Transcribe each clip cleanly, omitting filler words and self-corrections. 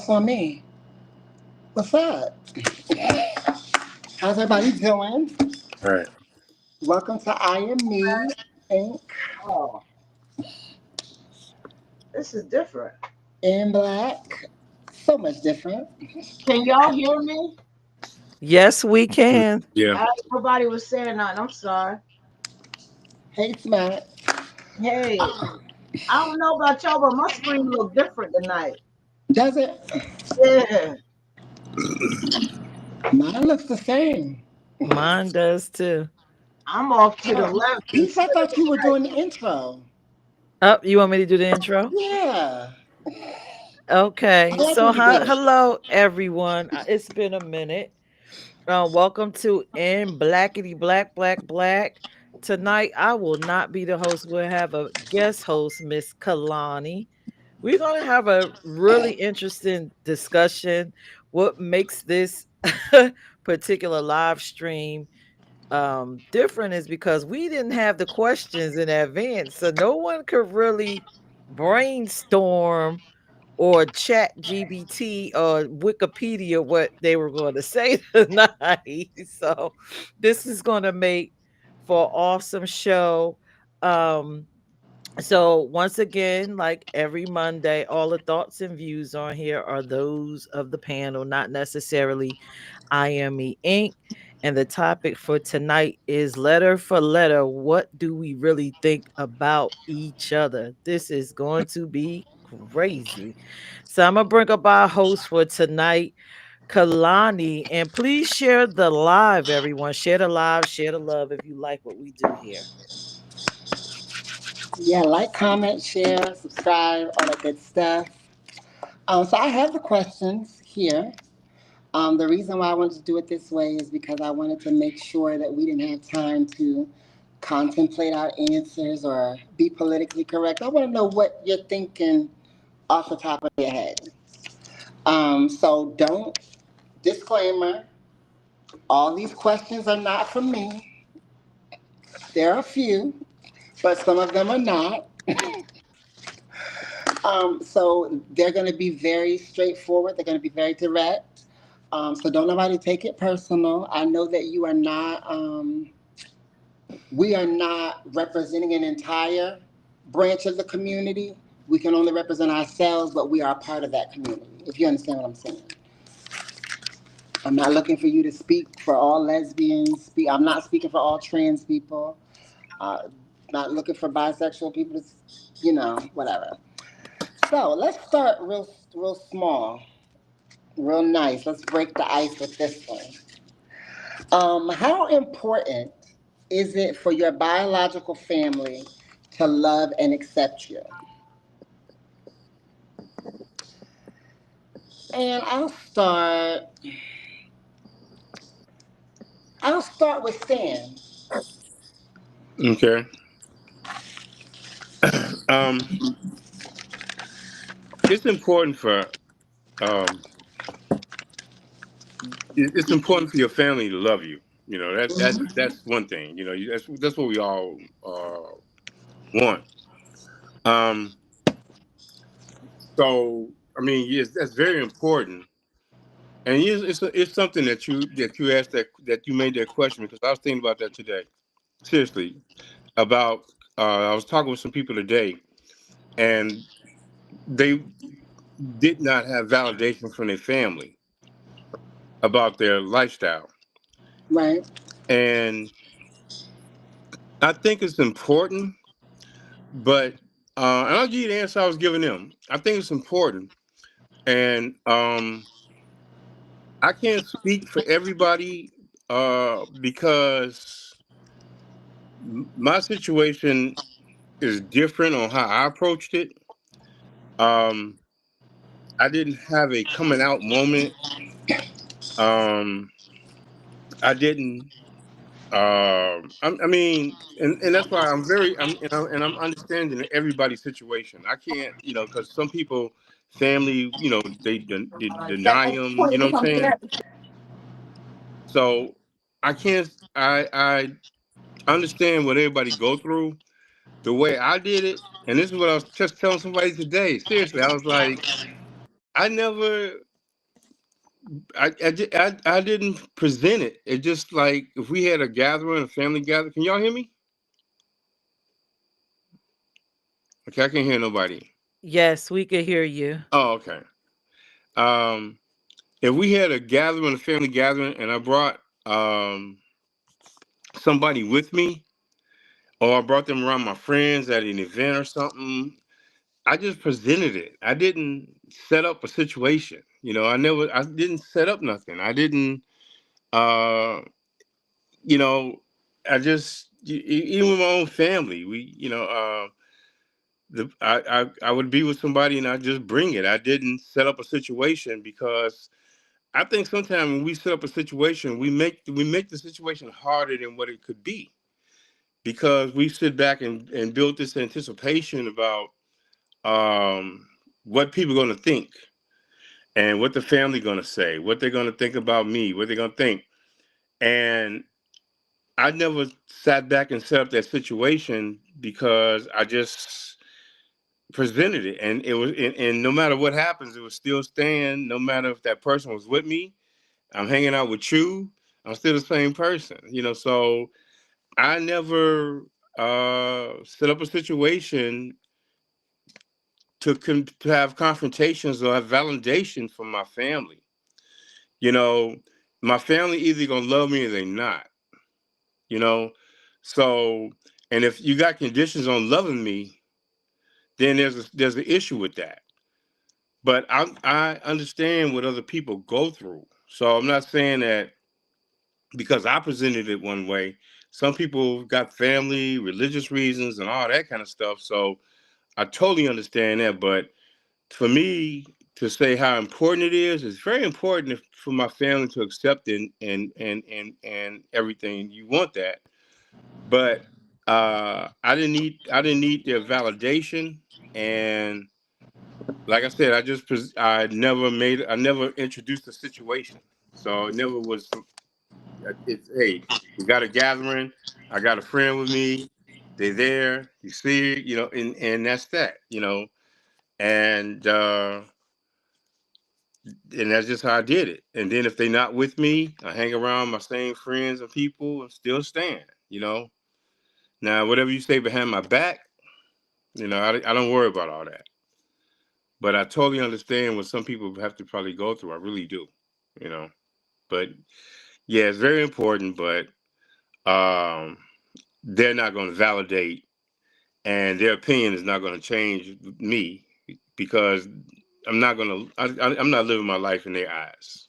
it's on me. What's up? How's everybody doing? All right. Welcome to I Am Me, Inc. Oh, this is different. in Black. So much different. Can y'all hear me? Yes, we can. Yeah. Nobody was saying nothing. I'm sorry. Hey, Smack. Hey, I don't know about y'all, but my screen look different tonight. Does it? Yeah, Mine looks the same. Mine does too. I'm off to the Oh, left Peach, I instead of thought the you were right. doing the intro. Oh, you want me to do the intro? Yeah. Okay. I'd like So, you to do it. hello, everyone. It's been a minute. Welcome to In Blackity Black Black Black. Tonight, I will not be the host. We'll have a guest host, Miss Kalani. We're going to have a really interesting discussion. What makes this particular live stream different is because we didn't have the questions in advance, so no one could really brainstorm or chat GBT or Wikipedia what they were going to say tonight. So this is going to make for an awesome show. um so once again, like every Monday, all the thoughts and views on here are those of the panel, not necessarily I Am Me Inc. And the topic for tonight is letter for letter. What do we really think about each other? This is going to be crazy. So I'm gonna bring up our host for tonight, Kalani, and please share the live, everyone. Share the live, share the love if you like what we do here. Yeah, like, comment, share, subscribe, all that good stuff. So I have the questions here. The reason why I wanted to do it this way is because I wanted to make sure that we didn't have time to contemplate our answers or be politically correct. I want to know what you're thinking off the top of your head. So don't, disclaimer, all these questions are not from me. There are a few, but some of them are not. So they're going to be very straightforward. They're going to be very direct. So don't nobody take it personal. I know that you are not. We are not representing an entire branch of the community. We can only represent ourselves, but we are a part of that community. If you understand what I'm saying. I'm not looking for you to speak for all lesbians. I'm not speaking for all trans people. Uh, Not looking for bisexual people. Whatever. So let's start real small, real nice. Let's break the ice with this one. How important is it for your biological family to love and accept you? And I'll start with Stan. Okay. Um, it's important for um, it's important for your family to love you. You know that's one thing. You know that's what we all want. Um, so I mean, yes, that's very important. And it's something that you asked that you made that question because I was thinking about that today. Seriously, about I was talking with some people today, and they did not have validation from their family about their lifestyle. Right. And I think it's important, but and I'll give you the answer I was giving them. I think it's important, and I can't speak for everybody because my situation is different on how I approached it. Um, I didn't have a coming out moment. Um, I didn't. I mean, and that's why I'm understanding everybody's situation. I can't, because some people, family, they deny them. You know what I'm saying? So I can't. I understand what everybody go through. The way I did it, and this is what I was just telling somebody today. Seriously, I was like, I never, I didn't present it. It just like if we had a gathering, a family gathering. Can y'all hear me? Okay, I can't hear nobody. Yes, we can hear you. Oh, okay. Um, if we had a gathering, a family gathering, and I brought somebody with me, or I brought them around my friends at an event or something, I just presented it. I didn't set up a situation. I didn't set up nothing. I didn't, uh, you know, even with my own family, I would be with somebody and I just bring it. I didn't set up a situation because I think sometimes when we set up a situation, we make the situation harder than what it could be because we sit back and build this anticipation about what people are going to think and what the family going to say, what they're going to think about me, what they're going to think. And I never sat back and set up that situation because I just presented it, and and no matter what happens, it was still stand. No matter if that person was with me, I'm hanging out with you, I'm still the same person. So I never set up a situation to have confrontations or have validation from my family. You know, my family either gonna love me or they not. You know, so and if you got conditions on loving me, then there's an issue with that. But I understand what other people go through. So I'm not saying that because I presented it one way. Some people got family, religious reasons, and all that kind of stuff. So I totally understand that. But for me to say how important it is, it's very important for my family to accept and everything. You want that, but I didn't need their validation. And like I said, I never introduced a situation, so it never was. It's hey, we got a gathering. I got a friend with me. They there. You see, and that's that. And and that's just how I did it. And then if they not with me, I hang around my same friends and people and still stand. Now whatever you say behind my back, I don't worry about all that. But I totally understand what some people have to probably go through. I really do. You know. But yeah, it's very important. But um, they're not going to validate, and their opinion is not going to change me because I'm not going to. I'm not living my life in their eyes.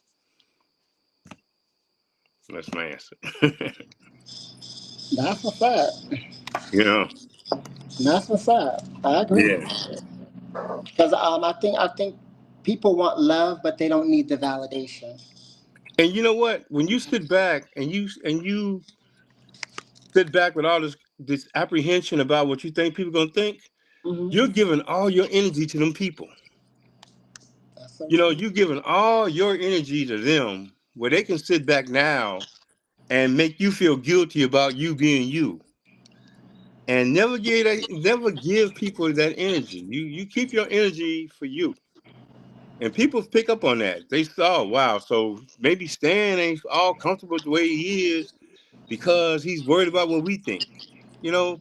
That's my answer. That's what's up. you know. That's what's up. I agree. Yeah. Because I think people want love, but they don't need the validation. And you know what? When you sit back and you sit back with all this apprehension about what you think people gonna think, Hmm. you're giving all your energy to them people. That's so true. You're giving all your energy to them where they can sit back now and make you feel guilty about you being you. And never give people that energy. You keep your energy for you. And people pick up on that. They saw, wow, so maybe Stan ain't all comfortable the way he is because he's worried about what we think.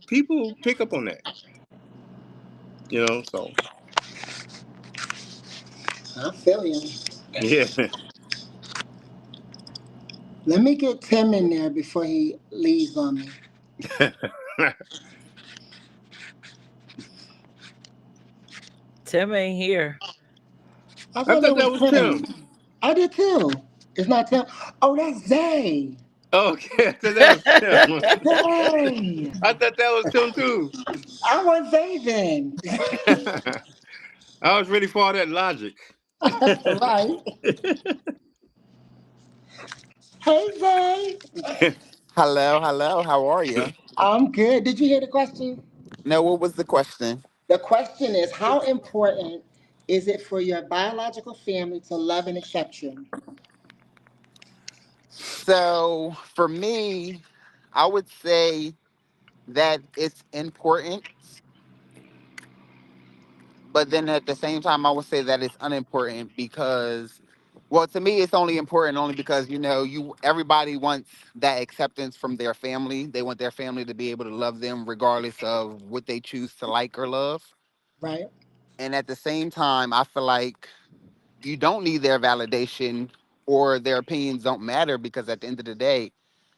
People pick up on that. So I feel you. yeah. Let me get Tim in there before he leaves on me. Tim ain't here. I I thought it thought was that was Tim. Tim. I did too. It's not Tim. Oh, that's Zay. Okay, I thought that was Tim. Zay. I thought that was Tim too. I want Zay then. I was ready for all that logic. Right. Hey, Zay. Hello, hello. How are you? I'm good. Did you hear the question? No, what was the question? The question is, how important is it for your biological family to love and accept you? So, for me, I would say that it's important But then at the same time, I would say that it's unimportant because, well, to me, it's only important only because everybody wants that acceptance from their family. They want their family to be able to love them regardless of what they choose to like or love. Right. And at the same time, I feel like you don't need their validation or their opinions don't matter because at the end of the day,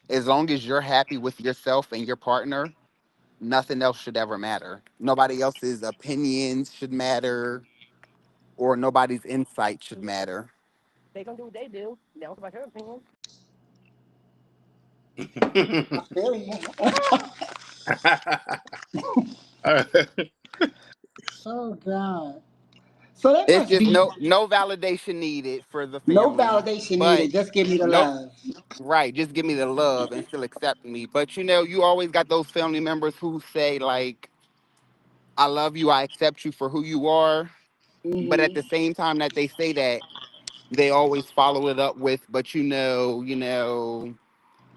as long as you're happy with yourself and your partner, nothing else should ever matter. Nobody else's opinions should matter or nobody's insight should matter. I feel you. Oh God. So that It's must just be no validation needed for the no family, validation but needed. Just give me the no love. right, just give me the love and still accept me. But you always got those family members who say like, I love you, I accept you for who you are. But at Hmm. the same time that they say that, they always follow it up with, but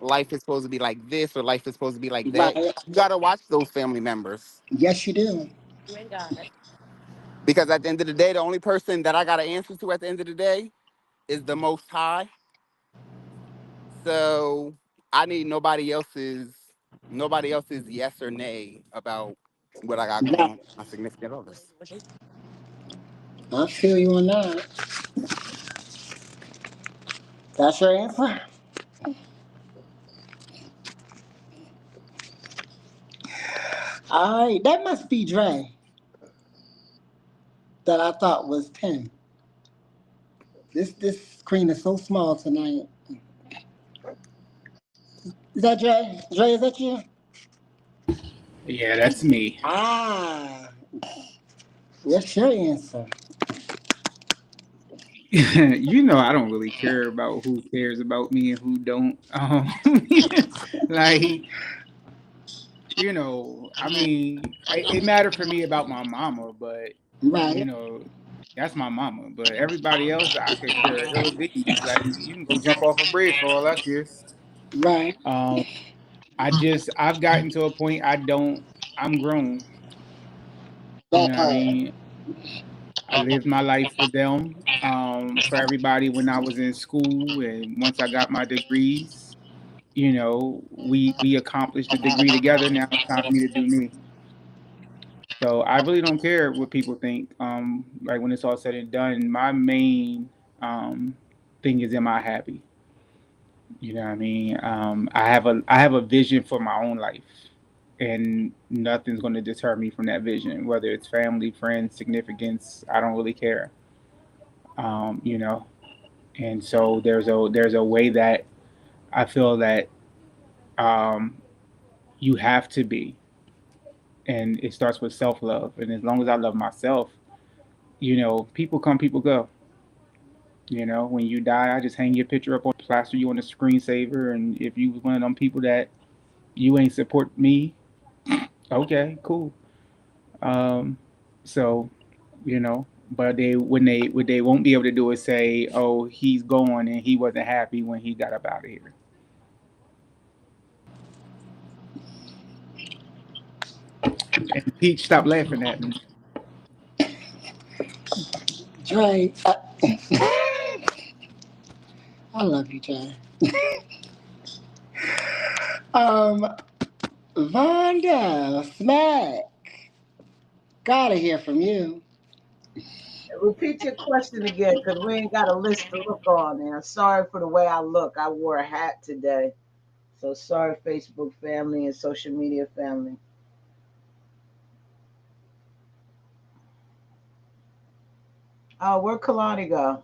life is supposed to be like this or life is supposed to be like that. Right. You gotta watch those family members. Yes, you do. Because at the end of the day, the only person that I gotta answer to at the end of the day is the most high. So I need nobody else's yes or nay about what I got going Right. on with my significant others. I feel you on that. That's your answer. All right. That must be Dre. That I thought was 10. This screen is so small tonight. Is that Dre? Dre, is that you? Yeah, that's me. Ah, what's your answer? I don't really care about who cares about me and who don't. Like, I mean, it mattered for me about my mama, but you Right, know, that's my mama. But everybody else, I could care a hill of beans. Like, you can go jump off a bridge for all I care. right. Um, I've gotten to a point I'm grown. You That know what I part. mean? I lived my life for them, for everybody when I was in school, and once I got my degrees, we accomplished the degree together. Now it's time for me to do me. So I really don't care what people think. Like when it's all said and done, my main thing is, am I happy? You know what I mean? I have a vision for my own life, and nothing's going to deter me from that vision. Whether it's family, friends, significance, I don't really care. Um, you know, and so there's a way that I feel that um, you have to be, and it starts with self love. And as long as I love myself, people come, people go. When you die, I just hang your picture up on plaster you on the screensaver. And if you was one of them people that you ain't support me, okay, cool. Um, so, but they won't be able to do is say, oh, he's gone and he wasn't happy when he got up out of here. And Peach, stop laughing at me. Dre, I love you, Dre. Um, Vonda, Smack, gotta hear from you. Repeat your question again, because we ain't got a list to look on. And I'm sorry for the way I look. I wore a hat today. So sorry, Facebook family and social media family. Oh, where'd Kalani go?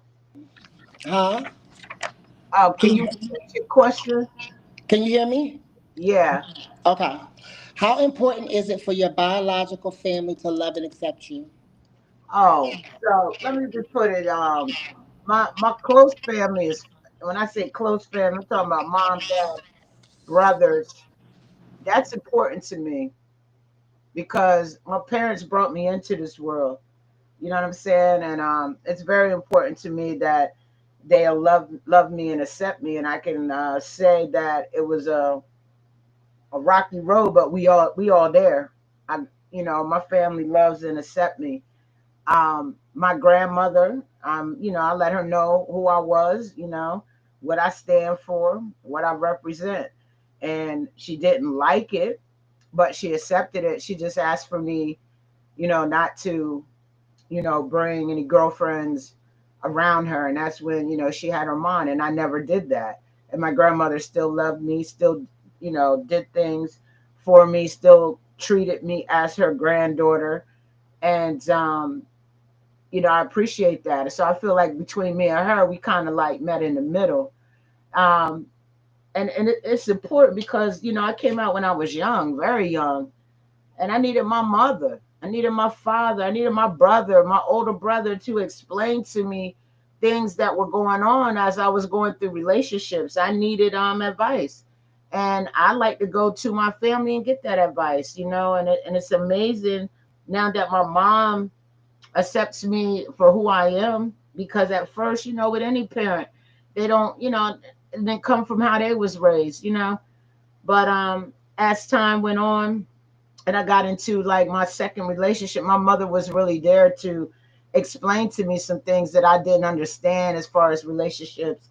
Huh? Oh, can Can you you, repeat your question? can you hear me? Yeah. Okay. How important is it for your biological family to love and accept you? Oh, so let me just put it. My close family is, when I say close family, I'm talking about mom, dad, brothers. That's important to me because my parents brought me into this world. You know what I'm saying? And it's very important to me that they'll love me and accept me. And I can say that it was a rocky road, but we all there. I, my family loves and accept me. My grandmother, I let her know who I was, what I stand for, what I represent. And she didn't like it, but she accepted it. She just asked for me, not to, bring any girlfriends around her. And that's when, she had her mind, and I never did that. And my grandmother still loved me, still, did things for me, still treated me as her granddaughter. And, I appreciate that. So I feel like between me and her, we kind of like met in the middle. Um, it's important because, I came out when I was young, very young, and I needed my mother. I needed my father. I needed my brother, my older brother, to explain to me things that were going on as I was going through relationships. I needed advice. And I like to go to my family and get that advice, and it's amazing now that my mom accepts me for who I am, because at first, with any parent, they don't, it didn't come from how they was raised, But as time went on and I got into like my second relationship, my mother was really there to explain to me some things that I didn't understand as far as relationships,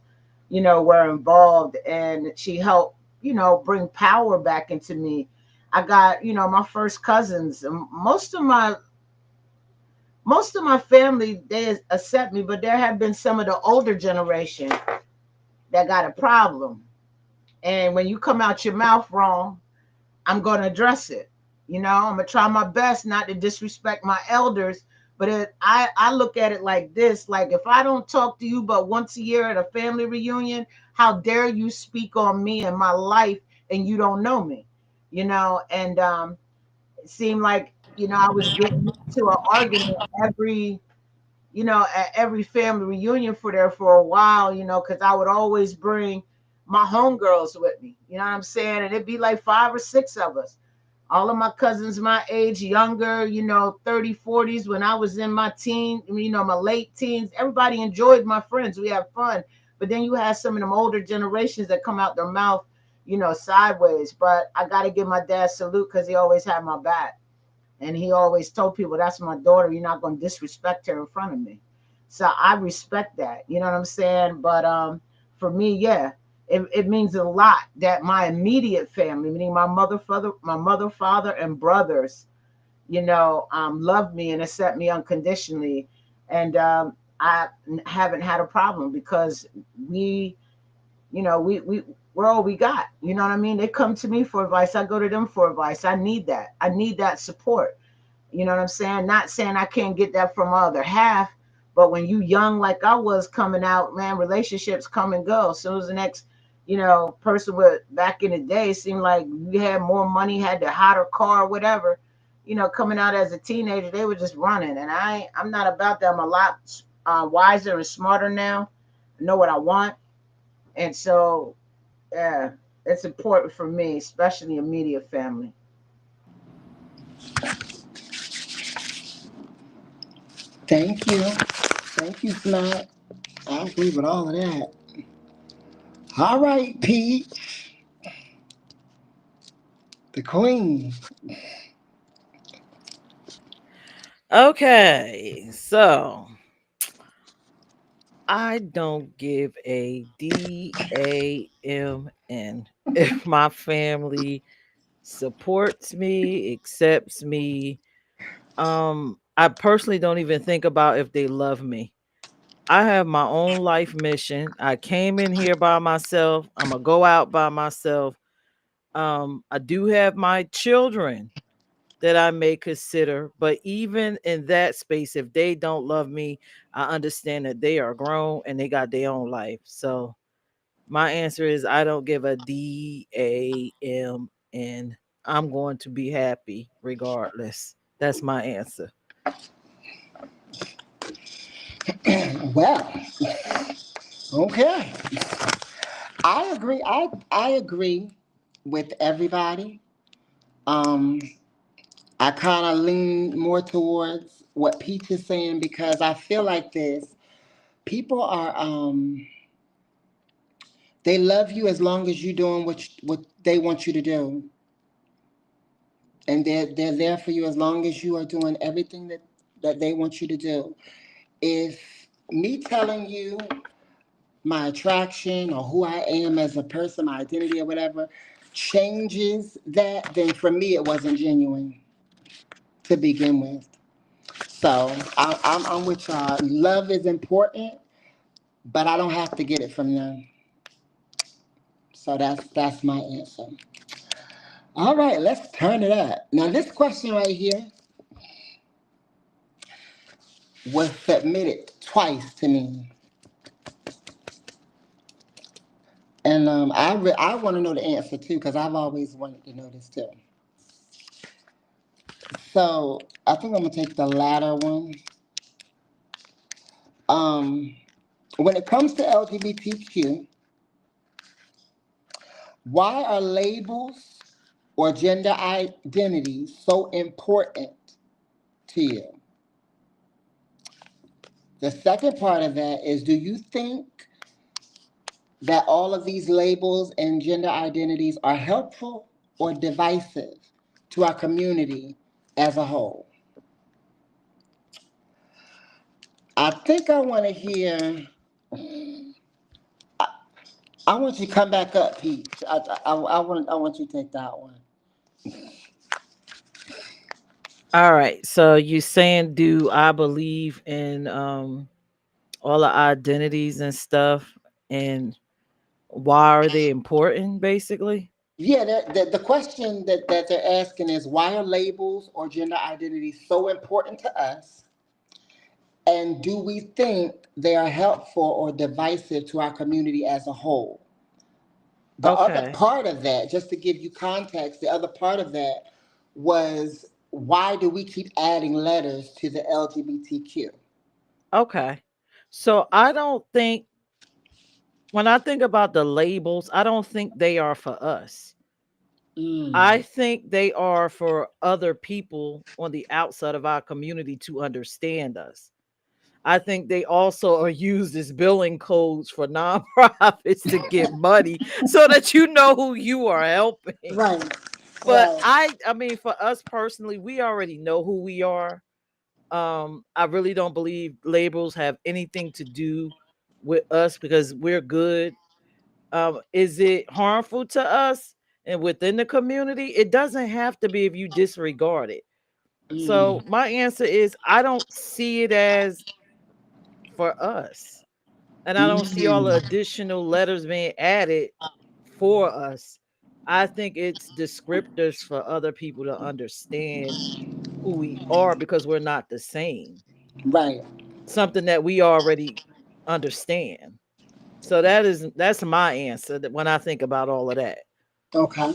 were involved, and she helped, bring power back into me. I got, my first cousins. Most of my family, they accept me, but there have been some of the older generation that got a problem. And when you come out your mouth wrong, I'm going to address it. I'm going to try my best not to disrespect my elders. But I look at it like this: like, if I don't talk to you but once a year at a family reunion, how dare you speak on me and my life, and you don't know me? And it seemed like, I was getting into an argument every at every family reunion for a while, because I would always bring my homegirls with me. You know what I'm saying? And it'd be like 5 or 6 of us. All of my cousins my age, younger, 30, 40s. When I was in my my late teens, everybody enjoyed my friends. We had fun. But then you have some of them older generations that come out their mouth, sideways. But I got to give my dad salute, because he always had my back. And he always told people, that's my daughter. You're not going to disrespect her in front of me. So I respect that. You know what I'm saying? But for me, yeah, it means a lot that my immediate family, meaning my mother, father, and brothers, love me and accept me unconditionally. And I haven't had a problem, because we, we're all we got. You know what I mean? They come to me for advice. I go to them for advice. I need that. I need that support. You know what I'm saying? Not saying I can't get that from my other half, but when you young like I was coming out, man, relationships come and go. As soon as the next, person would, back in the day, seemed like you had more money, had the hotter car, whatever. Coming out as a teenager, they were just running, and I'm not about that. I'm a lot wiser and smarter now. I know what I want, and so yeah, it's important for me, especially immediate family. Thank you. Thank you, Flat. I agree with all of that. All right, Pete, the queen. Okay, so I don't give a DAMN if my family supports me, accepts me. I personally don't even think about if they love me. I have my own life mission. I came in here by myself. I'm gonna go out by myself. I do have my children that I may consider, but even in that space, if they don't love me, I understand that they are grown and they got their own life. So my answer is I don't give a DAMN. I'm going to be happy regardless. That's my answer. Well, okay. I agree. I agree with everybody. Um, I kind of lean more towards what Peach is saying, because I feel like this. People are they love you as long as you're doing what they want you to do, and they're there for you as long as you are doing everything that that they want you to do. If me telling you my attraction or who I am as a person, my identity or whatever, changes that, then for me it wasn't genuine to begin with. So I'm with y'all. Love is important, but I don't have to get it from them. So that's my answer. All right, let's turn it up. Now this question right here was submitted twice to me, and I want to know the answer too because I've always wanted to know this too. So I think I'm gonna take the latter one. Um, when it comes to LGBTQ, why are labels or gender identities so important to you? The second part of that is, do you think that all of these labels and gender identities are helpful or divisive to our community as a whole? I think I want to hear. I want you to come back up, Pete. I want you to take that one. All right. So you saying, do I believe in all the identities and stuff, and why are they important, basically? Yeah, the question that they're asking is, why are labels or gender identities so important to us? And do we think they are helpful or divisive to our community as a whole? The other Okay. part of that, just to give you context, the other part of that was, why do we keep adding letters to the LGBTQ? Okay. So I don't think, when I think about the labels, I don't think they are for us. I Mm, think they are for other people on the outside of our community to understand us. I think they also are used as billing codes for nonprofits to get money so that you know who you are helping. right, But right. I mean, for us personally, we already know who we are. I really don't believe labels have anything to do with us because we're good. Is it harmful to us and within the community? It doesn't have to be if you disregard it. Mm, So my answer is, I don't see it as for us. And I don't see all the mm, additional letters being added for us. I think it's descriptors for other people to understand who we are because we're not the same. right. Something that we already understand. So that's my answer that when I think about all of that. Okay.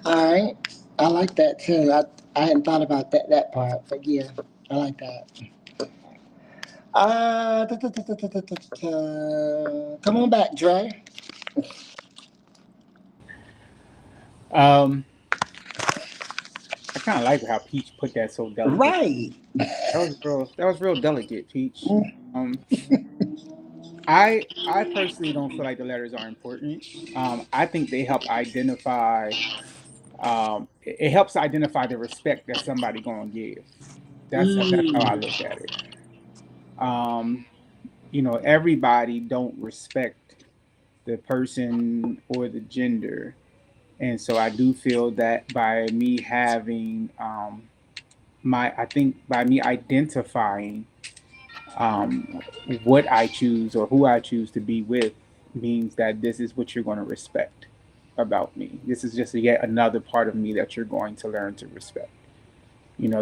All right. I like that too. I hadn't thought about that part, but yeah, I like that. Come on back, Dre. Um, I kind of like how Peach put that so delicate. Right. That was real delicate, Peach. Um, I personally don't feel like the letters are important. I think they help identify. It helps identify the respect that somebody gonna give. That's how I Mm, look at it. Um, everybody don't respect the person or the gender, and so I do feel that by me having I think by me identifying um, what I choose or who I choose to be with means that this is what you're going to respect about me. This is just yet another part of me that you're going to learn to respect.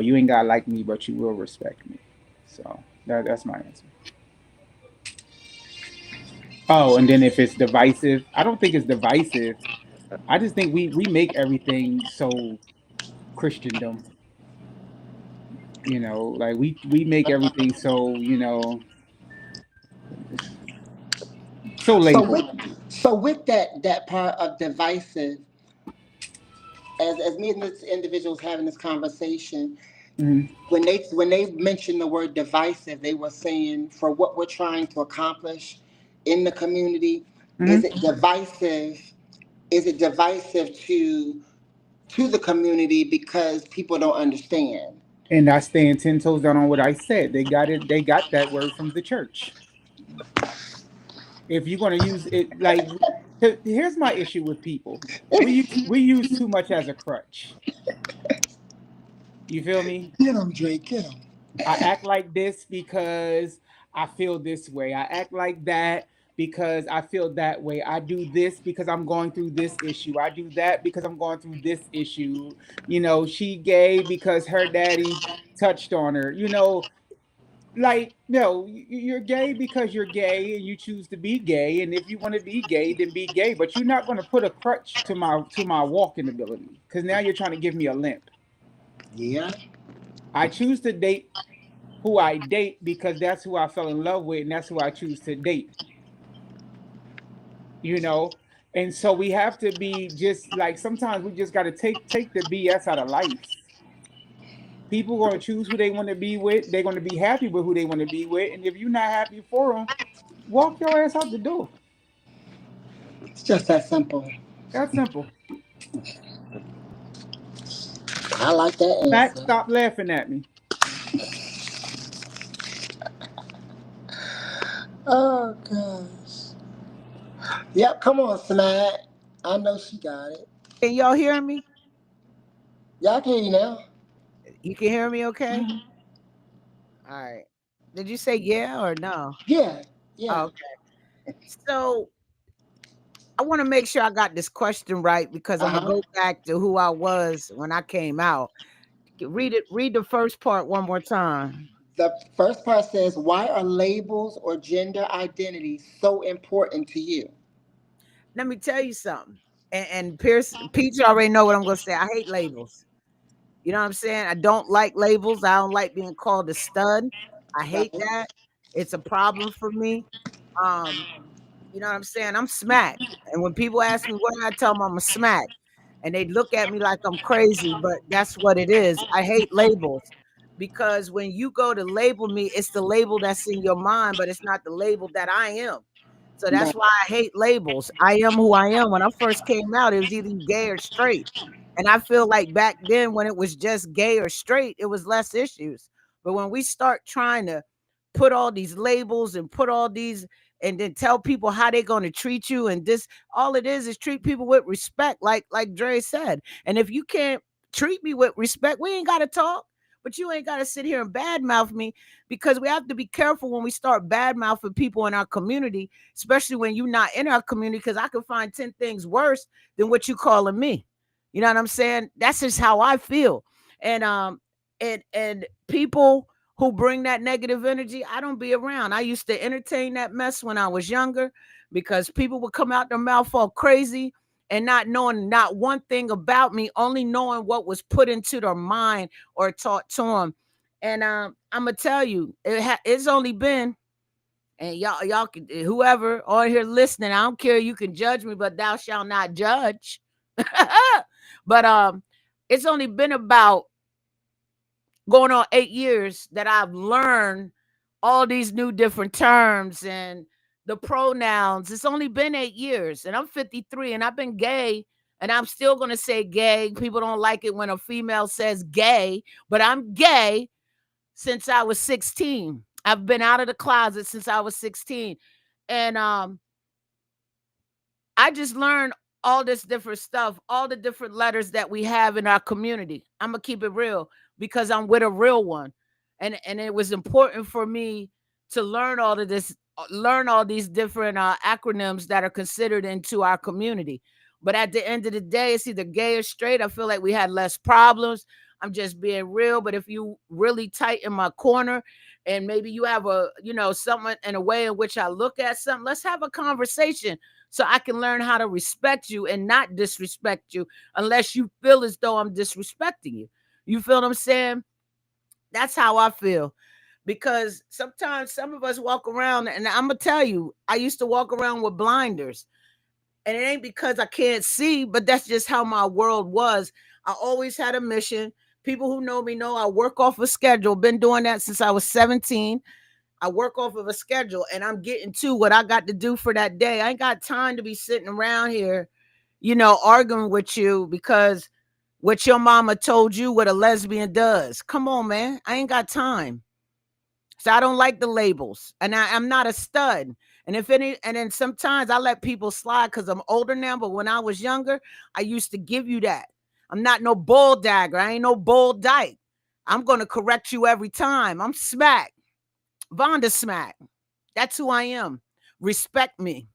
You ain't gotta like me, but you will respect me. So that's my answer. Oh, and then if it's divisive, I don't think it's divisive. I just think we make everything so Christendom. Like we make everything so so so labeled. with so with that part of divisive, as me and this individuals having this conversation, Mm-hmm. when they mentioned the word divisive, they were saying, for what we're trying to accomplish in the community, is Mm-hmm. it divisive? Is it divisive to the community because people don't understand? And I stand 10 toes down on what I said. They got it. They got that word from the church. If you're going to use it, like, here's my issue with people. We use too much as a crutch. You feel me? Get him, Drake, get him. I act like this because I feel this way. I act like that because I feel that way. I do this because I'm going through this issue. I do that because I'm going through this issue. She gay because her daddy touched on her. Like, no, you're gay because you're gay and you choose to be gay. And if you want to be gay, then be gay. But you're not going to put a crutch to my walking ability, because now you're trying to give me a limp. Yeah. I choose to date who I date because that's who I fell in love with, and that's who I choose to date. And so we have to be, just like, sometimes we just got to take the BS out of life. People are going to choose who they want to be with. They're going to be happy with who they want to be with, and if you're not happy for them, walk your ass out the door. It's just that simple. That's simple. I like that answer. Matt, stop laughing at me. Oh gosh. Yep, come on, Snide. I know she got it. Can y'all hear me? Y'all can hear you now. You can hear me okay? All right. Did you say yeah or no? Yeah. Okay. So I want to make sure I got this question right, because I'm gonna go back to who I was when I came out. Read the first part one more time. The first part says, why are labels or gender identity so important to you? Let me tell you something. And Peach already know what I'm gonna say. I hate labels. You know what I'm saying? I don't like labels. I don't like being called a stud. I hate that. It's a problem for me. You know what I'm saying? I'm smack. And when people ask me what, I tell them I'm a smack. And they look at me like I'm crazy, but that's what it is. I hate labels, because when you go to label me, it's the label that's in your mind, but it's not the label that I am. So that's why I hate labels. I am who I am. When I first came out, it was either gay or straight. And I feel like back then, when it was just gay or straight, it was less issues. But when we start trying to put all these labels and put all these, and then tell people how they're going to treat you, and this, all it is treat people with respect, like Dre said. And if you can't treat me with respect, we ain't got to talk. But you ain't got to sit here and badmouth me, because we have to be careful when we start badmouthing people in our community, especially when you're not in our community, because I can find 10 things worse than what you calling me. You know what I'm saying? That's just how I feel. And people who bring that negative energy, I don't be around. I used to entertain that mess when I was younger, because people would come out their mouth all crazy and not knowing not one thing about me, only knowing what was put into their mind or taught to them. And I'm gonna tell you, it's only been, and y'all can, whoever on here listening, I don't care, you can judge me, but thou shalt not judge. But it's only been about going on 8 years that I've learned all these new different terms and the pronouns. It's only been 8 years, and I'm 53, and I've been gay, and I'm still going to say gay. People don't like it when a female says gay, but I'm gay since I was 16. I've been out of the closet since I was 16. And I just learned all this different stuff, all the different letters that we have in our community. I'm going to keep it real, because I'm with a real one. And it was important for me to learn all of this, learn all these different acronyms that are considered into our community. But at the end of the day, it's either gay or straight. I feel like we had less problems. I'm just being real. But if you really tight in my corner, and maybe you have something in a way in which I look at something, let's have a conversation, so I can learn how to respect you and not disrespect you unless you feel as though I'm disrespecting you. You feel what I'm saying? That's how I feel. Because sometimes some of us walk around, and I'm going to tell you, I used to walk around with blinders. And it ain't because I can't see, but that's just how my world was. I always had a mission. People who know me know I work off a schedule. Been doing that since I was 17. I work off of a schedule, and I'm getting to what I got to do for that day. I ain't got time to be sitting around here, arguing with you, because what your mama told you what a lesbian does. Come on, man. I ain't got time. So I don't like the labels. And I'm not a stud. And then sometimes I let people slide because I'm older now. But when I was younger, I used to give you that. I'm not no bull dagger. I ain't no bull dyke. I'm gonna correct you every time. I'm smack. Vonda smack. That's who I am. Respect me.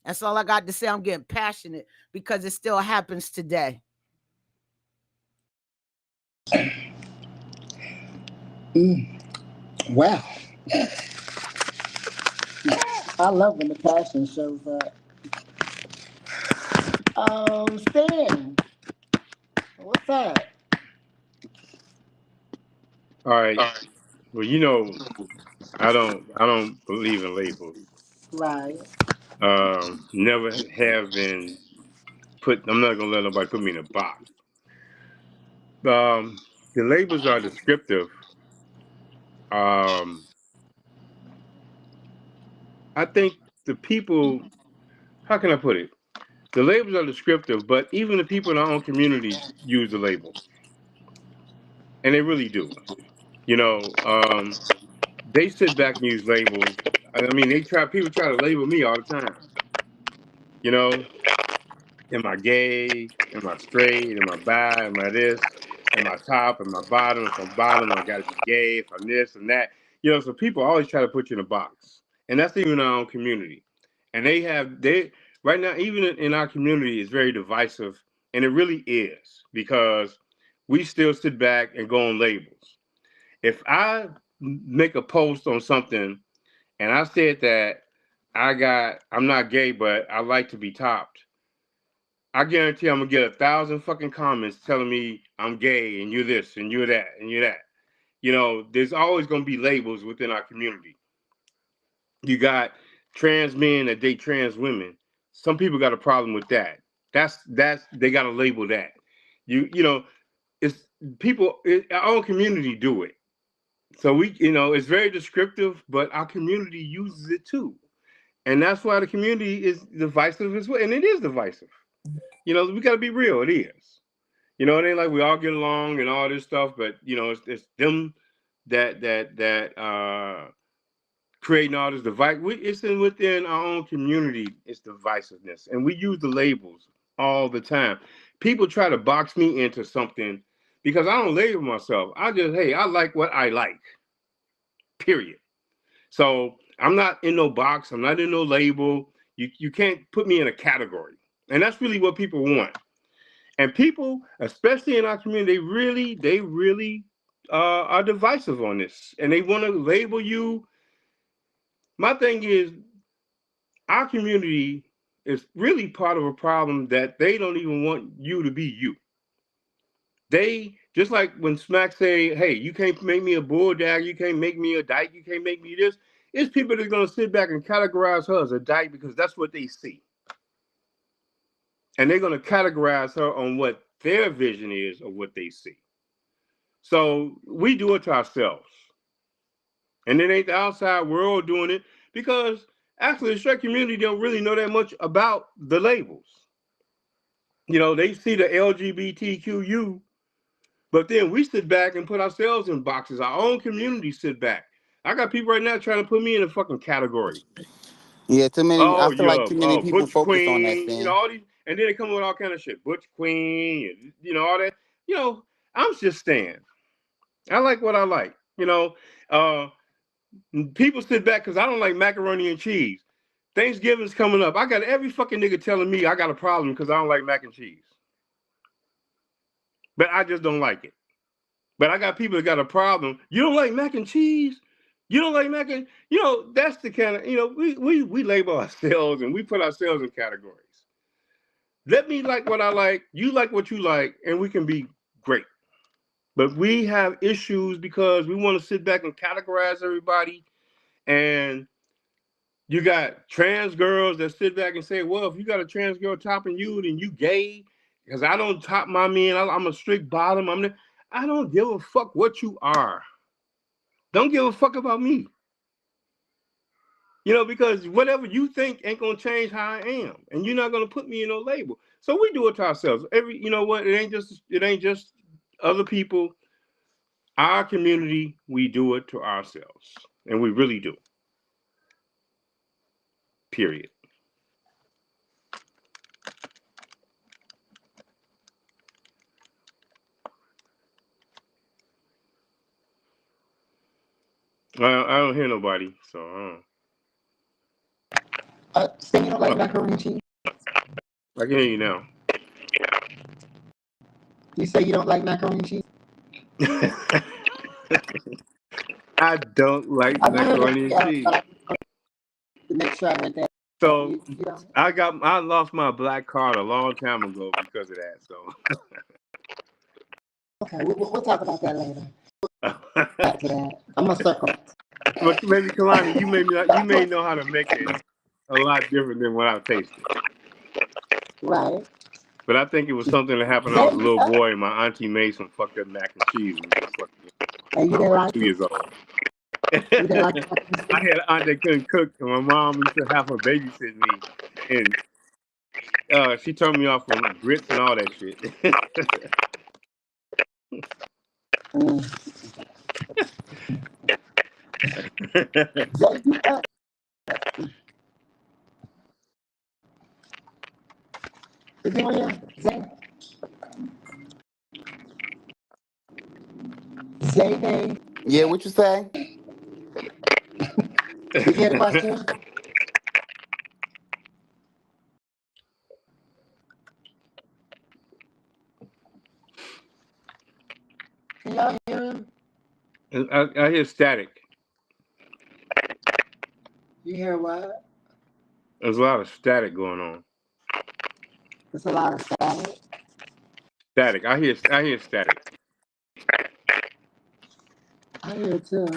That's all I got to say. I'm getting passionate because it still happens today. Well, I love when the passion shows up. Stan, what's up? All right. Well, you know, I don't believe in labels. Right. Never have been put. I'm not gonna let nobody put me in a box. The labels are descriptive. Um, I think the people. How can I put it? The labels are descriptive, but even the people in our own communities use the labels, and they really do. You know, they sit back and use labels. I mean, people try to label me all the time. You know, am I gay? Am I straight? Am I bi? Am I this? Am I top? Am I bottom? If I'm bottom, I gotta be gay. If I'm this and that. You know, so people always try to put you in a box. And that's even our own community. And they right now, even in our community, is very divisive. And it really is because we still sit back and go on labels. If I make a post on something and I said that I'm not gay, but I like to be topped, I guarantee I'm gonna get 1,000 fucking comments telling me I'm gay and you're this and you're that and you're that. You know, there's always gonna be labels within our community. You got trans men that date trans women. Some people got a problem with that. That's they gotta label that. You know, it's our own community do it. So it's very descriptive, but our community uses it too. And that's why the community is divisive as well. And it is divisive. We gotta be real, it is. It ain't like we all get along and all this stuff, but it's them that creating all this divide. It's within our own community. It's divisiveness, and we use the labels all the time. People try to box me into something because I don't label myself. I like what I like. Period. So I'm not in no box. I'm not in no label. You can't put me in a category, and that's really what people want. And people, especially in our community, they really are divisive on this, and they want to label you. My thing is, our community is really part of a problem that they don't even want you to be you. They just like when Smack say, "Hey, you can't make me a bulldog, you can't make me a dyke, you can't make me this." It's people that's gonna sit back and categorize her as a dyke because that's what they see, and they're gonna categorize her on what their vision is of what they see. So we do it to ourselves. And it ain't the outside world doing it because actually the straight community don't really know that much about the labels. They see the LGBTQ, but then we sit back and put ourselves in boxes. Our own community sit back. I got people right now trying to put me in a fucking category. Yeah, too many. I Oh, feel like yeah, too many people Butch focus on that, Queen, Stan. all these, and then they come with all kind of shit. Butch Queen, and all that. I'm just Stan. I like what I like. Uh, People sit back because I don't like macaroni and cheese. Thanksgiving's coming up. I got every fucking nigga telling me I got a problem because I don't like mac and cheese. But I just don't like it. But I got people that got a problem. You don't like mac and cheese? You don't like mac and that's the kind of we label ourselves and we put ourselves in categories. Let me like what I like, you like what you like, and we can be great. But we have issues because we want to sit back and categorize everybody. And you got trans girls that sit back and say, well, if you got a trans girl topping you, then you gay. Because I don't top my men. I'm a strict bottom. I don't give a fuck what you are. Don't give a fuck about me. Because whatever you think ain't going to change how I am. And you're not going to put me in no label. So we do it to ourselves. You know what? It ain't just other people. Our community, we do it to ourselves, and we really do. Period. I don't hear nobody, so So you don't like macaroni and cheese? I can hear you now. You say you don't like macaroni and cheese? I don't like I wanted macaroni and cheese. to make sure I went there. So You know? I lost my black card a long time ago because of that. So Okay, we'll talk about that later. Back to that. I'm gonna circle. but maybe Kalani, you may know how to make it a lot different than what I've tasted. Right. But I think it was something that happened when I was a little boy and my auntie made some fucked up mac and cheese. And you didn't like 2 years old. You didn't like I had an aunt that couldn't cook, and my mom used to have her babysit me, and she turned me off from grits and all that shit. Zay, Yeah, what you say? did you hear the question? Can y'all hear him? I hear static. You hear what? There's a lot of static going on. There's a lot of static. Static. I hear static. I hear it too.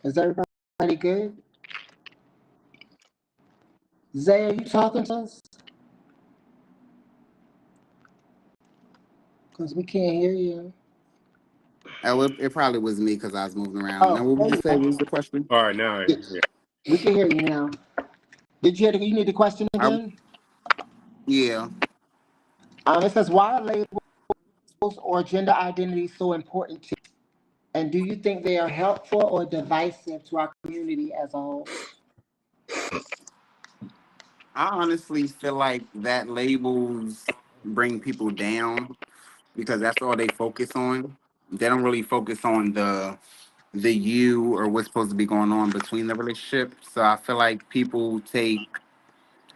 Is everybody good? Zay, are you talking to us? Because we can't hear you. Oh, it probably was me because I was moving around. Now, what would you say? What was the question? All right, now yeah. We can hear you now. Did you hear you need the question again? Yeah. It says, why are labels or gender identity so important to you? And do you think they are helpful or divisive to our community as a whole? I honestly feel like that labels bring people down because that's all they focus on. They don't really focus on the you or what's supposed to be going on between the relationship. So I feel like people take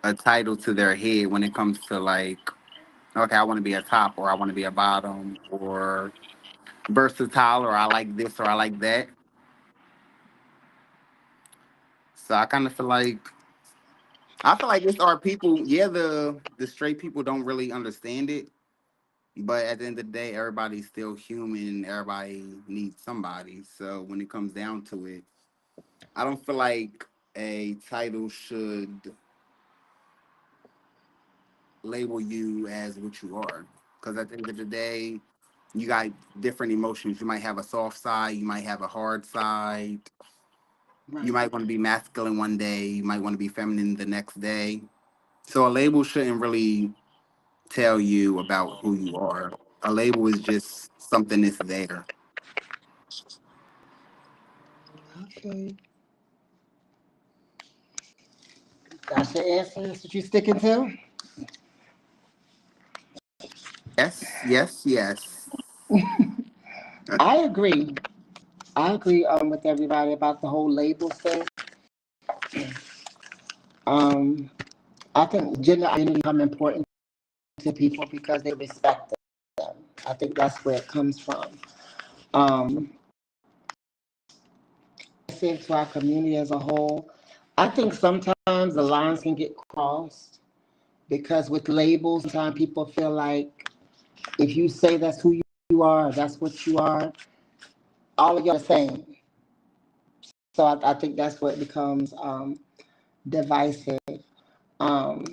a title to their head when it comes to like, okay, I want to be a top or I want to be a bottom or versatile or I like this or I like that. So I feel like it's our people. Yeah, the straight people don't really understand it, but at the end of the day, everybody's still human. Everybody needs somebody. So when it comes down to it, I don't feel like a title should label you as what you are. Because at the end of the day, you got different emotions. You might have a soft side. You might have a hard side. Right. You might want to be masculine one day. You might want to be feminine the next day. So a label shouldn't really tell you about who you are. A label is just something that's there. Okay. That's your answer. That's what you sticking to? Yes, yes, yes. I agree. I agree with everybody about the whole label thing. I think gender identity become important to people because they respect them. I think that's where it comes from. Um, to our community as a whole, I think sometimes the lines can get crossed because with labels, sometimes people feel like if you say that's who you are, that's what you are, all of you are the same. So I think that's what becomes divisive. Um,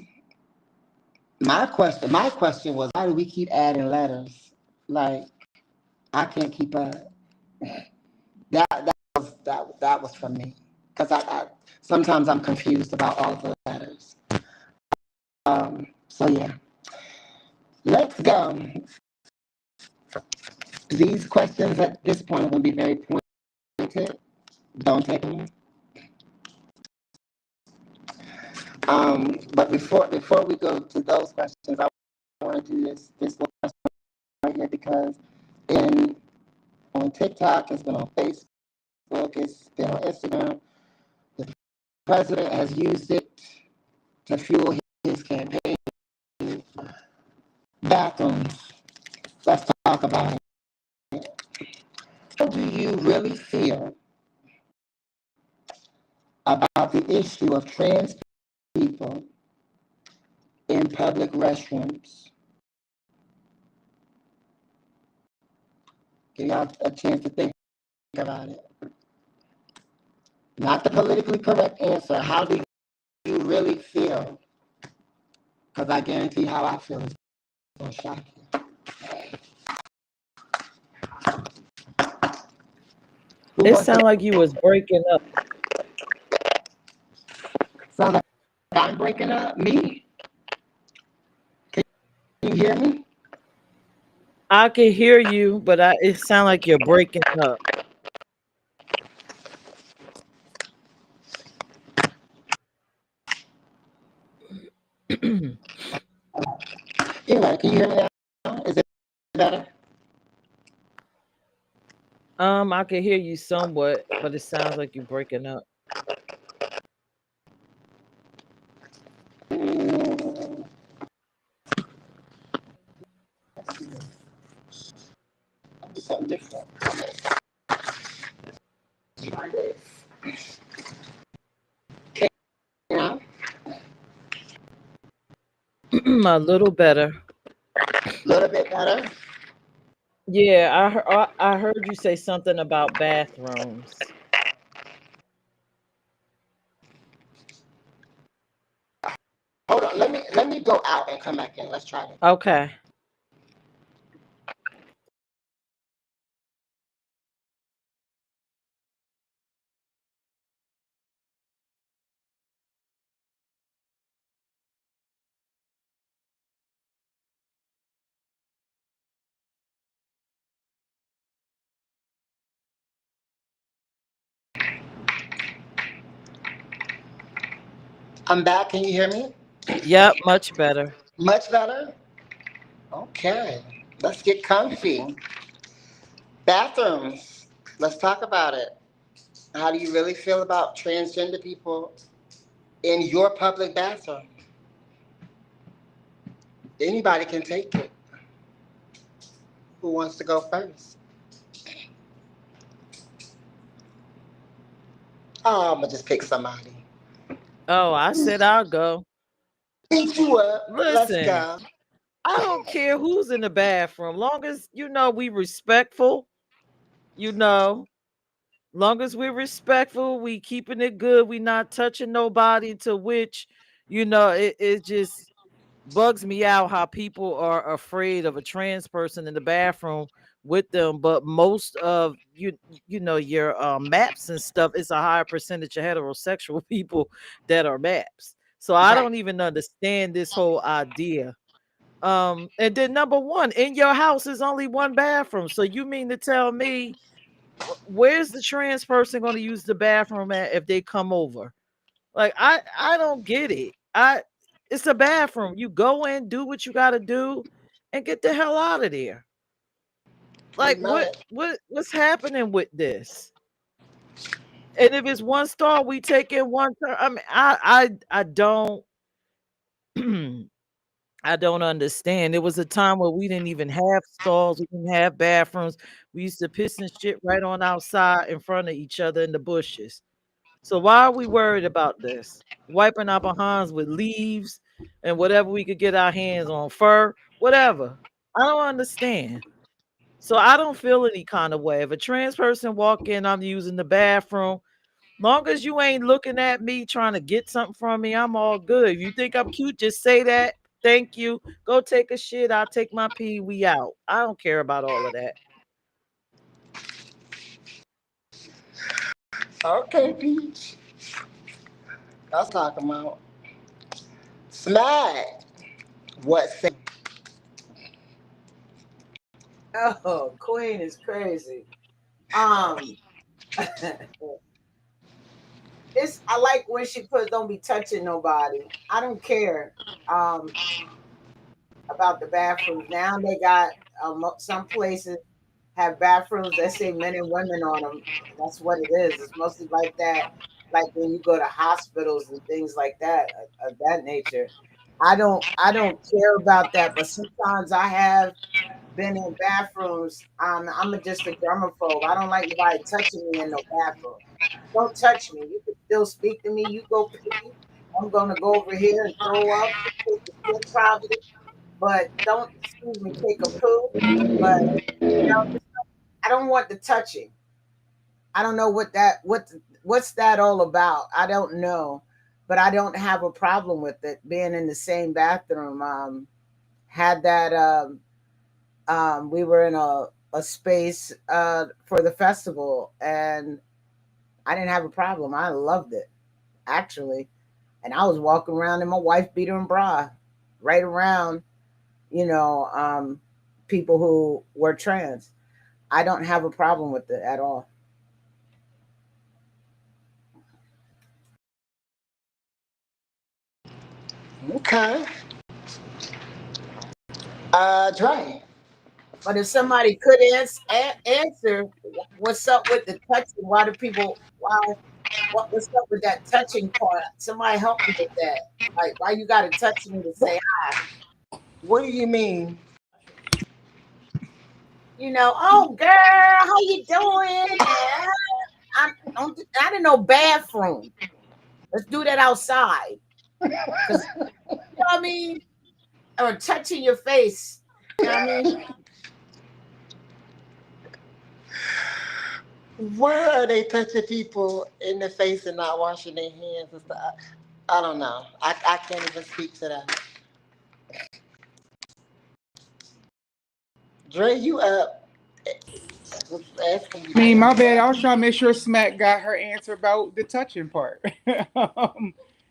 my question was, why do we keep adding letters? Like, I can't keep up. That was for me because I sometimes I'm confused about all of the letters. So yeah. Let's go. These questions at this point are going to be very pointed. Don't take them. But before we go to those questions, I want to do this little question right here because on TikTok, it's been on Facebook, it's been on Instagram. The president has used it to fuel his campaign. Bathrooms. Let's talk about it. How do you really feel about the issue of trans people in public restrooms? Give y'all a chance to think about it. Not the politically correct answer. How do you really feel? Because I guarantee how I feel is going to shock you. It sounded like you was breaking up. Sound like I'm breaking up? Me? Can you hear me? I can hear you, but it sounds like you're breaking up. Anyway, can you hear me now? Is it better? I can hear you somewhat, but it sounds like you're breaking up. Something different. Try this. Okay, now? A little better. A little bit better? Yeah, I heard you say something about bathrooms. Hold on, let me go out and come back in. Let's try it. Okay. I'm back. Can you hear me? Yep, much better. Much better? Okay. Let's get comfy. Bathrooms. Let's talk about it. How do you really feel about transgender people in your public bathroom? Anybody can take it. Who wants to go first? Oh, I'm gonna just pick somebody. Oh, I said I'll go. Beat you up. Let's Listen, go. I don't care who's in the bathroom, long as we respectful, long as we're respectful, we keeping it good, we not touching nobody, to which, it just bugs me out how people are afraid of a trans person in the bathroom with them. But most of your maps and stuff, it's a higher percentage of heterosexual people that are maps. So I Right. don't even understand this whole idea. And then number one, in your house is only one bathroom. So you mean to tell me where's the trans person going to use the bathroom at if they come over? Like I don't get it. It's a bathroom. You go in, do what you got to do, and get the hell out of there. Like Pretty much. what's happening with this? And if it's one star, we take in one turn. I mean, I don't I don't understand. There was a time where we didn't even have stalls, we didn't have bathrooms. We used to piss and shit right on outside in front of each other in the bushes. So why are we worried about this? Wiping our behinds with leaves and whatever we could get our hands on, fur, whatever. I don't understand. So I don't feel any kind of way. If a trans person walk in, I'm using the bathroom. Long as you ain't looking at me trying to get something from me, I'm all good. If you think I'm cute, just say that. Thank you. Go take a shit. I'll take my pee. We out. I don't care about all of that. Okay, Peach. Let's talk about Smack. What say? Oh, Queen is crazy. Um, it's I like when she put "Don't be touching nobody." I don't care. About the bathrooms. Now they got some places have bathrooms that say men and women on them. That's what it is. It's mostly like that, like when you go to hospitals and things like that of that nature. I don't care about that, but sometimes I have been in bathrooms. Just a germaphobe. I don't like nobody touching me in no bathroom. Don't touch me. You can still speak to me. You go pee. I'm gonna go over here and throw up. Take a shit probably, but don't excuse me, take a poo. But I don't want the touching. I don't know what's that all about. I don't know, but I don't have a problem with it being in the same bathroom. Had that we were in a space for the festival, and I didn't have a problem. I loved it actually, and I was walking around in my wife beater and bra, right around, you know, people who were trans. I don't have a problem with it at all. Okay. Dre. But if somebody could answer what's up with the touching, why do people what's up with that touching part? Somebody help me with that. Like why you gotta touch me to say hi? What do you mean? Oh girl, how you doing? I didn't know bathroom. Let's do that outside. Cause you know what I mean? Or touching your face. You know what I mean? Why are they touching people in the face and not washing their hands and stuff? I don't know. I can't even speak to that. Dre, you up? Was asking you I to mean, my answer bad. that. I was trying to make sure Smack got her answer about the touching part.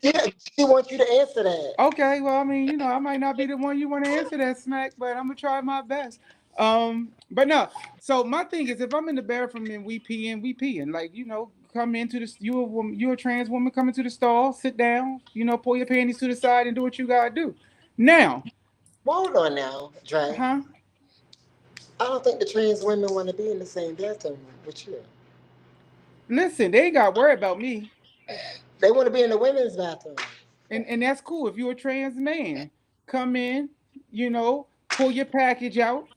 Yeah, she wants you to answer that. Okay, well, I mean, I might not be the one you want to answer that, Smack, but I'm gonna try my best. But no. So my thing is, if I'm in the bathroom and we peeing. Like, come into this. You a woman, you a trans woman, come into the stall, sit down, pull your panties to the side and do what you gotta do. Now, Hold on now, Dre. huh? I don't think the trans women want to be in the same bathroom with you. Listen, they ain't got to worry about me, They want to be in the women's bathroom. and that's cool. If you're a trans man, come in, pull your package out.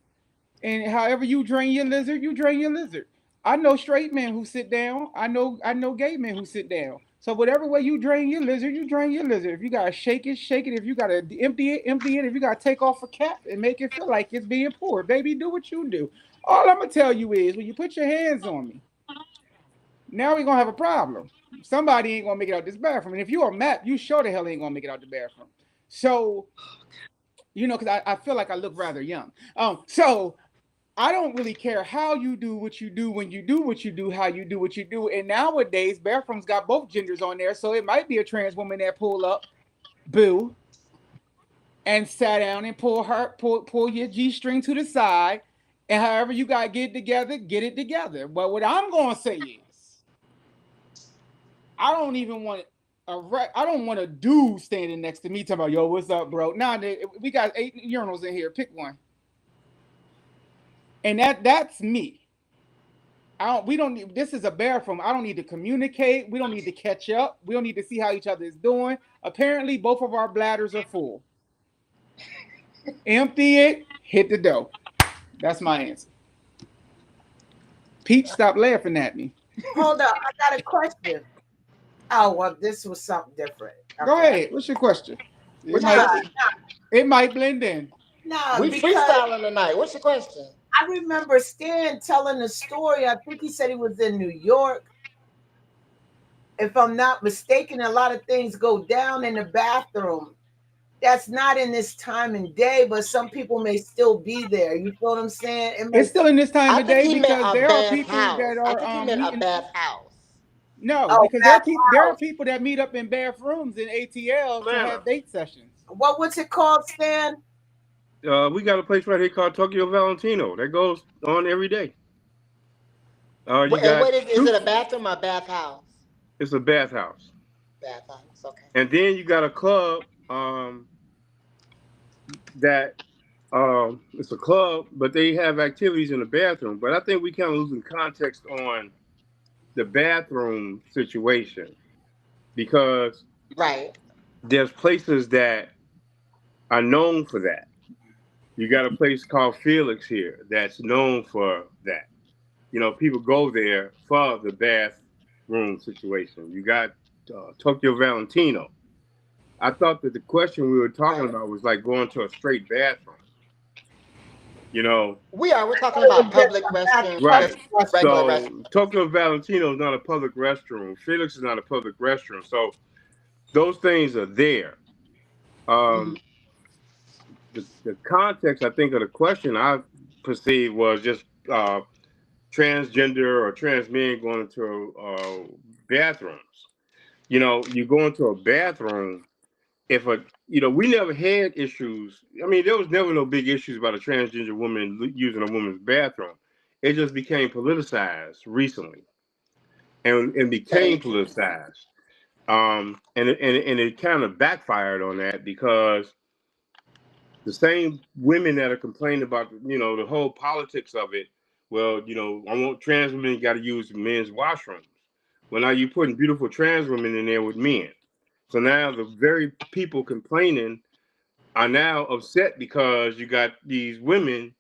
And however you drain your lizard, you drain your lizard. I know straight men who sit down. I know gay men who sit down. So whatever way you drain your lizard, you drain your lizard. If you gotta shake it, shake it. If you gotta empty it, empty it. If you gotta take off a cap and make it feel like it's being poured, baby, do what you do. All I'm gonna tell you is when you put your hands on me, now we're gonna have a problem. Somebody ain't gonna make it out this bathroom. And if you're a map, you sure the hell ain't gonna make it out the bathroom. So, because I feel like I look rather young. So I don't really care how you do what you do when you do what you do, how you do what you do. And nowadays, bathrooms got both genders on there, so it might be a trans woman that pull up, boo, and sat down and pull your G string to the side, and however you got to get it together. But what I'm gonna say is, I don't even want I don't want a dude standing next to me talking about, yo, what's up, bro? Nah, we got 8 urinals in here. Pick one. And that's me. We don't need, this is a bathroom. I don't need to communicate. We don't need to catch up. We don't need to see how each other is doing. Apparently, both of our bladders are full. Empty it, hit the dough. That's my answer. Peach, stop laughing at me. Hold up, I got a question. Oh well, this was something different. Go Okay. ahead. What's your question? It What's your might Nah, question? it might blend in. nah, We because freestyling tonight. What's your question? I remember Stan telling a story. I think he said he was in New York. If I'm not mistaken, a lot of things go down in the bathroom. That's not in this time and day, but some people may still be there. You feel what I'm saying? It may. It's still in this time I of think day he meant because a there are bath people house. that I are think he meant a meeting. bath house. No, Oh, because bath there are house. people that meet up in bathrooms in ATL to have date sessions. What's it called, Stan? We got a place right here called Tokyo Valentino that goes on every day. You And got what is it a bathroom or bathhouse? it's a bathhouse, Bathhouse, okay. and then you got a club that it's a club, but they have activities in the bathroom. But I think we kind of losing context on the bathroom situation because Right. there's places that are known for that. You got a place called Felix here that's known for that. People go there for the bathroom situation. You got Tokyo Valentino. I thought that the question we were talking Right. about was like going to a straight bathroom. You know, We're talking It was about just public a restrooms, right. just regular So restrooms. Tokyo Valentino is not a public restroom. Felix is not a public restroom. So those things are there. Mhm. Um, the context, I think, of the question I perceived was just transgender or trans men going into bathrooms. You go into a bathroom. If we never had issues. I mean, there was never no big issues about a transgender woman using a woman's bathroom. It just became politicized recently, and became Thank you. politicized. And it kind of backfired on that because the same women that are complaining about the whole politics of it. Well, I want trans women got to use men's washrooms. Well, now you're putting beautiful trans women in there with men. So now the very people complaining are now upset because you got these women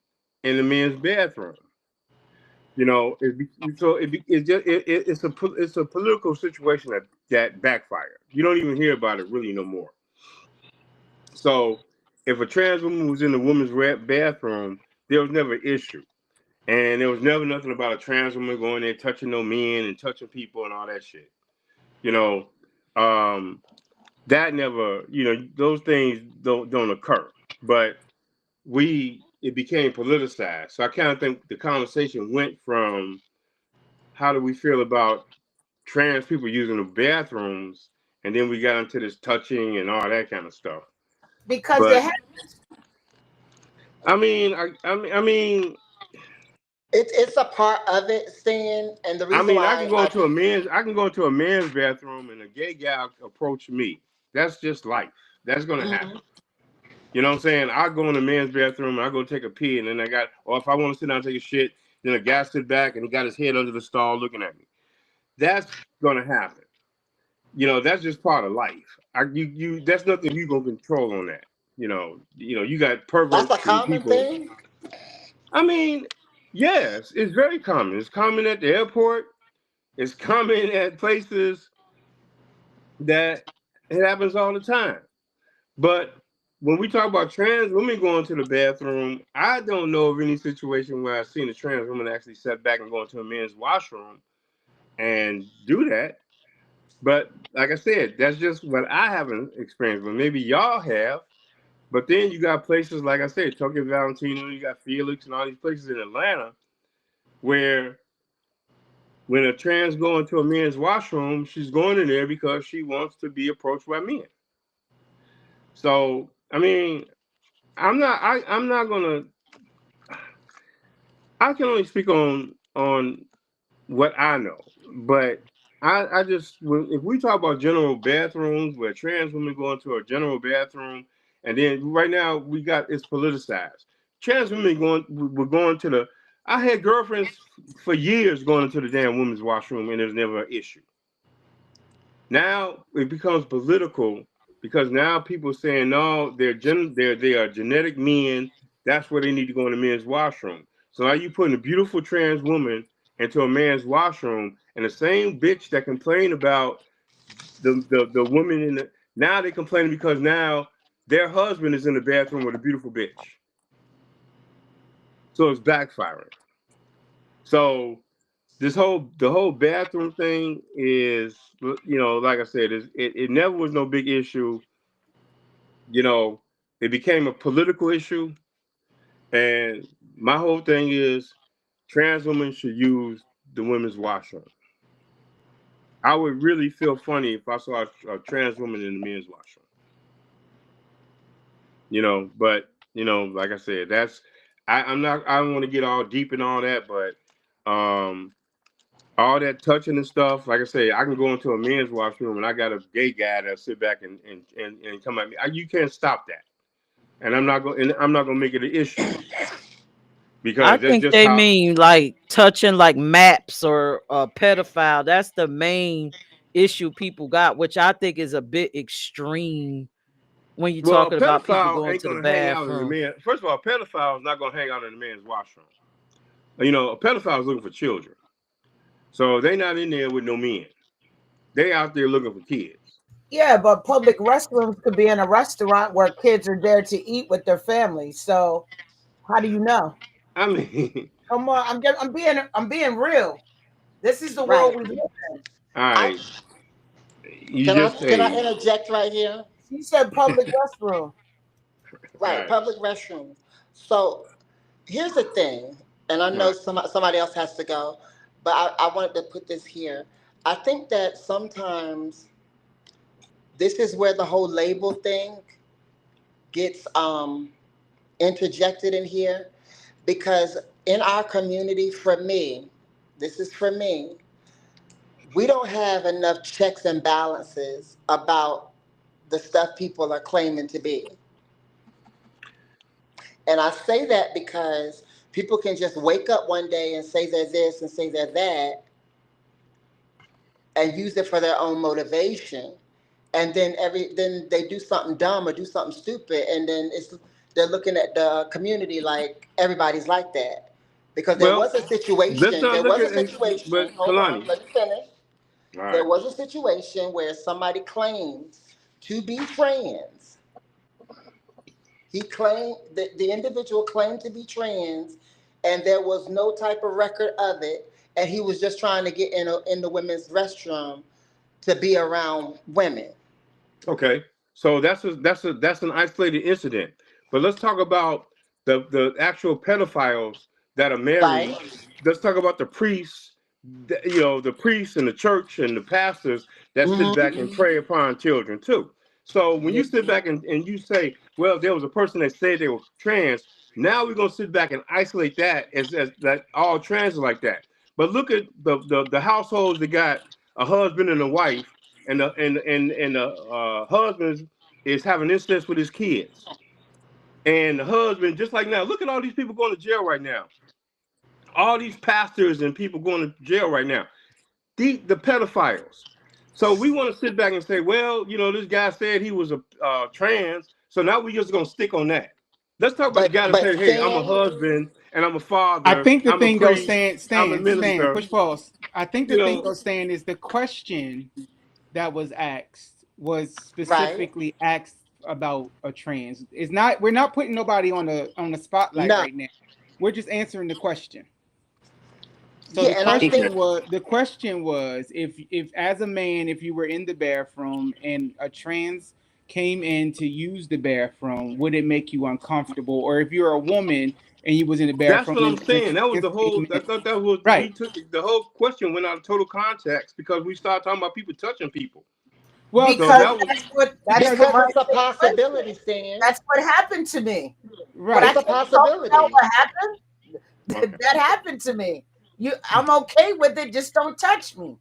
in the men's bathroom. It's a political situation that backfired. You don't even hear about it really no more. So if a trans woman was in the woman's bathroom, there was never an issue. And there was never nothing about a trans woman going there touching no men and touching people and all that shit. You know, um, that never, those things don't occur. But it became politicized. So I kind of think the conversation went from how do we feel about trans people using the bathrooms, and then we got into this touching and all that kind of stuff. because they But have I mean, It's a part of it, Stan, and the reason I can why go into a man's bathroom and a gay guy approach me. That's just life. That's gonna Mhm. happen. You know what I'm saying? I go in the man's bathroom and I go take a pee, and then or if I want to sit down and take a shit, then a guy sit back and he got his head under the stall looking at me. That's gonna happen. That's just part of life. That's nothing you gonna control on that. You got That's a perverts and common people. thing. I mean, yes, it's very common. It's common at the airport. It's common at places that it happens all the time. But when we talk about trans women going to the bathroom, I don't know of any situation where I've seen a trans woman actually step back and go into a men's washroom and do that. But like I said, that's just what I haven't experienced. But maybe y'all have. But then you got places like I said, Tokyo Valentino, you got Felix, and all these places in Atlanta where when a trans go into a men's washroom, she's going in there because she wants to be approached by men. So I mean, I'm not gonna. I can only speak on what I know, but I just if we talk about general bathrooms where trans women go into a general bathroom, and then right now we got it's politicized. Trans women we're going to the. I had girlfriends for years going into the damn women's washroom, and there's never an issue. Now it becomes political because now people are saying no, they are genetic men. That's where they need to go in the men's washroom. So now you putting a beautiful trans woman into a man's washroom, and the same bitch that complained about the woman in the now they complaining because now their husband is in the bathroom with a beautiful bitch. So it's backfiring. So the whole bathroom thing is like I said it never was no big issue. It became a political issue, and my whole thing is trans women should use the women's washroom. I would really feel funny if I saw a trans woman in the men's washroom. But You know, like I said, that's I'm not. I don't want to get all deep in all that, but all that touching and stuff. Like I say, I can go into a men's washroom and I got a gay guy that sit back and come at me. You can't stop that, and I'm not going. I'm not going to make it an issue I because that's think just they how. mean like touching like maps or a pedophile. That's the main issue people got, which I think is a bit extreme when you're Well, a talking about people pedophile going ain't to the going to hang out in the bathroom. man. First of all, a pedophile is not going to hang out in the man's washroom. You know, a pedophile is looking for children, so they not in there with no men. They out there looking for kids. Yeah, but public restrooms could be in a restaurant where kids are there to eat with their families. So how do you know? I mean, Come on, I'm being real. This is the Right. world we live in. all I right, you can I just can I say, interject right here? She said public restroom. all Right, right, public restrooms. So here's the thing, and I all know right. somebody else has to go, but I wanted to put this here. I think that sometimes this is where the whole label thing gets interjected in here, because in our community, for me, this is for me, we don't have enough checks and balances about the stuff people are claiming to be. And I say that because people can just wake up one day and say they're this and say they're that and use it for their own motivation. And then they do something dumb or do something stupid, and then they're looking at the community like everybody's like that. Because Well, let's not there look was at a it, situation, but hold on, Kalani, let me finish. all There right. was a situation where somebody claims to be trans. He claimed that the individual claimed to be trans, and there was no type of record of it. And he was just trying to get in the women's restroom to be around women. Okay, so that's an isolated incident. But let's talk about the actual pedophiles that are Right? married. Let's talk about the priests, you know, the priests and the church and the pastors that sit back and Mm-hmm. prey upon children too. So when Yeah. you sit back and you say, well, there was a person that said they were trans, now we're gonna sit back and isolate that as that all trans are like that. But look at the households that got a husband and a wife, and the husband is having incest with his kids, and the husband, just like now, look at all these people going to jail right now, all these pastors and people going to jail right now, the pedophiles. So we want to sit back and say, well, you know, this guy said he was a trans, so now we're just gonna stick on that. Let's talk about the guy that But said, hey, I'm a Stan, husband and I'm a I father, think the I'm a thing though, priest, Stan, I'm a Stan, minister, push pause. I think the you thing know. though, Stan, is the question that was asked was right? specifically asked about a trans. It's not. We're not putting nobody on the spotlight No. right now. We're just answering the question. So Yeah, and I think Okay. the question was if as a man, if you were in the bathroom and a trans came in to use the bathroom, would it make you uncomfortable? Or if you're a woman and you was in the That's bathroom what I'm and a saying. That was trans the came whole. I in, thought that was we right. took the whole question went out of total context because we started talking about people touching people. Well, So Because that was that's because what it, because my it's a situation. possibility, Stan. That's what happened to me. But I right. It's a can't talk about possibility. what happened. okay. That happened to me. I'm okay with it. Just don't touch me.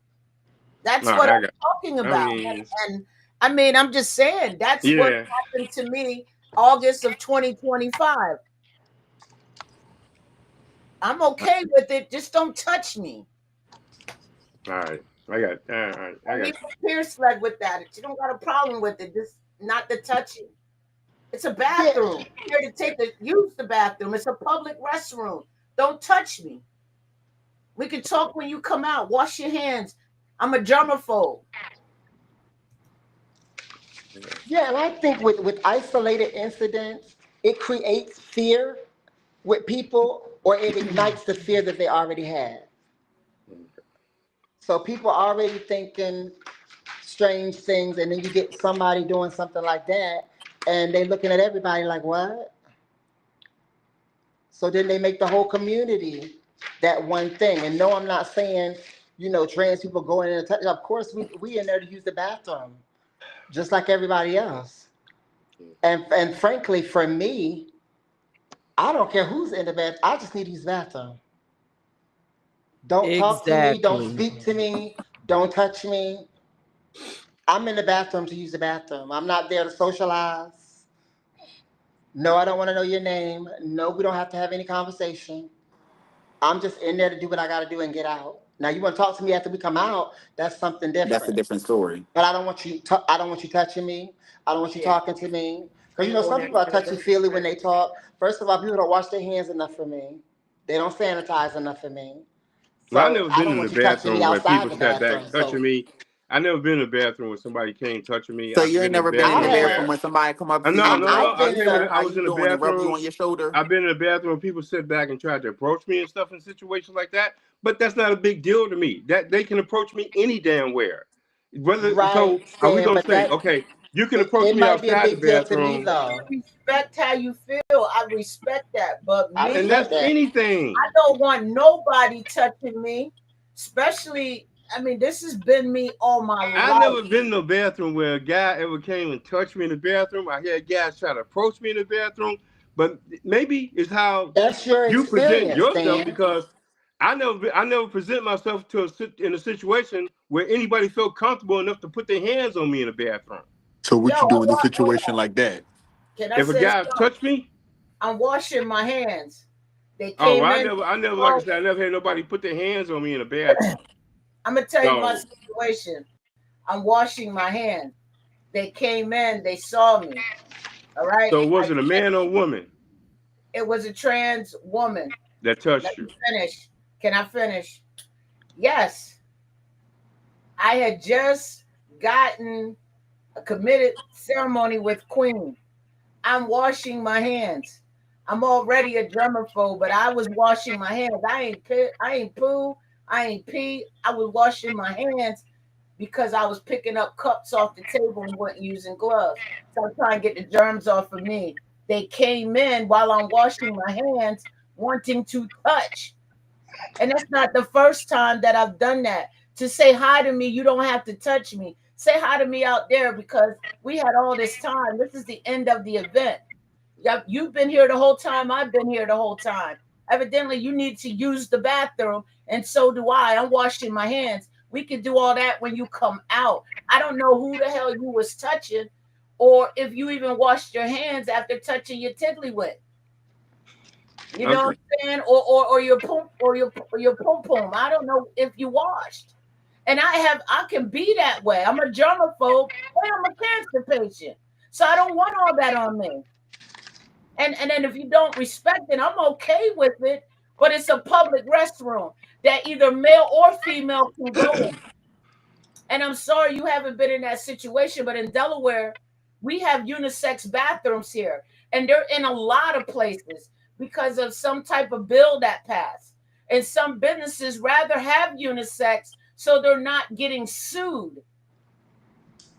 All That's right, what I I'm got. talking I about. mean, And I mean, I'm just saying that's what yeah. happened to me August of 2025. I'm okay with it. Just don't touch me. All right, I got. All right, I And got. me and Peirrce led with that. If you don't got a problem with it, just not the touching. It's a Yeah, bathroom. You're here to use the bathroom. It's a public restroom. Don't touch me. We can talk when you come out. Wash your hands. I'm a germaphobe. yeah, and I think with isolated incidents, it creates fear with people, or it ignites the fear that they already have. So people are already thinking strange things, and then you get somebody doing something like that, and they looking at everybody like, what? So then they make the whole community that one thing. And no, I'm not saying, trans people go in and touch. Of course, we in there to use the bathroom, just like everybody else. And frankly, for me, I don't care who's in the bathroom. I just need to use the bathroom. Don't talk to me. Don't Exactly. speak to me. Don't touch me. I'm in the bathroom to use the bathroom. I'm not there to socialize. No, I don't want to know your name. No, we don't have to have any conversation. I'm just in there to do what I got to do and get out. Now, you want to talk to me after we come out? That's something That's a different. different story. But I don't want you. I don't want you touching me. I don't want you Yeah. talking to me. Because Ain't some going people are anywhere. touchy feely when they talk. First of all, people don't wash their hands enough for me. They don't sanitize enough for me. Well, I So never I been don't in the want you touching me bathroom where outside people the sat back bathroom. touching So me. I never been in the bathroom where somebody came touching me. So I've you ain't been in the never been in I the bathroom bathroom have. where when somebody come up to no, you, no, no. I've how been you in doing? a. How I was you in the doing? And rub you on bathroom. your shoulder. I've been in the bathroom and people sit back and try to approach me and stuff in situations like that. But that's not a big deal to me. That they can approach me any damn where. Whether Right, so, are we Stan, gonna but say, that okay, you can it, approach it me might be a outside the big deal to me bathroom, though. Respect how you feel. I respect that. But I and me, respect that's that. I anything. don't want nobody touching me, especially. I mean, this has been me all my I life. never been in a bathroom where a guy ever came and touched me in the bathroom. I had guys try to approach me in the bathroom, but maybe it's how That's your you present experience, yourself Stan. because I never present myself to in a situation where anybody felt comfortable enough to put their hands on me in the bathroom. So Yo, what you do in a situation like that? can I If a say guy something? touched me, I'm washing my hands. They oh, came well, in. I never, like I Oh, said, I never had nobody put their hands on me in the bathroom. I'm gonna tell you my So, situation. I'm washing my hands. They came in. They saw me. All right. so was it a man or a woman It was a trans woman. that Let touched me you? finish. Can I finish? Yes. I had just gotten a committed ceremony with Queen. I'm washing my hands. I'm already a germaphobe, but I was washing my hands. I ain't poo, I ain't pee. I was washing my hands because I was picking up cups off the table and wasn't using gloves. So I'm trying to get the germs off of me. They came in while I'm washing my hands, wanting to touch. And that's not the first time that I've done that. To say hi to me, you don't have to touch me. Say hi to me out there because we had all this time. This is the end of the event. Yep, you've been here the whole time. I've been here the whole time. Evidently, you need to use the bathroom, and so do I. I'm washing my hands. We can do all that when you come out. I don't know who the hell you was touching, or if you even washed your hands after touching your tiddlywink. You know what I'm, I'm saying? Or your pum or your pum pum. I don't know if you washed. And I can be that way. I'm a germaphobe and I'm a cancer patient. So I don't want all that on me. And then if you don't respect it, I'm okay with it. But it's a public restroom that either male or female can go in. And I'm sorry you haven't been in that situation, but in Delaware, we have unisex bathrooms here, and they're in a lot of places because of some type of bill that passed. And some businesses rather have unisex so they're not getting sued.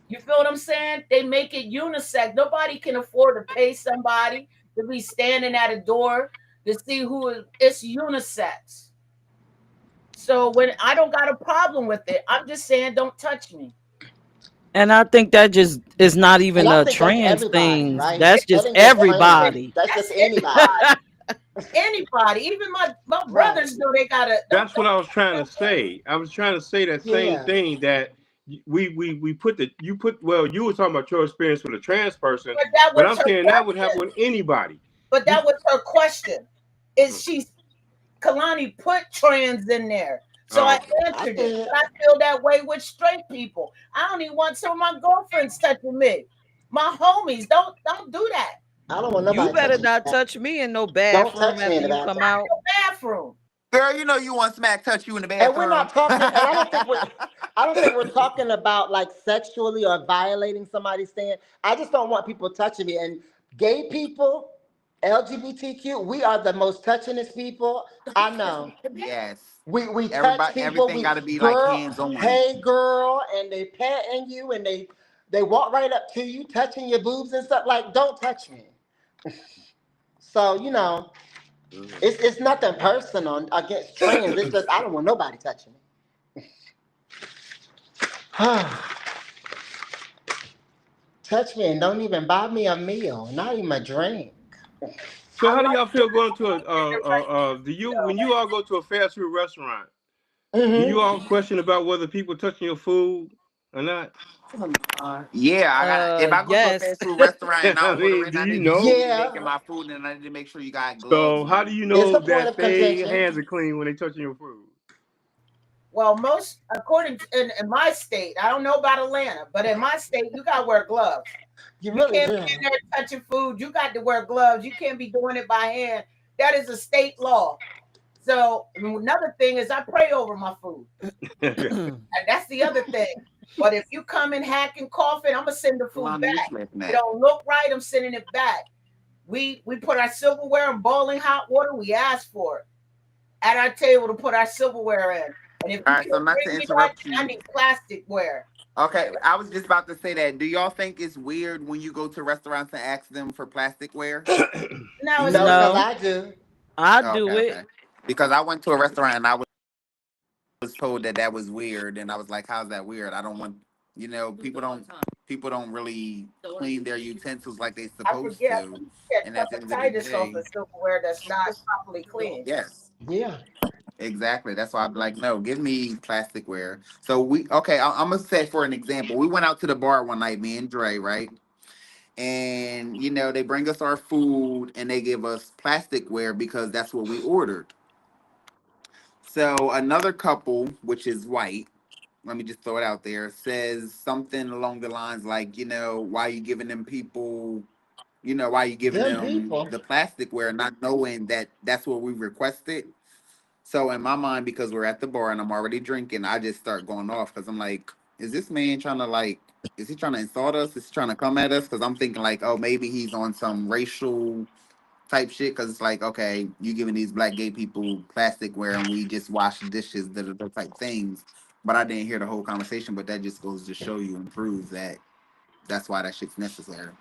You feel what I'm saying? They make it unisex. Nobody can afford to pay somebody to be standing at a door to see who is. It's unisex. So when I don't got a problem with it, I'm just saying don't touch me. And I think that just is not And even I a think that's trans everybody, thing. right? That's That just ain't just trans. everybody. That's just That's anybody. anybody, even my Right. brothers know they gotta that's what don't I was trying to say. I was trying to say that same Yeah. thing that we put the you put well you were talking about your experience with a trans person, but that but was I'm her saying that would happen question. with anybody. But You that was her question. Is she Kalani put trans in there? So I okay? I answered it. did. But I feel that way with straight people. I don't even want some of my girlfriends touching me. My homies, don't do that. I don't want You nobody better touching not me. touch me in no Don't bathroom touch me in after the you bathroom. come out. Bathroom. Girl, you know you want smack touch you in the And we're not bathroom. talking, and I don't think we're talking about like sexually or violating somebody's stand. I just don't want people touching me. And gay people, LGBTQ, we are the most touchingest people I know. Yes. We touch Everybody, people. everything We got to be like girl, hands on. hey girl, and they patting you and they walk right up to you, touching your boobs and stuff. Like, don't touch me. So Mhm. it's nothing personal against trans. It's just I don't want nobody touching me. Touch me and don't even buy me a meal, not even a drink. So how do y'all feel going to when you all go to a fast food restaurant? Do you all question about whether people touching your food or not? Yeah, I got. If I go to a Yes. fast food restaurant and I I'm mean, ordering, do I you need to know? be Yeah, making my food, and I need to make sure you got gloves So how do on. you it's know a point that of they contention. hands are clean when they touching your food? Well, most according to in my state, I don't know about Atlanta, but in my state, you gotta wear gloves. You You really can't do. be in there touching food. You got to wear gloves. You can't be doing it by hand. That is a state law. So another thing is I pray over my food. And that's the other thing. But if you come in hacking, coughing, I'm gonna send the food Alana, what back. you laughing It at? don't look right, I'm sending it back. We put our silverware in boiling hot water. We ask for it at our table to put our silverware in. And if All you right, so can't not bring to me that, interrupt I you. need plasticware. Okay, I was just about to say that. Do y'all think it's weird when you go to restaurants and ask them for plasticware? No, it's No, not. because No, I do. I Okay, do okay. it. Because I went to a restaurant and I was told that that was weird, and I was like, "How's that weird? I don't want, people don't really clean their utensils like they I supposed forget to." get And at the end of the hepatitis off day, of silverware that's not properly clean. yes, Yeah. exactly. That's why I'm like, no, give me plasticware. So I'm gonna say for an example, we went out to the bar one night, me and Dre, right? And they bring us our food and they give us plasticware because that's what we ordered. So another couple, which is white, let me just throw it out there, says something along the lines like, why you giving them people, why you giving Them them people. the plasticware, not knowing that that's what we requested. So in my mind, because we're at the bar and I'm already drinking, I just start going off because I'm like, is this man trying to is he trying to insult us? Is he trying to come at us? Because I'm thinking like, oh, maybe he's on some racial type shit. Because it's like, okay, you giving these black gay people plasticware and we just wash dishes, the type things. But I didn't hear the whole conversation. But that just goes to show you and proves that that's why that shit's necessary.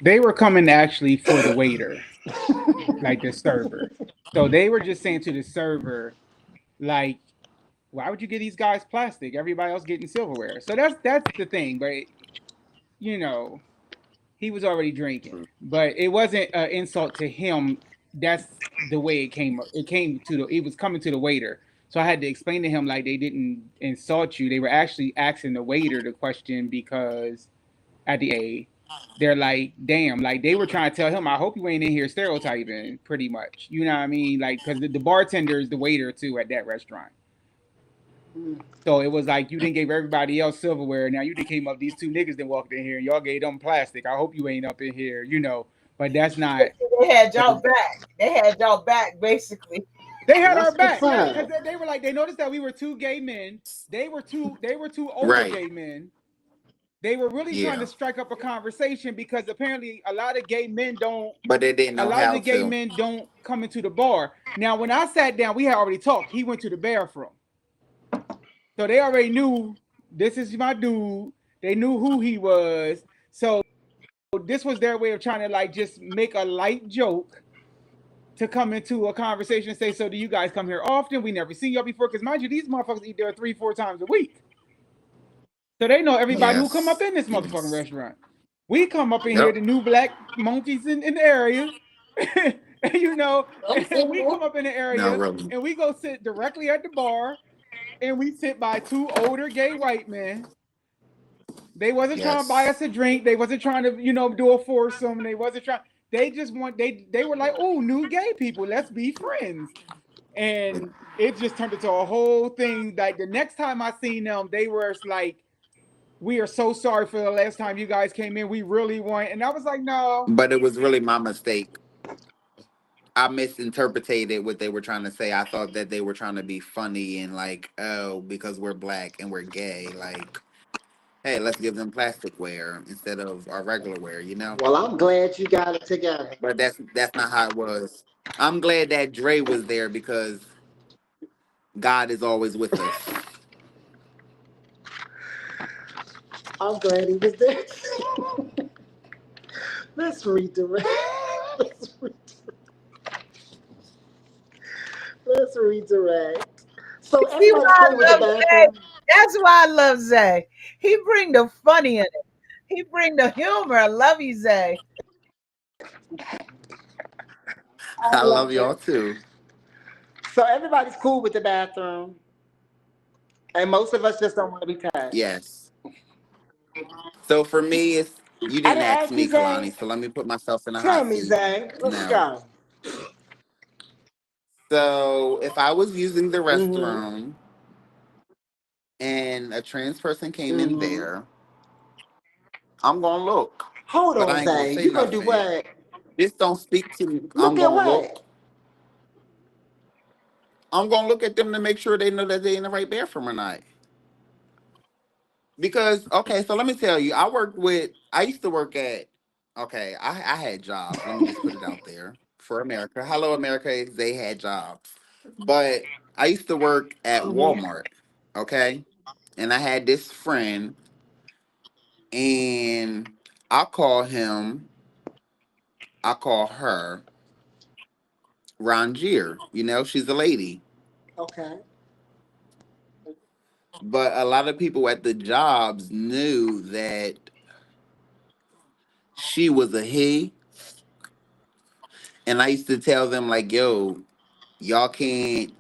They were coming actually for the waiter, like the server. So they were just saying to the server, like, why would you give these guys plastic? Everybody else getting silverware. So that's the thing. But you know, he was already drinking. But it wasn't an insult to him. That's the way it came. It was coming to the waiter. So I had to explain to him like they didn't insult you. They were actually asking the waiter the question because at the A, they're like, damn, like they were trying to tell him, I hope you ain't in here stereotyping, pretty much. You know what I mean? Like, because the bartender is the waiter too at that restaurant. So it was like you didn't give everybody else silverware. Now you done came up, these two niggas that walked in here and y'all gave them plastic. I hope you ain't up in here, But that's not. They had y'all back. They had y'all back, basically. They had That's our what's back, yeah, because up. they were like they noticed that we were two gay men. They were two older Right. gay men. They were really trying Yeah. to strike up a conversation because apparently a lot of gay men don't. But they didn't A know lot of how the gay to. men don't come into the bar. Now, when I sat down, we had already talked. He went to the bathroom, so they already knew this is my dude. They knew who he was. So this was their way of trying to like just make a light joke to come into a conversation and say, so do you guys come here often? We never seen y'all before. Because mind you, these motherfuckers eat there 3-4 times a week. So they know everybody who come up Yes. in this motherfucking restaurant. We come up in here, Yep. the new black monkeys in the area. And we come up in the No, area really. and we go sit directly at the bar and we sit by two older gay white men. They wasn't trying to buy Yes. us a drink. They wasn't trying to, do a foursome. They wasn't trying. They just they were like, oh, new gay people. Let's be friends. And it just turned into a whole thing. Like the next time I seen them, they were like, we are so sorry for the last time you guys came in. We really want. And I was like, no. But it was really my mistake. I misinterpreted what they were trying to say. I thought that they were trying to be funny and like, oh, because we're black and we're gay, like, hey, let's give them plasticware instead of our regular wear. Well, I'm glad you got it together. But that's not how it was. I'm glad that Dre was there because God is always with us. I'm glad he was there. Let's redirect. Let's redirect. Let's redirect. So See everybody's why cool with I the love Zay? bathroom. That's why I love Zay. He bring the funny in it. He bring the humor. I love you, Zay. I love love y'all it. too. So everybody's cool with the bathroom, and most of us just don't want to be touched. Yes. So for me, it's you I didn't didn't ask ask you, me, Zay. Kalani, so let me put myself in a Tell hot me, seat. Zay. Let's No. go. So if I was using the Mm-hmm. restroom and a trans person came in Mm-hmm. there, I'm gonna look, Hold but on, I ain't gonna Zay. say You gonna do nothing. what? Just don't speak to me. Look at what? I'm gonna look at them to make sure they know that they're in the right bathroom or not. Because okay, so let me tell you, I used to work at okay, I had jobs. Let me just put it out there for America. Hello America, they had jobs. But I used to work at Mm-hmm. Walmart, okay? And I had this friend and I call him, I call her Rangier. You know, she's a lady. Okay. But a lot of people at the jobs knew that she was a he. And I used to tell them, like, yo, y'all can't.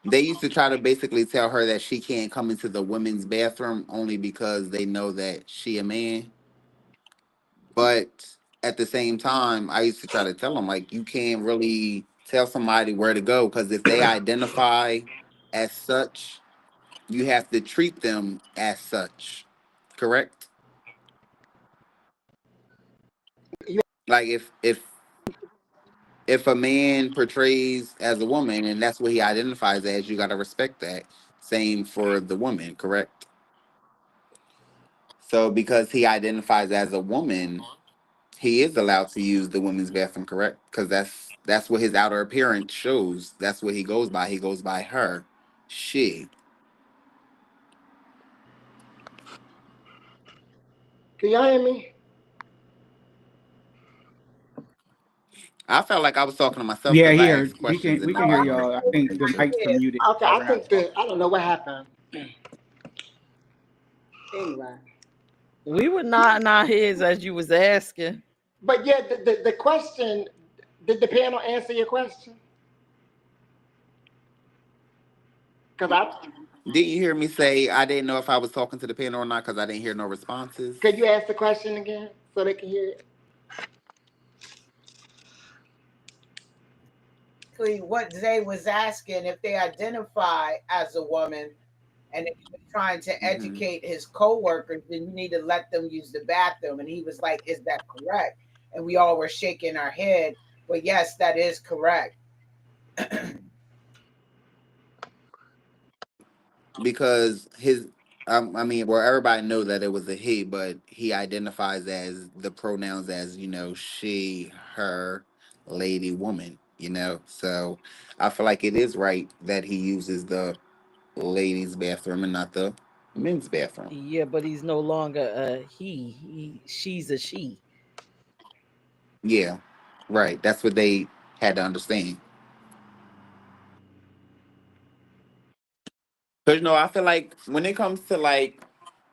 They used to try to basically tell her that she can't come into the women's bathroom only because they know that she a man. But at the same time, I used to try to tell them, like, you can't really tell somebody where to go because if they identify as such, you have to treat them as such. Correct? You, Like if a man portrays as a woman and that's what he identifies as, you got to respect that. Same for the woman, correct? So because he identifies as a woman, he is allowed to use the women's bathroom, correct? Because that's what his outer appearance shows. That's what he goes by. He goes by her, she. can y'all hear me? I felt like I was talking to myself Yeah, because I here asked questions we and can Oh, hear I nobody can y'all. I hear think you. the Go mics are ahead. muted. Okay, I Y'all have think that I don't know what happened. Anyway, We were nodding our heads as you was asking. but yeah, the question. Did the panel answer your question? Because I Didn't you hear me say I didn't know if I was talking to the panel or not because I didn't hear no responses? could you ask the question again so they can hear it? Basically, what Zay was asking, if they identify as a woman and if he was trying to Hmm. educate his coworkers, then you need to let them use the bathroom. And he was like, "Is that correct?" And we all were shaking our head. But yes, that is correct. Because I mean, well, everybody know that it was a he, but he identifies as the pronouns as she, her, lady, woman. So I feel like it is right that he uses the ladies' bathroom and not the men's bathroom. Yeah, but he's no longer a she's a she. Yeah, right. That's what they had to understand. Because I feel like when it comes to like,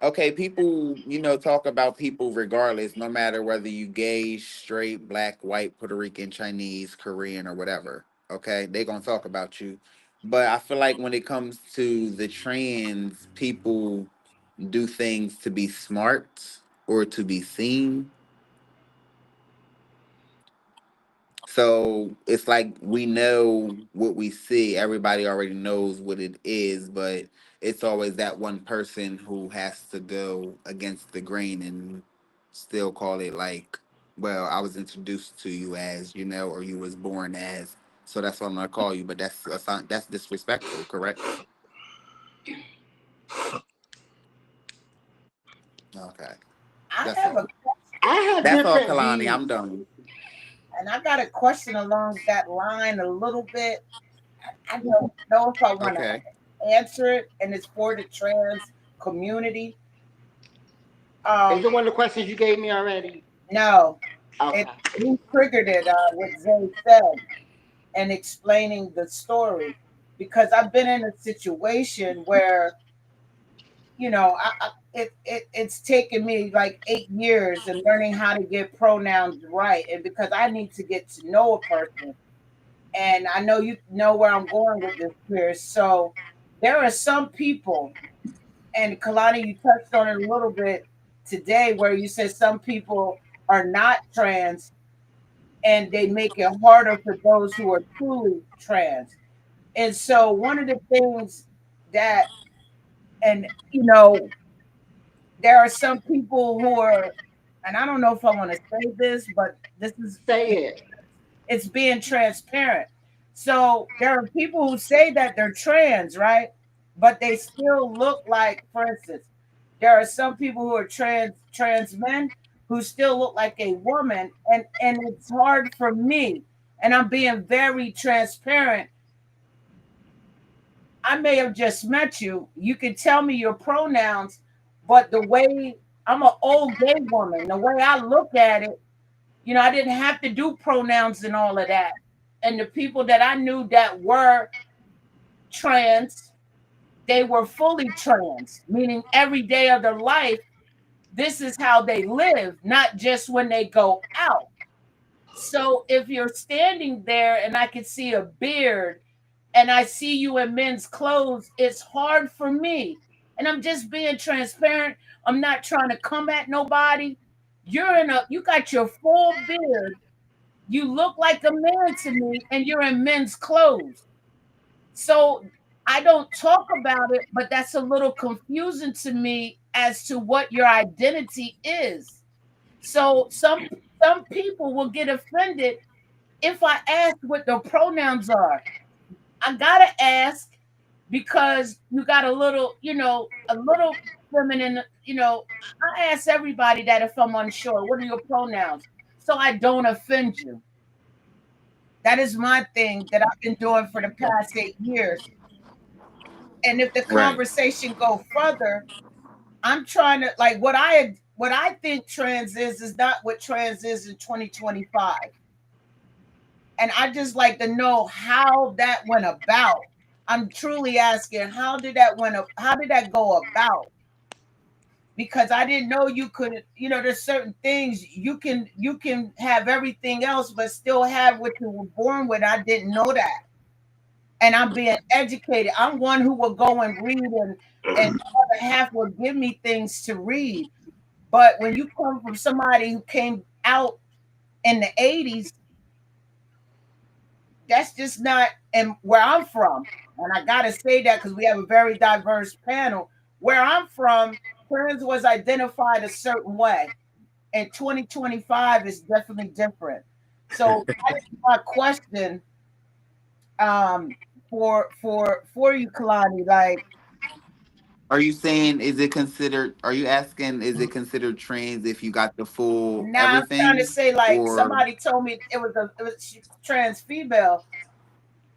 okay, people, talk about people regardless, no matter whether you gay, straight, black, white, Puerto Rican, Chinese, Korean, or whatever. Okay, they gonna talk about you. But I feel like when it comes to the trans, people do things to be smart or to be seen. So it's like we know what we see. Everybody already knows what it is, but it's always that one person who has to go against the grain and still call it like, well, I was introduced to you as, or you was born as. So that's what I'm gonna call you. But that's disrespectful, correct? Okay, I that's have a all. question, I have That's all, different Kalani. I'm views. done. and I got a question along that line a little bit. I don't know if I want Okay. to answer it, and it's for the trans community. Is Um, it one of the questions you gave me already? no, it Okay. he triggered it. What Zay said and explaining the story, because I've been in a situation where you know, it's taken me like 8 years and learning how to get pronouns right, and because I need to get to know a person, and I know you know where I'm going with this, Peirrce. So there are some people, and Kalani, you touched on it a little bit today, where you said some people are not trans, and they make it harder for those who are truly trans. And so one of the things that, and you know, there are some people who are, and I don't know if I want to say this, but this is, Say it. it's being transparent. So there are people who say that they're trans, right? But they still look like, for instance, there are some people who are trans men who still look like a woman, and it's hard for me, and I'm being very transparent. I may have just met you. You can tell me your pronouns, but the way, I'm an old gay woman, the way I look at it, you know, I didn't have to do pronouns and all of that. And the people that I knew that were trans, they were fully trans, meaning every day of their life, this is how they live, not just when they go out. So if you're standing there and I can see a beard and I see you in men's clothes, it's hard for me. And I'm just being transparent. I'm not trying to come at nobody. You got your full beard. You look like a man to me, and you're in men's clothes. So I don't talk about it, but that's a little confusing to me as to what your identity is. So some people will get offended if I ask what the pronouns are. I gotta ask because you got a little, you know, a little feminine, you know. I ask everybody that if I'm unsure, what are your pronouns? So I don't offend you. That is my thing that I've been doing for the past 8 years. And if the Right. conversation go further, I'm trying to, like, what I think trans is not what trans is in 2025. And I just like to know how that went about. I'm truly asking, how did that go about? Because I didn't know you could, you know, there's certain things you can have everything else but still have what you were born with. I didn't know that. And I'm being educated. I'm one who will go and read, and the other half will give me things to read. But when you come from somebody who came out in the 80s, that's just not and where I'm from. And I gotta say that because we have a very diverse panel. Where I'm from, trans was identified a certain way. And 2025 is definitely different. So that is my question, um for you, Kalani. Like, Are you saying is it considered? Are you asking is it considered trans if you got the full now I'm trying to everything, say, like, or somebody told me it was trans female.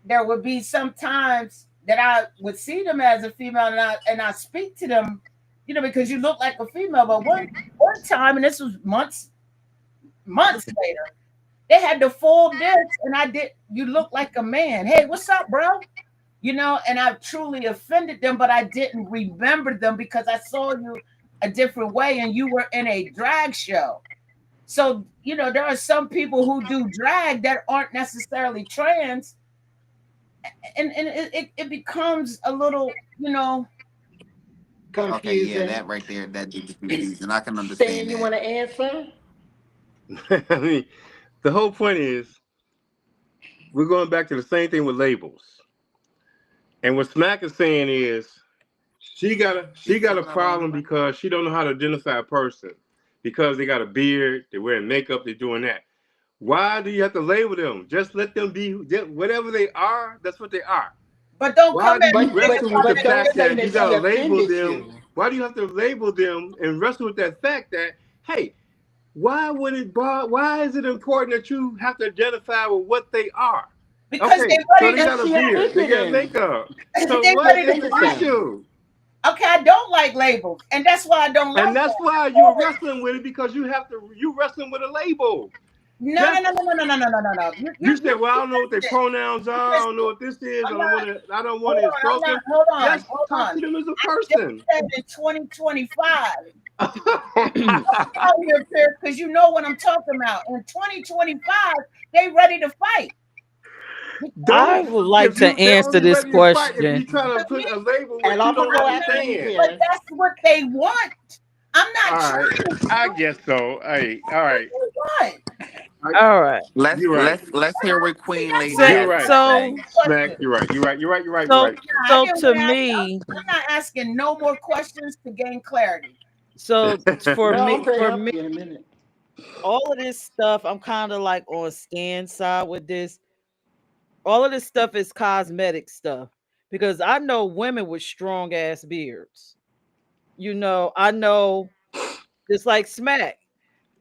There would be some times that I would see them as a female, and I speak to them, you know, because you look like a female. But one time, and this was months later, they had the full dance, and I did. You look like a man. Hey, what's up, bro? You know, and I truly offended them, but I didn't remember them because I saw you a different way, and you were in a drag show. So, you know, there are some people who do drag that aren't necessarily trans, and it becomes a little, you know. okay, yeah, Confusing. that right there, that is confusing. I can Stan, understand you that. want to answer? I mean, the whole point is we're going back to the same thing with labels. And what Smack is saying is she Is got a someone on problem because she don't know how to identify a person because they got a beard, they're wearing makeup, they're doing that. Why do you have to label them? Just let them be whatever they are. That's what they are. But don't come Why do at you me But saying but wrestle with the something but that don't fact they're say not that you that got she to doing. label offended them? you. Why do you have to label them and wrestle with that fact that, hey, why is it important that you have to identify with what they are? Because Okay, they so ready they to got Because a she beard, they offended got him. makeup. So they what's ready to the fight. Listen, issue? Okay, I don't like labels, and that's why I don't like And that's that. why you're wrestling with it because you wrestling with a label. No. You said, well, I don't know what their pronouns are. I don't know what this is. I don't want to insult them. Yes, talk to them as a person. I just said in 2025. Because you know what I'm talking about. In 2025, they ready to fight. I would like to answer this question. If you try to put a label, And you don't understand. But that's what they want. I'm not all trying right, to. I guess so. Hey, all right. All right. Let's hear what Queen Lady has You're to right. say. Smack. You're right. You're right. So to me, I'm not asking no more questions to gain clarity. So for No, me, I'm gonna help you in a minute. all of this stuff, I'm kind of like on Stan's side with this. All of this stuff is cosmetic stuff because I know women with strong ass beards. You know, I know just like Smack.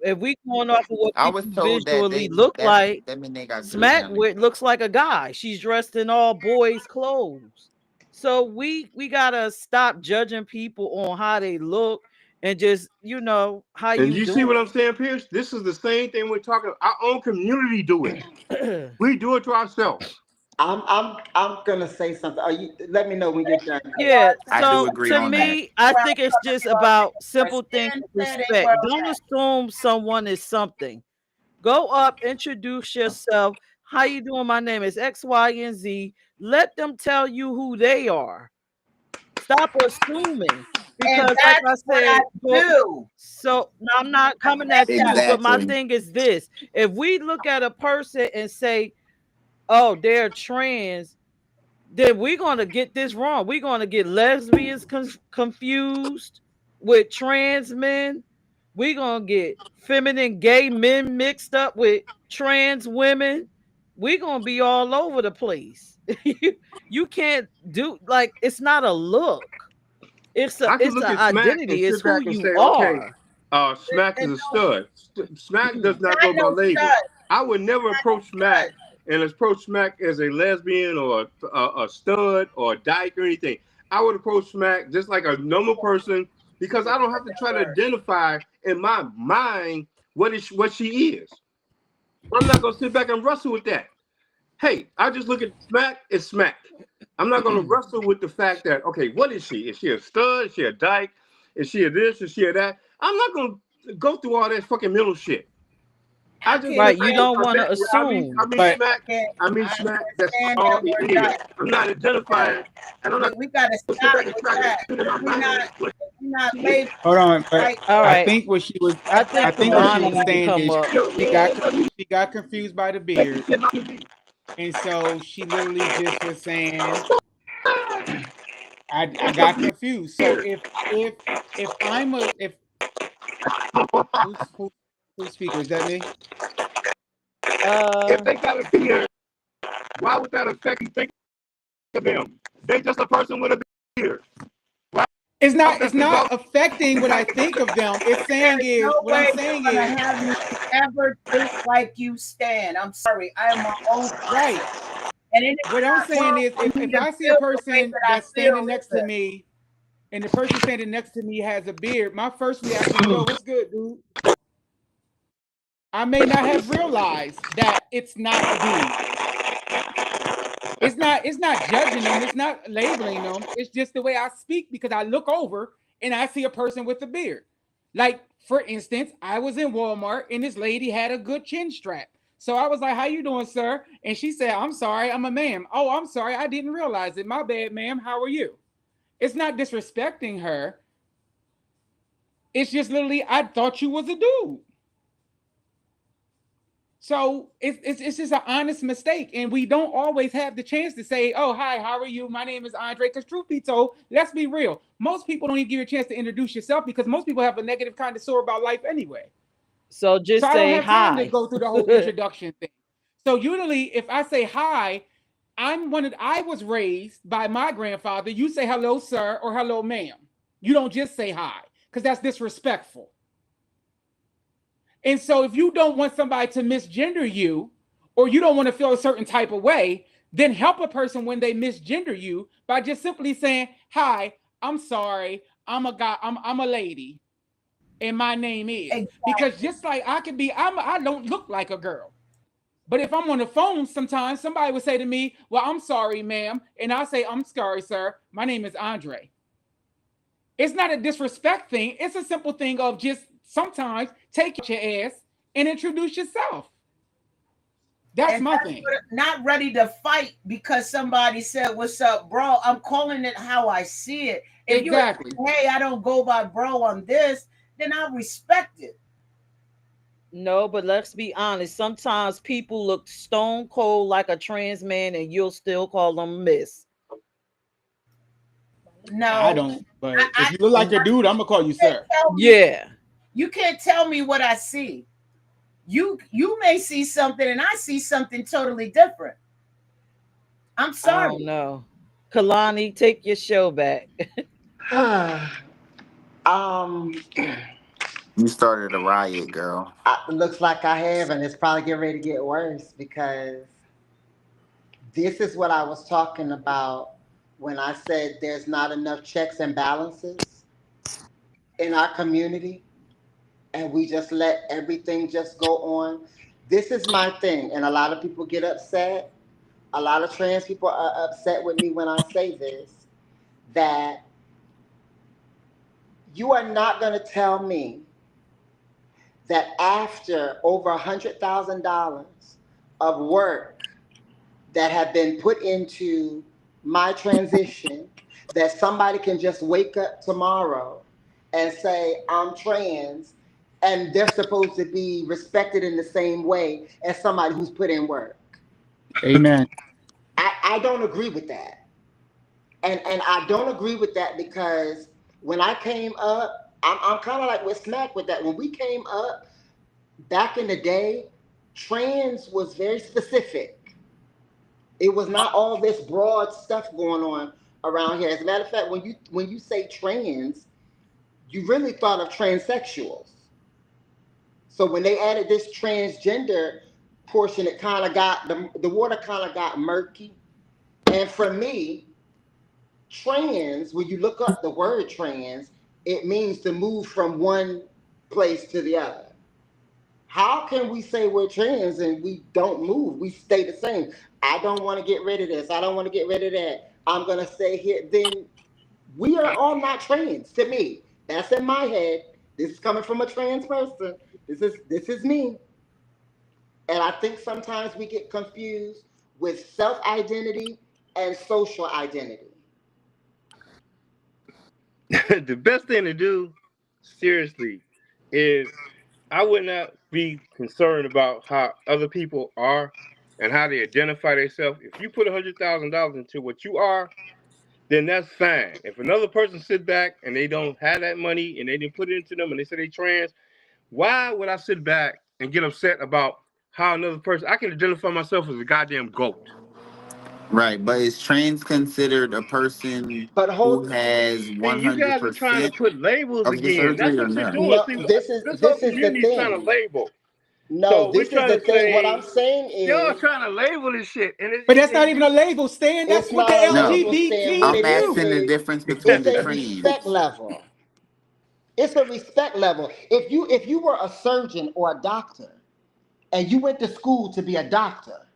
If we going off of what I was people told that visually look like, that mean they got good Smack smelling. looks like a guy. She's dressed in all boys' clothes. So we gotta stop judging people on how they look and just how And you you see do what I'm saying, Peirrce? This is the same thing we're talking. Our own community do it. it. We do it to ourselves. I'm gonna say something. Let me know when you're done. Yeah, I do so agree to on that. me, I think it's just about simple things Stan of said it respect. well Don't said. assume someone is something. Go up, introduce yourself. How you doing? My name is X, Y, and Z. Let them tell you who they are. Stop assuming. And Because like I that's what I said, do. so now I'm not coming at you, but my Exactly. thing is this. If we look at a person and say, oh, they're trans, then we're going to get this wrong. We're going to get lesbians confused with trans men. We're going to get feminine gay men mixed up with trans women. We're going to be all over the place. You can't do like it's not a look. It's I can an look at Smack and identity. It's sit who back and you say, okay, are. Smack is a stud. Smack does not go I by know label. stud. I would never approach Smack and approach Smack as a lesbian or a stud or a dyke or anything. I would approach Smack just like a normal person because I don't have to try to identify in my mind what she is. I'm not gonna sit back and wrestle with that. Hey, I just look at Smack as Smack. I'm not gonna wrestle with the fact that okay, what is she? Is she a stud? Is she a dyke? Is she a this? Is she a that? I'm not gonna go through all that fucking mental shit. I just Right. You don't want to I mean assume. Smack. That's all it is. I'm not identifying, and I'm not. We got to stop with that. We're not labeled. Hold on, but All I right. think what she was I think Ronnie needs to saying come is up. she got confused by the beard, and so she literally just was saying, I got confused. So if I'm a if who's speaker, is that me? If they got a beard, why would that affect you think of them? They just a person with a beard. It's not affecting what I think of them. It's saying is No what way I'm saying gonna is have me ever think like you, Stan. I'm sorry. I am my own right. And What I'm saying is if I see a person that's standing next to me and the person standing next to me has a beard, my first reaction is, yo, what's good, dude? I may not have realized that it's not a dude. It's not judging them, it's not labeling them. It's just the way I speak because I look over and I see a person with a beard. Like, for instance, I was in Walmart and this lady had a good chin strap. So I was like, how you doing, sir? And she said, I'm sorry, I'm a ma'am. Oh, I'm sorry, I didn't realize it. My bad, ma'am. How are you? It's not disrespecting her. It's just literally, I thought you was a dude. So it's just an honest mistake. And we don't always have the chance to say, oh, hi, how are you? My name is Andre. Because truth be told, let's be real. Most people don't even give you a chance to introduce yourself because most people have a negative kind of sore about life anyway. So just So I don't say have time hi. to go through the whole introduction thing. So usually if I say hi, I was raised by my grandfather. You say hello, sir, or hello, ma'am. You don't just say hi because that's disrespectful. And so if you don't want somebody to misgender you, or you don't want to feel a certain type of way, then help a person when they misgender you by just simply saying, hi, I'm sorry, I'm a guy, I'm a lady. and my name is. Exactly. Because just like I could be, I don't look like a girl. But if I'm on the phone, sometimes somebody would say to me, "Well, I'm sorry, ma'am," and I say, "I'm sorry, sir. My name is Andre." It's not a disrespect thing. It's a simple thing of just sometimes take your ass and introduce yourself. That's And my thing. not ready to fight because somebody said, "What's up, bro?" I'm calling it how I see it. If Exactly. you're, hey, I don't go by bro on this, then I respect it. No, but let's be honest. Sometimes people look stone cold like a trans man, and you'll still call them Miss. I No, don't. But I if you look like a dude, I'm gonna call you sir. Yeah. You can't tell me what I see. You may see something and I see something totally different. I'm I sorry. don't know. Kalani, take your show back. Um, You started a riot, girl. looks like I have, and it's probably getting ready to get worse because this is what I was talking about when I said there's not enough checks and balances in our community, and we just let everything just go on. This is my thing, and a lot of people get upset. A lot of trans people are upset with me when I say this, that you are not going to tell me that after over $100,000 of work that have been put into my transition, that somebody can just wake up tomorrow and say, I'm trans, and they're supposed to be respected in the same way as somebody who's put in work. Amen. I don't agree with that. And I don't agree with that because when I came up, I'm kind of like with Smack with that. When we came up back in the day, trans was very specific. It was not all this broad stuff going on around here. As a matter of fact, when you say trans, you really thought of transsexuals. So when they added this transgender portion, it kind of got the water kind of got murky. And for me, trans, when you look up the word trans, it means to move from one place to the other. How can we say we're trans and we don't move? We stay the same. I don't want to get rid of this. I don't want to get rid of that. I'm going to stay here. Then we are all not trans to me. That's in my head. This is coming from a trans person. This is me. And I think sometimes we get confused with self-identity and social identity. The best thing to do, seriously, is I would not be concerned about how other people are and how they identify themselves. If you put $100,000 into what you are, then that's fine. If another person sit back and they don't have that money and they didn't put it into them and they say they trans, why would I sit back and get upset about how another person? I can identify myself as a goddamn goat. Right, but is trans considered a person But who hold has See, you guys are trying to 100% put labels of the again. That's surgery or what you're not? doing. no, See, this this whole is the community is trying to thing. label. No, So we're this is trying the to thing. What I'm say, saying y'all is trying to label this shit. And But that's not even a label, Stan. That's it's what the not a No, label, Stan. What LGBTQ. it I'm is asking the is difference between it's the a respect trans. level. It's a respect level. If you were a surgeon or a doctor and you went to school to be a doctor,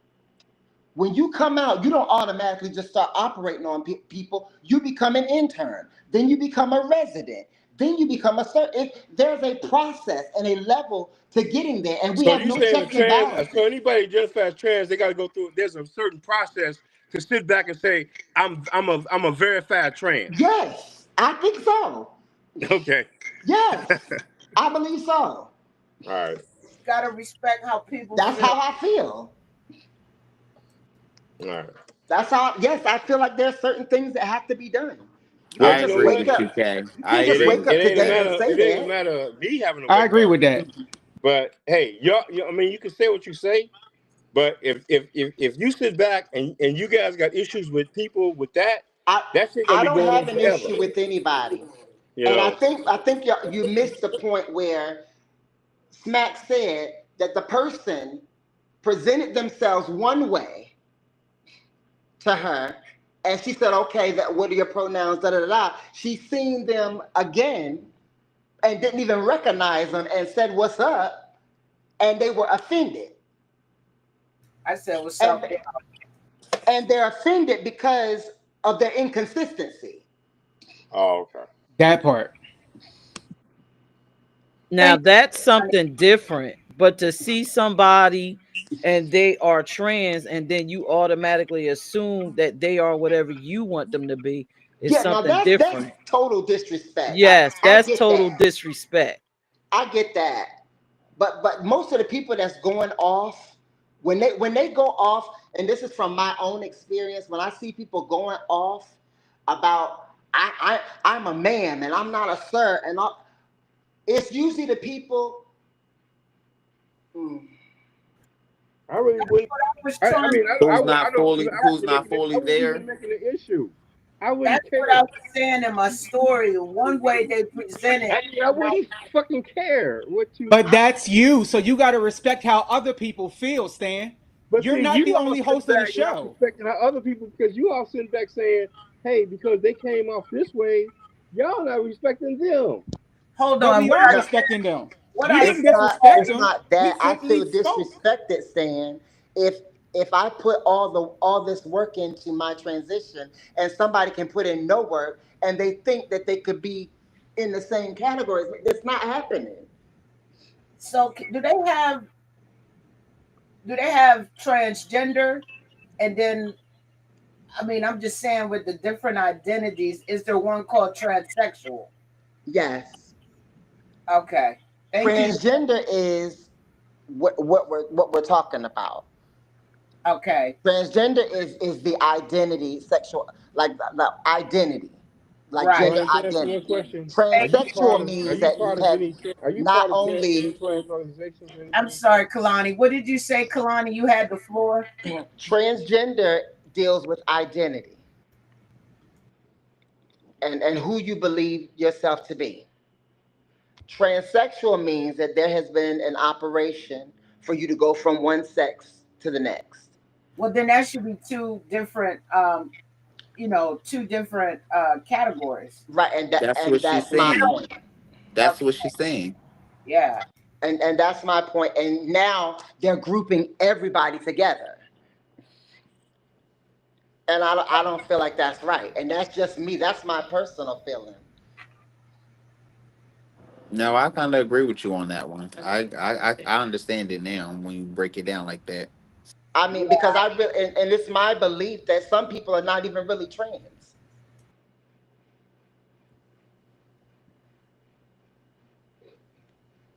when you come out, you don't automatically just start operating on people. You become an intern, then you become a resident, then you become a surgeon. There's a process and a level to getting there, and we so have you no saying a checks and trans, balances. so anybody identified as trans, they got to go through. There's a certain process to sit back and say, I'm a verified trans. Yes, I think so. Okay, Yes, I believe so. all right, Gotta respect how people That's feel. how I feel. all right. That's how. Yes, I feel like there's certain things that have to be done. You Well, can't I you just know agree what? wake with you, up. Kay. You I can't just agree It, wake with it up you. ain't a today and matter. say It ain't a that. matter of me having to I wake agree up. with that. But hey, I mean, you can say what you say. But if you sit back and you guys got issues with people with that, I that shit gonna I be don't going on have an forever. issue with anybody, You and know. I think you missed the point where Smack said that the person presented themselves one way to her, and she said, "Okay, that what are your pronouns?" Da da da. Da. She's seen them again and didn't even recognize them and said, "What's up?" And they were offended. I said, what's up? And, and they're offended because of their inconsistency. Oh, okay. That part. Now that's something different. But to see somebody and they are trans, and then you automatically assume that they are whatever you want them to be, is Yeah, now something that's different. total disrespect. Yes, I that's get total that. disrespect. I get that. But most of the people that's going off, when they go off, and this is from my own experience, when I see people going off about I'm a man and I'm not a sir, and it's usually the people. mm, I really wouldn't. Was I trying mean, to, Who's I not don't fully even. I who's wouldn't not make it. I fully wouldn't even there? make it an issue. I that's wouldn't what I care. was saying in my story. One way they present it. I mean, I wouldn't fucking care what you. But that's you, so you got to respect how other people feel, Stan. But You're see, not the you all only sit host of the back not show. respecting how other people, because you all sitting back saying, "Hey, because they came off this way, y'all not respecting them." Hold But on. we are respecting them. What We I didn't said, disrespect It's them. not We that I simply feel spoke. disrespected, saying if I put all this work into my transition, and somebody can put in no work, and they think that they could be in the same categories, it's not happening. so do they have transgender? And then, I mean, I'm just saying with the different identities, is there one called transsexual? Yes, Okay. Thank you. transgender is what we're talking about. Okay. Transgender is the identity, sexual, like the identity, like Right. So gender let me ask you one identity. question: Are Thank you part Transsexual of? Are means you that you part of have any? Are you not part of any only trans organizations or I'm anything? sorry, Kalani. What did you say, Kalani? You had the floor? transgender deals with identity and who you believe yourself to be. Transsexual means that there has been an operation for you to go from one sex to the next. Well, then that should be two different categories. Right, That's what and she's that's my saying. point. That's Okay. what she's saying. Yeah. And that's my point. And now they're grouping everybody together. And I don't feel like that's right. And that's just me. That's my personal feeling. No, I kind of agree with you on that one. I understand it now when you break it down like that. I mean, because I really, and it's my belief that some people are not even really trans.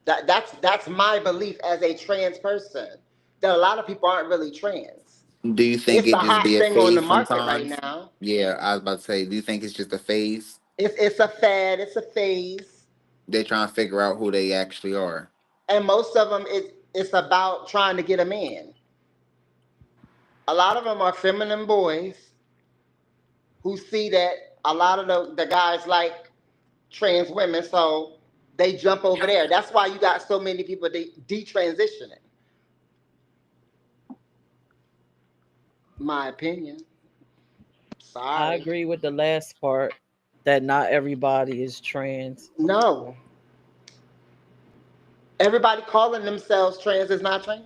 That's my belief as a trans person. That a lot of people aren't really trans. Do you think It's the it just hot be a thing on the phase market right sometimes? now. Yeah, I was about to say, do you think it's just a phase? It's a fad. It's a phase, They're trying to figure out who they actually are. and most of them it's about trying to get a man. A lot of them are feminine boys who see that a lot of the guys like trans women, so they jump over there. That's why you got so many people detransitioning. My opinion. I Sorry. agree with the last part that not everybody is trans. No. Everybody calling themselves trans is not trans.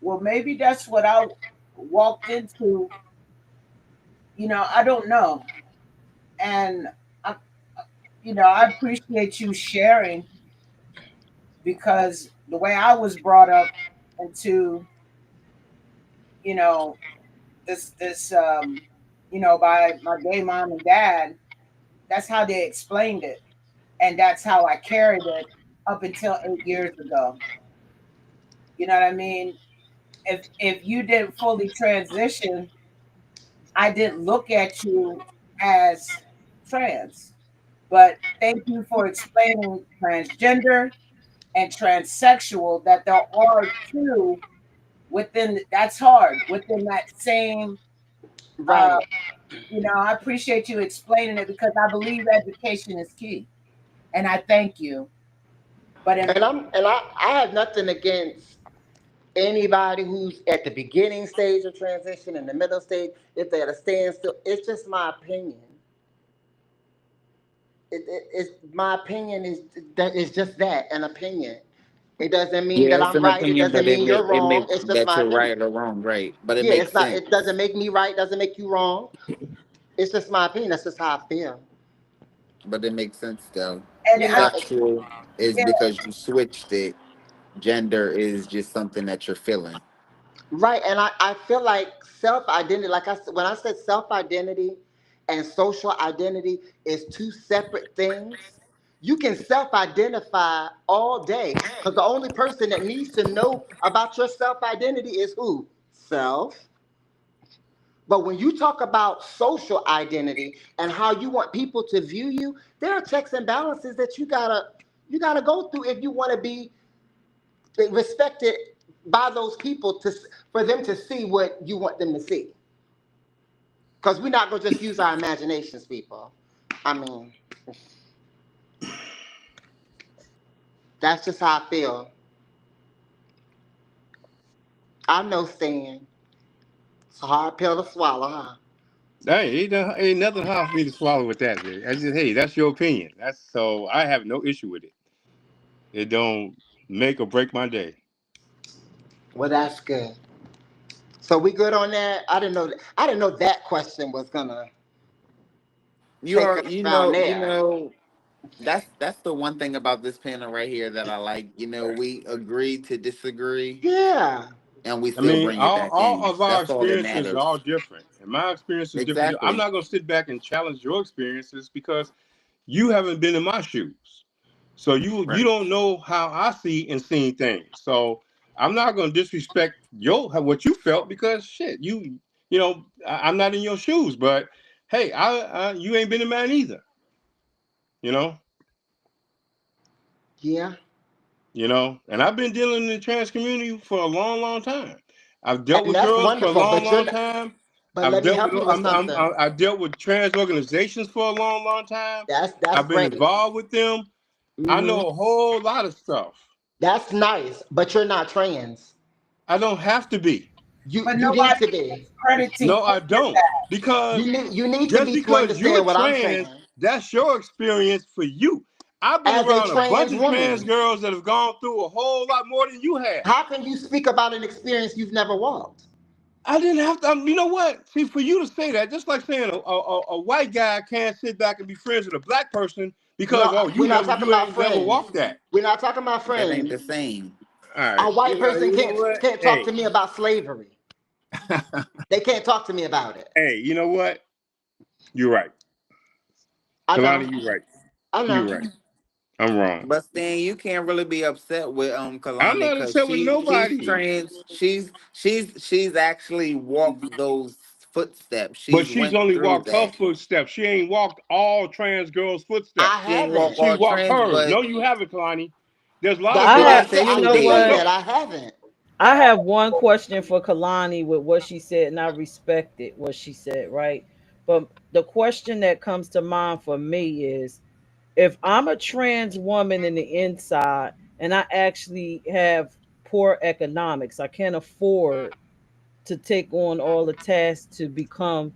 Well, maybe that's what I walked into. I don't know. And I, I appreciate you sharing, because the way I was brought up into, you know, this, by my gay mom and dad, that's how they explained it. And that's how I carried it up until 8 years ago. You know what I mean? If you didn't fully transition, I didn't look at you as trans. But thank you for explaining transgender and transsexual, that there are two within. That's hard within that same. Uh, Right. I appreciate you explaining it, because I believe education is key, and I thank you. But I have nothing against anybody who's at the beginning stage of transition, in the middle stage, if they're at a standstill. It's just my opinion. it's my opinion is that it's just that, an opinion. It doesn't mean Yeah, that it's I'm an right. It opinion, doesn't but mean you're it wrong. make It's just that my you're opinion. right or wrong, right? But it Yeah, makes it's not. sense. It doesn't make me right. Doesn't make you wrong. It's just my opinion. That's just how I feel. But it makes sense though. And You know, Sexual is yeah, because you switched it. Gender is just something that you're feeling. right? And I feel like self identity. Like when I said self identity and social identity is two separate things. You can self identify all day because the only person that needs to know about your self identity is who? Self. But when you talk about social identity and how you want people to view you, there are checks and balances that you gotta go through if you want to be respected by those people for them to see what you want them to see. Because we're not gonna just use our imaginations, people. I mean, that's just how I feel. I know, Stan. It's a hard pill to swallow, huh? Ain't nothing hard for me to swallow with that. Man. I just, hey, that's your opinion. That's so I have no issue with it. It don't make or break my day. Well, that's good. So we good on that. I didn't know that question was gonna You take are, us around there. that's the one thing about this panel right here that I like. We agree to disagree, Yeah. and we I still mean, bring it back all in. of our That's all that experiences are matters. all different, and my experience is different. I'm Exactly. not gonna sit back and challenge your experiences because you haven't been in my shoes. So you Right. don't know how I see and seeing things. So I'm not going to disrespect your what you felt because shit, I'm not in your shoes. But hey, you ain't been in mine either. You know, Yeah. and I've been dealing in the trans community for a long, long time. I've dealt And with that's girls for a wonderful. long, But you're long not, time. but I've let me dealt with help you with something. I've dealt with trans organizations for a long, long time. That's I've been great. involved with them. I Hmm. know a whole lot of stuff. That's nice, but you're not trans. I don't have to be. but You need nobody to is be. crediting No, you I with don't. that. Because You need to just be to because you're understand what I'm trans, saying. that's your experience for you. I've been As a around a bunch trans of trans woman, girls that have gone through a whole lot more than you have. how can you speak about an experience you've never walked? I didn't have to. You know what? See, for you to say that, just like saying a white guy can't sit back and be friends with a black person because No, we're not talking you about ain't never friends. walked that. We're not talking about That ain't friends. the same. All A right, white person you know can't what? can't talk Hey, to me about slavery. They can't talk to me about it. hey, you know what? You're right, I know. Kalani. You're right. I You're know. right. I'm wrong. But Stan, you can't really be upset with I'm Kalani not because upset with she's nobody. trans. She's actually walked those footsteps. But She's she's went only through walked her that. footsteps. She ain't walked all trans girls' I footsteps. She ain't walked haven't. She all walked trans, hers. but No, you haven't, Kalani. There's a lot of That I I girls. didn't have, say said. you you I know just did. said what? that I haven't. I have one question for Kalani with what she said, and I respected what she said, right? But the question that comes to mind for me is if I'm a trans woman in the inside and I actually have poor economics, I can't afford to take on all the tasks to become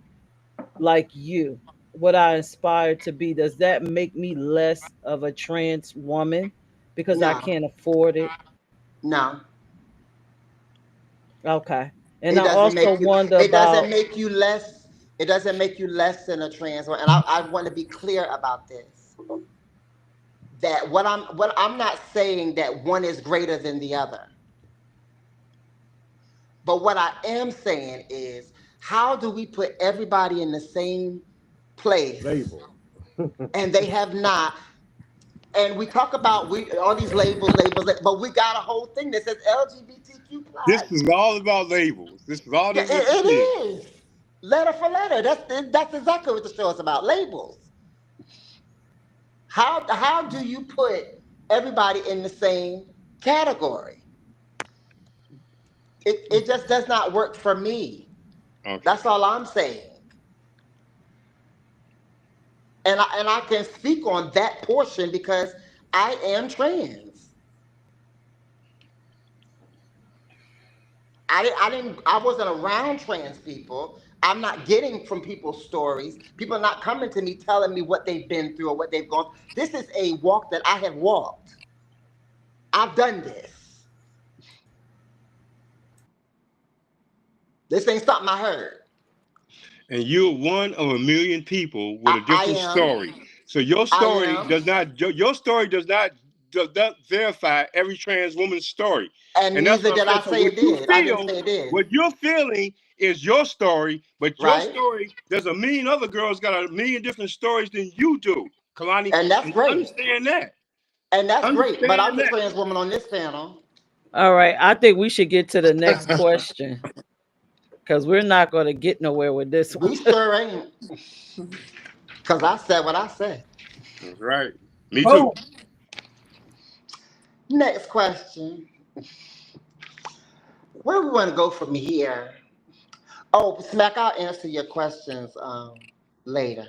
like you, what I aspire to be. Does that make me less of a trans woman because I No, can't afford it? no. Okay. And It I doesn't also make you. wonder It doesn't about, make you less. It doesn't make you less than a trans woman. And I want to be clear about this. That what I'm not saying that one is greater than the other. But what I am saying is, how do we put everybody in the same place? Label. And they have not. And we talk about we all these labels, but we got a whole thing that says LGBTQ This plus. is all about labels. This is all Yeah, what this it is. is letter for letter. That's exactly what the show is about. Labels. How do you put everybody in the same category? It just does not work for me. Okay. That's all I'm saying. And I can speak on that portion because I am trans. I wasn't around trans people. I'm not getting from people's stories. People are not coming to me telling me what they've been through or what they've gone. This is a walk that I have walked. I've done this. This ain't something I heard. And you're one of a million people with a I different am. story. So your I story am. does not your story does not verify every trans woman's story. And And that's neither what I'm did saying. I So say it did. I didn't say it did. what you're feeling is your story, but your Right? story, there's a million other girls got a million different stories than you do, Kalani. And that's And great. understand that. And that's great. But I'm Understand the that. trans woman on this panel. All right, I think we should get to the next question because we're not going to get nowhere with this one. We sure ain't. Because I said what I said. That's right. Me too. Boom. Next question. Where we want to go from here? Oh, Smack, I'll answer your questions later.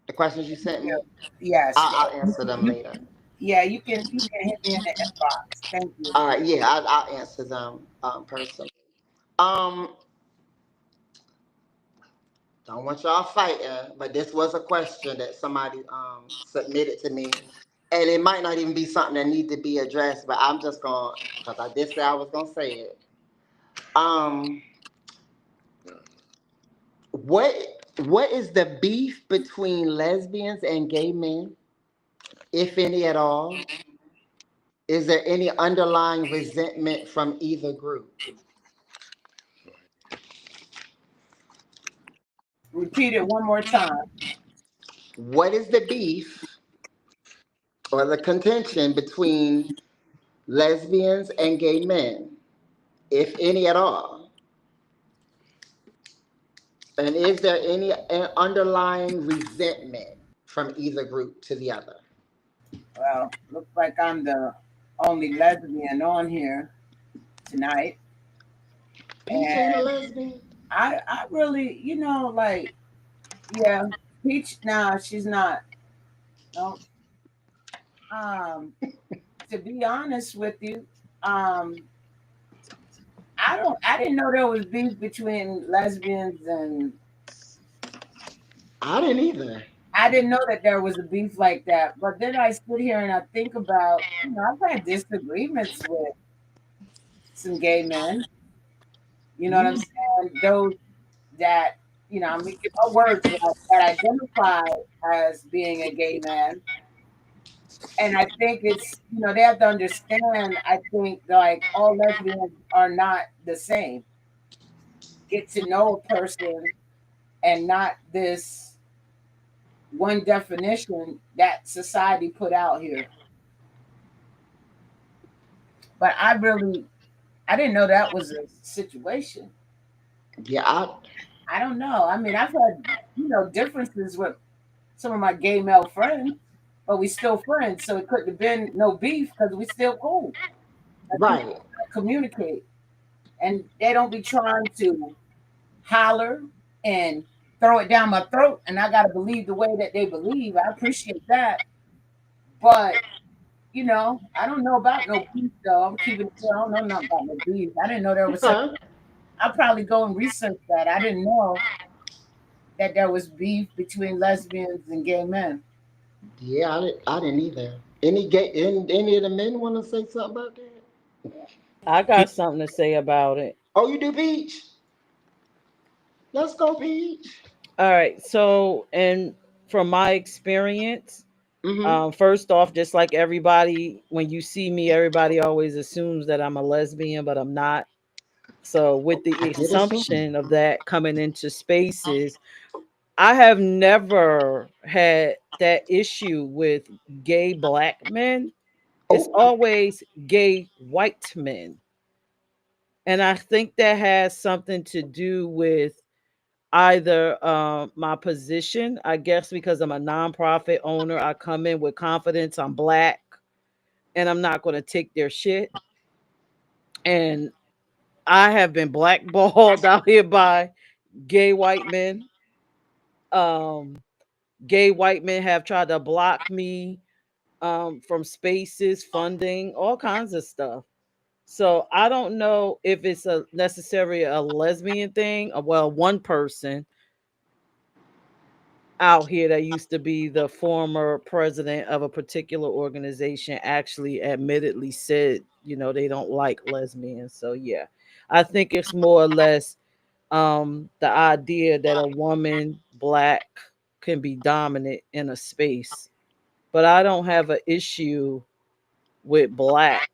The questions you sent me, Yes. I'll answer them later. Yeah, you can hit me in the inbox. Thank you. All right, yeah, I'll answer them personally. Um, don't want y'all fighting, but this was a question that somebody submitted to me, and it might not even be something that need to be addressed, but I'm just gonna because I did say I was gonna say it. Um, what what is the beef between lesbians and gay men, if any at all? Is there any underlying resentment from either group? Repeat it one more time. What is the beef or the contention between lesbians and gay men, if any at all? And is there any underlying resentment from either group to the other? Well, looks like I'm the only lesbian on here tonight. Peach ain't a And lesbian. I really, like, yeah, Peach, nah, she's not. No. Um, to be honest with you, um, I didn't know there was beef between lesbians, and I didn't either. I didn't know that there was a beef like that. But then I sit here and I think about, I've had disagreements with some gay men. You know what I'm Mm, saying? Those that, I'm making my words right, that identify as being a gay man. And I think it's, they have to understand, I think, like, all lesbians are not the same. Get to know a person and not this one definition that society put out here. But I didn't know that was a situation. yeah, I don't know. I mean, I've had, differences with some of my gay male friends, but we still friends. So it couldn't have been no beef because we still cool. Like, people right. communicate, and they don't be trying to holler and throw it down my throat. And I gotta believe the way that they believe. I appreciate that, but I don't know about no beef though. I'm keeping it real. I don't know nothing about no beef. I didn't know there was such. Okay. I'll probably go and research that. I didn't know that there was beef between lesbians and gay men. Yeah, I didn't either. Any of the men want to say something about that? I got something to say about it. Oh, you do, Peach? Let's go, Peach. All right. So, and from my experience, Mm-hmm. first off, just like everybody, when you see me, everybody always assumes that I'm a lesbian, but I'm not. So, with I the did assume. assumption of that coming into spaces, I have never had that issue with gay black men. It's Oh, always gay white men. And I think that has something to do with either my position, I guess, because I'm a nonprofit owner. I come in with confidence. I'm black and I'm not going to take their shit. And I have been blackballed out here by gay white men. Um, Gay white men have tried to block me from spaces, funding, all kinds of stuff. So I don't know if it's a necessarily a lesbian thing. Well, one person out here that used to be the former president of a particular organization actually admittedly said, they don't like lesbians. So yeah, I think it's more or less the idea that a woman black can be dominant in a space. But I don't have an issue with black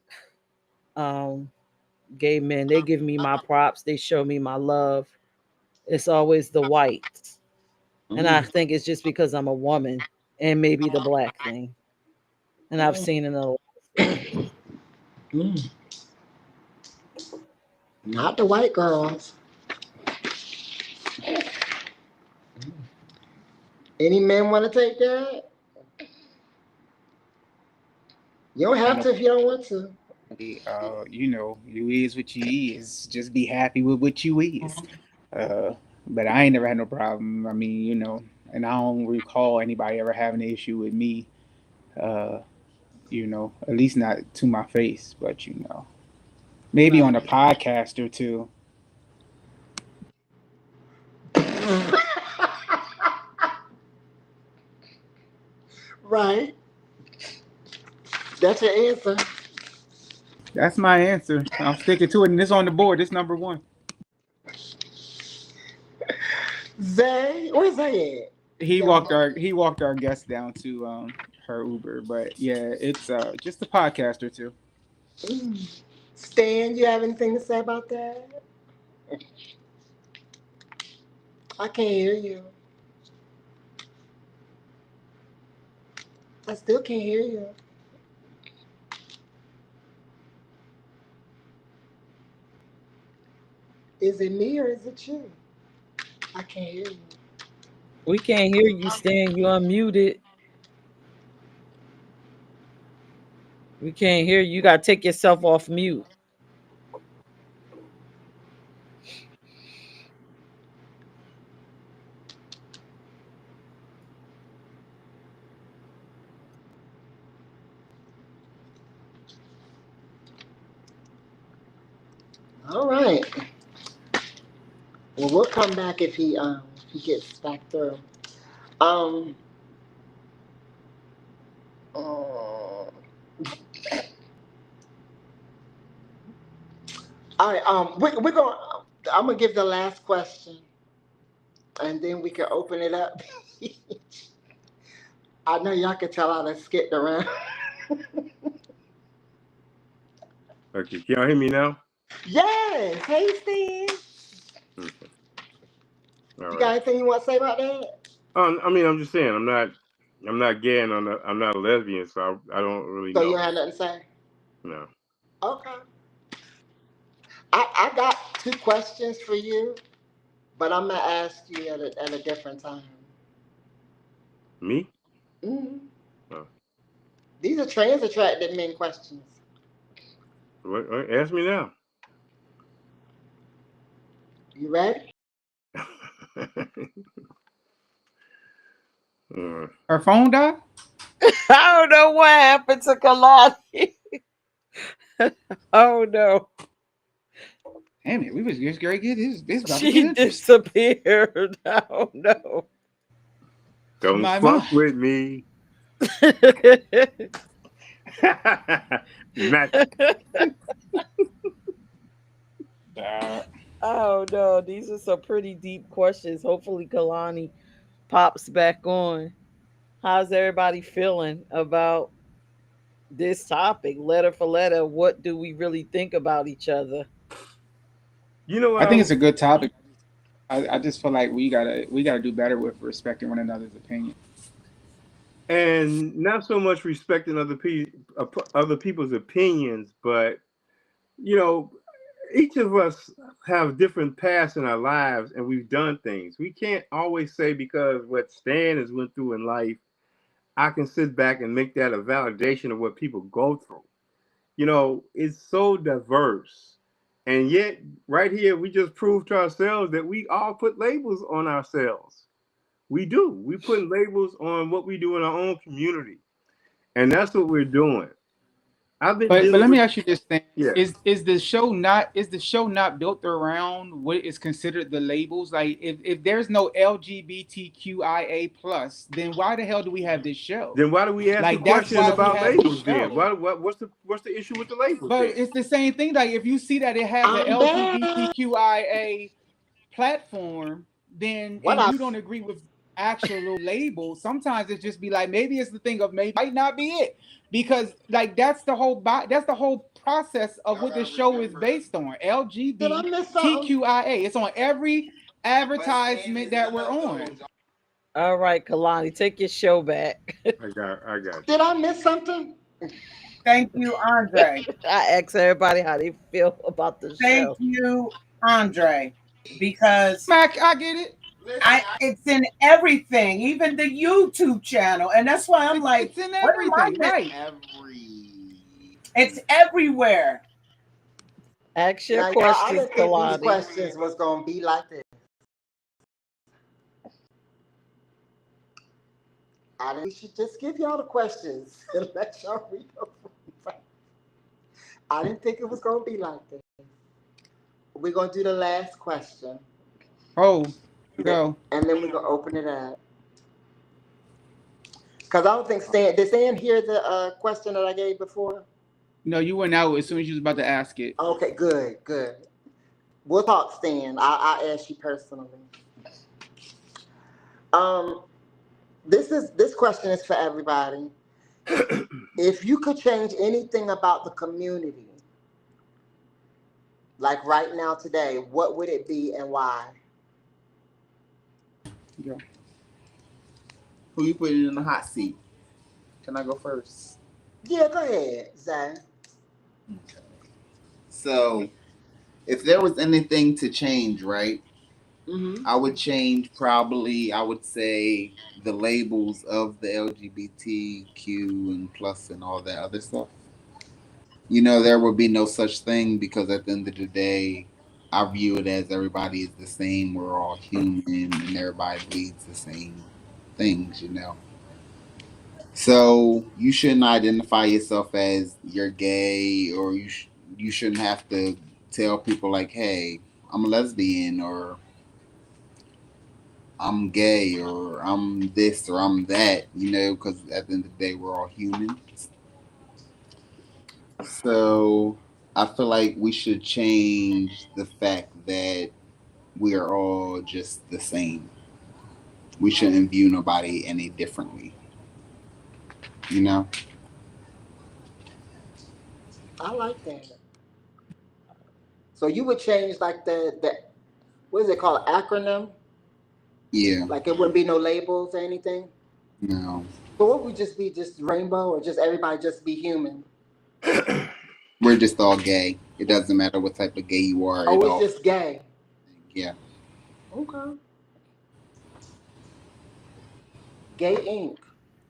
um gay men. They give me my props, they show me my love. It's always the whites. And I think it's just because I'm a woman and maybe the black thing. And I've seen it in a lot of spaces. Mm. Not the white girls. Any men want to take that? You don't have to if you don't want to. You is what you is. Just be happy with what you is. But I ain't never had no problem. I mean, and I don't recall anybody ever having an issue with me. At least not to my face, but maybe on a podcast or two. Right. That's your answer. That's my answer. I'm sticking to it, and it's on the board. It's number one. Zay, where's Zay at? He walked our guest down to her Uber, but yeah, it's just a podcast or two. Stan, you have anything to say about that? I can't hear you. I still can't hear you. Is it me or is it you? I can't hear you. We can't hear you, Stan. You unmuted. We can't hear you. You gotta take yourself off mute. All right. Well, we'll come back if he gets back through. Um. All right. We're going. I'm gonna give the last question, and then we can open it up. I know y'all can tell I done skipped around. Okay, can y'all hear me now? Yes. Hey, Steve. Okay. You got anything you want to say about that? I mean, I'm just saying, I'm not gay and I'm not a lesbian, so I don't really know. So you don't have nothing to say? No. Okay. I got 2 questions for you, but I'm gonna ask you at a different time. Me? Mm-hmm. Oh. These are trans attracted men questions. What? Ask me now. You ready? Her phone died? I don't know what happened to Kalani. Oh no. Damn it, we was just very good. This about She disappeared. Oh no. Don't fuck with me. Oh no, these are some pretty deep questions. Hopefully Kalani pops back on. How's everybody feeling about this topic? Letter for letter, what do we really think about each other? I think it's a good topic. I just feel like we gotta do better with respecting one another's opinion. And not so much respecting other people's opinions, but each of us have different paths in our lives, and we've done things. We can't always say because what Stan has went through in life, I can sit back and make that a validation of what people go through. It's so diverse. And yet, right here, we just proved to ourselves that we all put labels on ourselves. We do. We put labels on what we do in our own community. And that's what we're doing. I've been But dealing let me with. ask you this thing: Yeah. is the show not built around what is considered the labels? Like, if there's no LGBTQIA plus, then why the hell do we have this show? Then why do we ask a Like, that's question why we about have this labels? Then show. what's the issue with the labels But then? it's the same thing. Like, if you see that it has an I'm back. LGBTQIA platform, then What and I you don't agree with actual labels, sometimes it's just be like, maybe it's the thing of maybe might not be it, because like that's the whole process of what this show is based on. did I miss something? LGBTQIA. It's on every advertisement that we're on. All right, Kalani, take your show back. I got Did I miss something? Thank you, Andre. I ask everybody how they feel about the Thank show. you, Andre, because Mac, I get it. it's in everything, even the YouTube channel, and that's why I'm like, It's in what am I everything, right? It's everywhere. Ask your Now, y'all, I questions, didn't think these Kalani. questions was gonna be like this. We should just give y'all the questions and let y'all read them. I didn't think it was gonna be like this. We're gonna do the last question. Oh, go. And then we're gonna open it up. Cause I don't think did Stan hear the question that I gave before? No, you went out as soon as you was about to ask it. Okay, good. We'll talk, Stan. I'll ask you personally. This question is for everybody. If you could change anything about the community, like right now today, what would it be and why? Go. Who you putting in the hot seat? Can I go first? Yeah, go ahead, Zay. Okay. So, if there was anything to change, right? Mm-hmm. I would change probably, I would say, the labels of the LGBTQ and plus and all that other stuff. There would be no such thing because at the end of the day, I view it as everybody is the same. We're all human and everybody bleeds the same things. So you shouldn't identify yourself as you're gay, or you shouldn't have to tell people like, "Hey, I'm a lesbian," or "I'm gay," or "I'm this," or "I'm that." Because at the end of the day, we're all humans. So I feel like we should change the fact that we are all just the same. We shouldn't view nobody any differently. You know. I like that. So you would change like the what is it called, acronym? Yeah. Like it wouldn't be no labels or anything? No. So what would just be just rainbow or just everybody just be human? We're just all gay. It doesn't matter what type of gay you are. Oh, It it's all. just gay. Yeah. Okay. Gay Inc.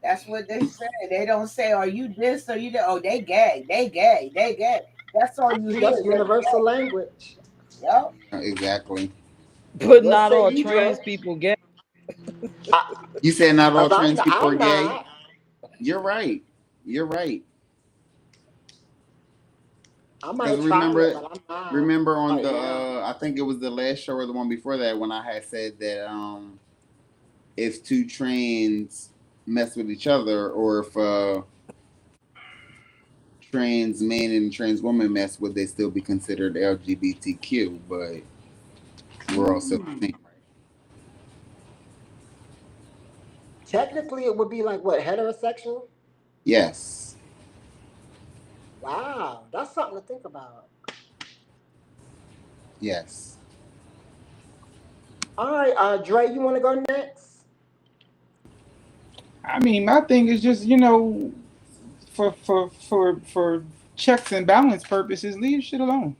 That's what they say. They don't say, "Are you this or you that?" Oh, they gay. They gay. They gay. That's all you hear. That's universal language. Yep. Exactly. But What not say all you, trans Dre? people get. You said not all trans people I'm are gay? not. You're right. You're right. I Because might try it, remember, but I'm not remember on right the now. I think it was the last show or the one before that when I had said that if two trans mess with each other, or if trans man and trans woman mess, would they still be considered LGBTQ? But we're also the same, right? Technically, it would be like what, heterosexual? Yes. Wow, that's something to think about. Yes. All right, Dre, you want to go next? I mean, my thing is just for checks and balance purposes, leave shit alone.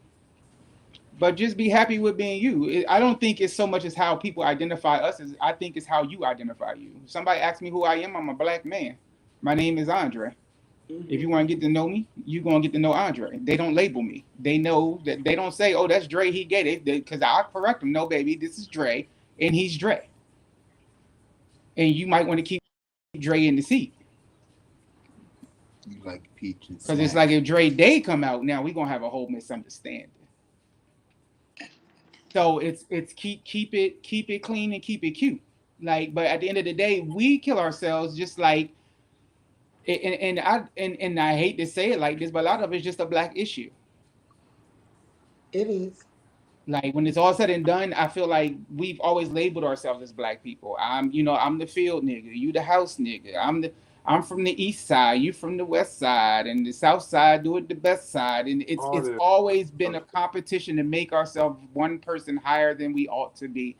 But just be happy with being you. I don't think it's so much as how people identify us. As I think it's how you identify you. If somebody asks me who I am, I'm a black man. My name is Andre. If you want to get to know me, you're going to get to know Andre. They don't label me. They know that they don't say, "Oh, that's Dre, he gay." Because I correct them. No, baby, this is Dre, and he's Dre. And you might want to keep Dre in the seat. You like peaches. Because it's like if Dre Day come out now, we gonna have a whole misunderstanding. So it's keep it clean and keep it cute. Like, but at the end of the day, we kill ourselves just like, and I hate to say it like this, but a lot of it's just a Black issue. It is. Like when it's all said and done, I feel like we've always labeled ourselves as Black people. I'm the field nigga, you the house nigga. I'm from the east side, you from the west side, and the south side do it the best side. And it's always been a competition to make ourselves one person higher than we ought to be.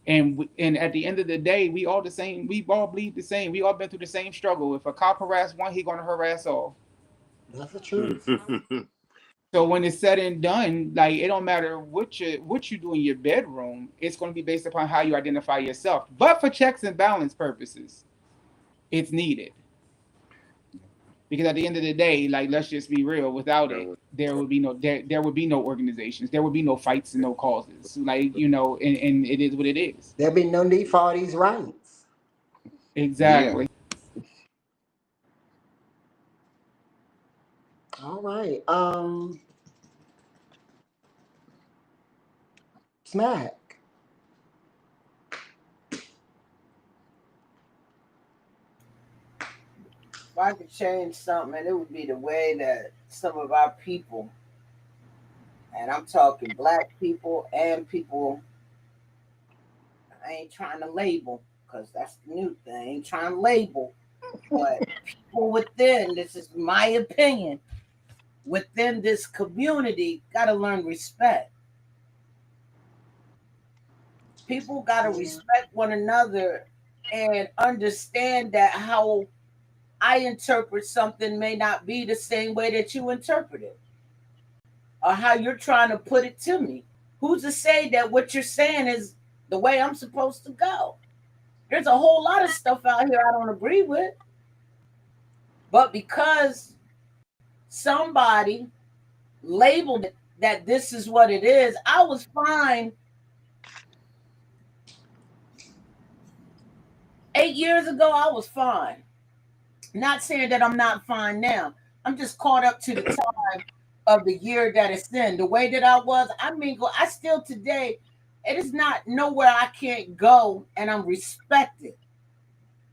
And at the end of the day, we all the same. We all bleed the same. We all been through the same struggle. If a cop harass one, he gonna harass all. That's the truth. So when it's said and done, like it don't matter what you do in your bedroom, it's going to be based upon how you identify yourself. But for checks and balance purposes, it's needed. Because at the end of the day, like let's just be real, without it, there would be no organizations, there would be no fights and no causes. Like, and it is what it is. There'd be no need for all these rights. Exactly. Yeah. All right. Smack. If I could change something, it would be the way that some of our people, and I'm talking Black people and people, I ain't trying to label, because that's the new thing. I ain't trying to label, but people within, this is my opinion, within this community, got to learn respect. People got to respect one another and understand that how I interpret something may not be the same way that you interpret it, or how you're trying to put it to me. Who's to say that what you're saying is the way I'm supposed to go? There's a whole lot of stuff out here I don't agree with. But because somebody labeled it that this is what it is, I was fine 8 years ago. I was fine. Not saying that I'm not fine now. I'm just caught up to the time of the year that it's in. The way that I was, I mingle. I still today, it is not nowhere I can't go and I'm respected.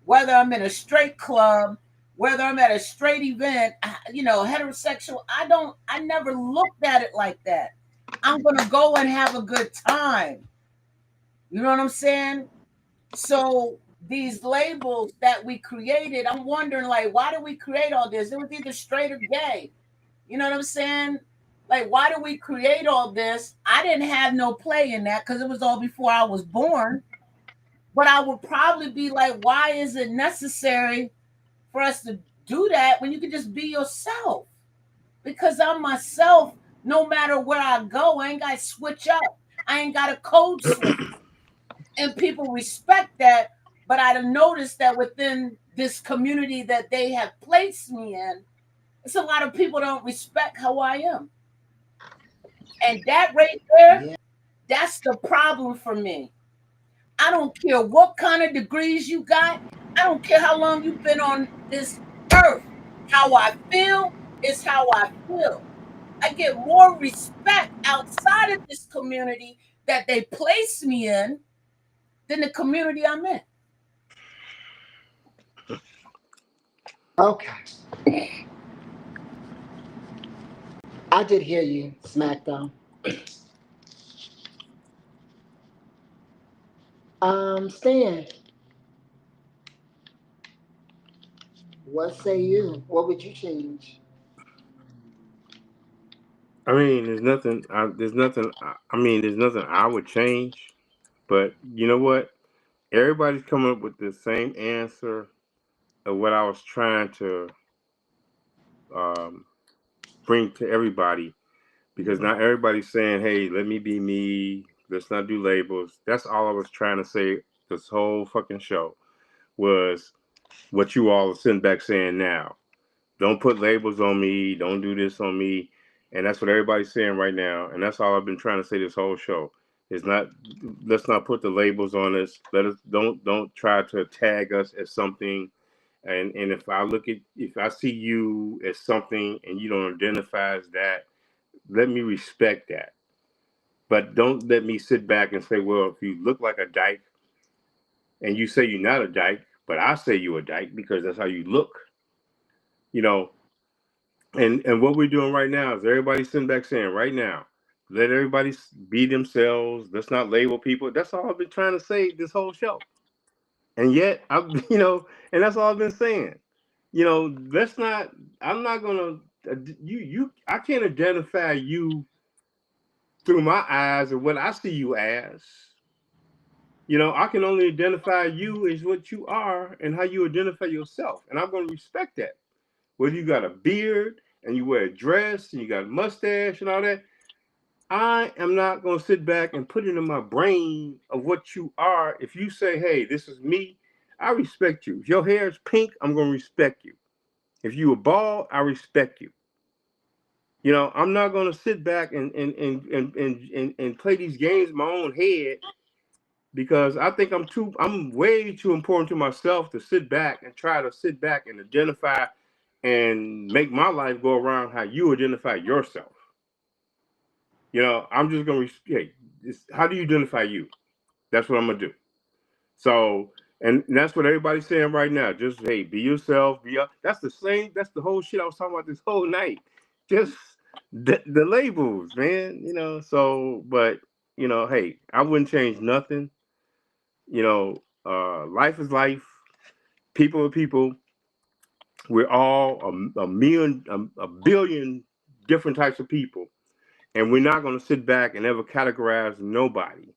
Whether I'm in a straight club, whether I'm at a straight event, heterosexual, I never looked at it like that. I'm going to go and have a good time. You know what I'm saying? So these labels that we created, I'm wondering, like, why did we create all this? It was either straight or gay. You know what I'm saying? Like, why did we create all this? I didn't have no play in that because it was all before I was born. But I would probably be like, why is it necessary for us to do that when you can just be yourself? Because I'm myself, no matter where I go. I ain't got to switch up. I ain't got a code switch. And people respect that. But I've noticed that within this community that they have placed me in, it's a lot of people don't respect how I am. And that right there, that's the problem for me. I don't care what kind of degrees you got. I don't care how long you've been on this earth. How I feel is how I feel. I get more respect outside of this community that they place me in than the community I'm in. Okay. I did hear you, Smackdown. Stan, what say you? What would you change? I mean, there's nothing. There's nothing. I mean, there's nothing I would change. But you know what? Everybody's coming up with the same answer of what I was trying to um, bring to everybody. Because not everybody's saying, "Hey, let me be me. Let's not do labels." That's all I was trying to say. This whole fucking show was what you all are sitting back saying now. Don't put labels on me. Don't do this on me. And that's what everybody's saying right now. And that's all I've been trying to say this whole show. It's not, let's not put the labels on us. Let us don't try to tag us as something And if I see you as something and you don't identify as that, let me respect that. But don't let me sit back and say, well, if you look like a dyke and you say you're not a dyke, but I say you're a dyke because that's how you look, you know. And what we're doing right now is everybody sitting back saying, right now, let everybody be themselves. Let's not label people. That's all I've been trying to say this whole show. And yet, and that's all I've been saying. Let's not. I'm not gonna. I can't identify you through my eyes and what I see you as. I can only identify you as what you are and how you identify yourself, and I'm gonna respect that. Whether you got a beard and you wear a dress and you got a mustache and all that, I am not going to sit back and put it in my brain of what you are. If you say, hey, this is me, I respect you. If your hair is pink, I'm going to respect you. If you are bald, I respect you. I'm not going to sit back and play these games in my own head because I think I'm way too important to myself to sit back and try to sit back and identify and make my life go around how you identify yourself. I'm just going to, hey, how do you identify you? That's what I'm going to do. So, and that's what everybody's saying right now. Just, hey, be yourself. That's the whole shit I was talking about this whole night. Just the labels, man, so, but, hey, I wouldn't change nothing. Life is life. People are people. We're all a billion different types of people, and we're not going to sit back and ever categorize nobody.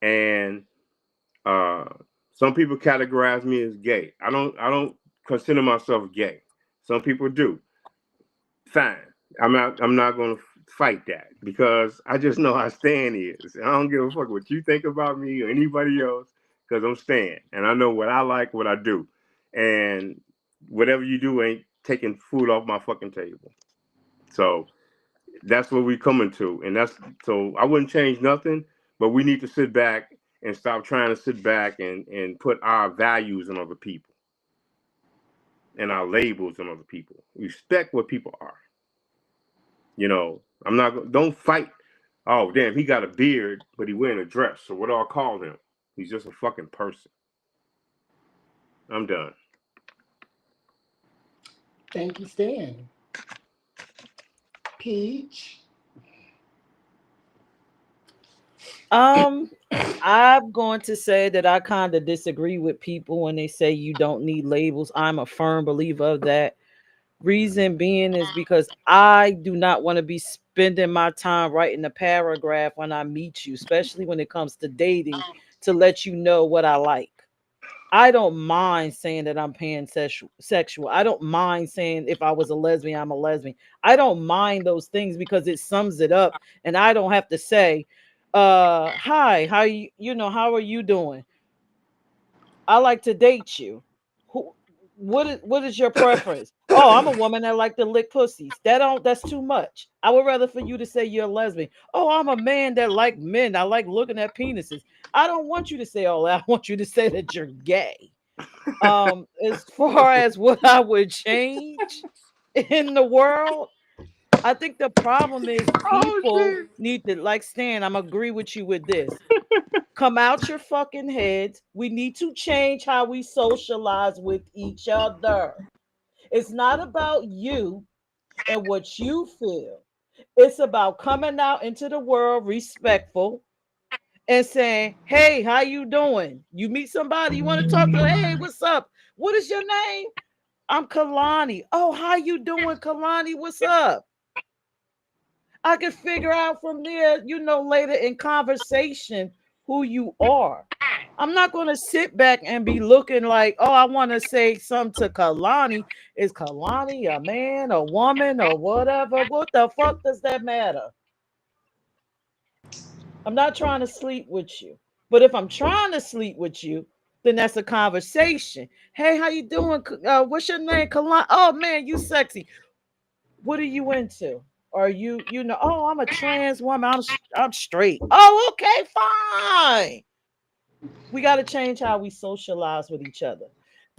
And some people categorize me as gay. I don't consider myself gay. Some people do. Fine. I'm not going to fight that because I just know how Stan is. I don't give a fuck what you think about me or anybody else because I'm Stan and I know what I like, what I do, and whatever you do ain't taking food off my fucking table. So that's what we're coming to, and so I wouldn't change nothing, but we need to sit back and stop trying to sit back and put our values on other people and our labels on other people. Respect what people are. I'm not. Don't fight. Oh damn, he got a beard, but he wearing a dress. So what do I call him? He's just a fucking person. I'm done. Thank you, Stan. Peach. I'm going to say that I kind of disagree with people when they say you don't need labels. I'm a firm believer of that. Reason being is because I do not want to be spending my time writing a paragraph when I meet you, especially when it comes to dating, to let you know what I like. I don't mind saying that I'm pansexual. I don't mind saying if I was a lesbian, I'm a lesbian. I don't mind those things because it sums it up, and I don't have to say, hi, how are you doing? I like to date you. Who what is your preference? Oh, I'm a woman that like to lick pussies. That's too much. I would rather for you to say you're a lesbian. Oh, I'm a man that like men. I like looking at penises. I don't want you to say all that. I want you to say that you're gay. As far as what I would change in the world, I think the problem is Oh people shit. need to, like Stan, I'm agree with you with this. Come out your fucking heads. We need to change how we socialize with each other. It's not about you and what you feel. It's about coming out into the world respectful and saying, "Hey, how you doing? You meet somebody, you want to talk to them, hey, what's up? What is your name? I'm Kalani. Oh, how you doing, Kalani? What's up?" I can figure out from there, later in conversation who you are. I'm not going to sit back and be looking like, oh, I want to say something to Kalani. Is Kalani a man, a woman, or whatever? What the fuck does that matter? I'm not trying to sleep with you. But if I'm trying to sleep with you, then that's a conversation. Hey, how you doing? What's your name? Kalani. Oh man, you sexy. What are you into? Are oh, I'm a trans woman. I'm straight. Oh, okay, fine. We got to change how we socialize with each other.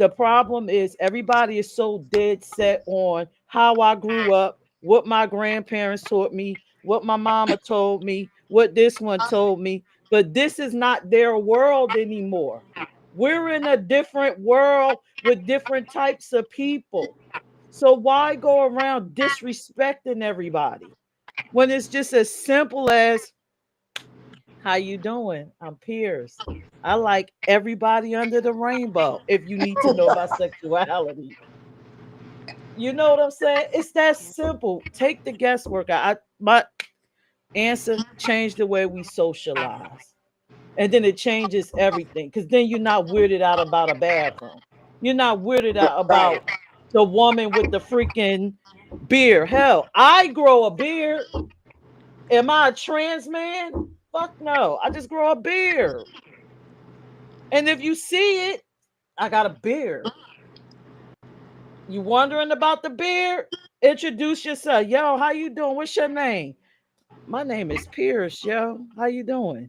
The problem is everybody is so dead set on how I grew up, what my grandparents taught me, what my mama told me, what this one told me, but this is not their world anymore. We're in a different world with different types of people. So why go around disrespecting everybody when it's just as simple as how you doing? I'm Peirrce. I like everybody under the rainbow if you need to know my sexuality. You know what I'm saying? It's that simple. Take the guesswork out. My answer, change the way we socialize. And then it changes everything. Because then you're not weirded out about a bathroom. You're not weirded out Right. about the woman with the freaking beard. Hell, I grow a beard. Am I a trans man? Fuck no. I just grow a beard. And if you see it, I got a beard. You wondering about the beard? Introduce yourself. Yo, how you doing? What's your name? My name is Peirrce, yo. How you doing?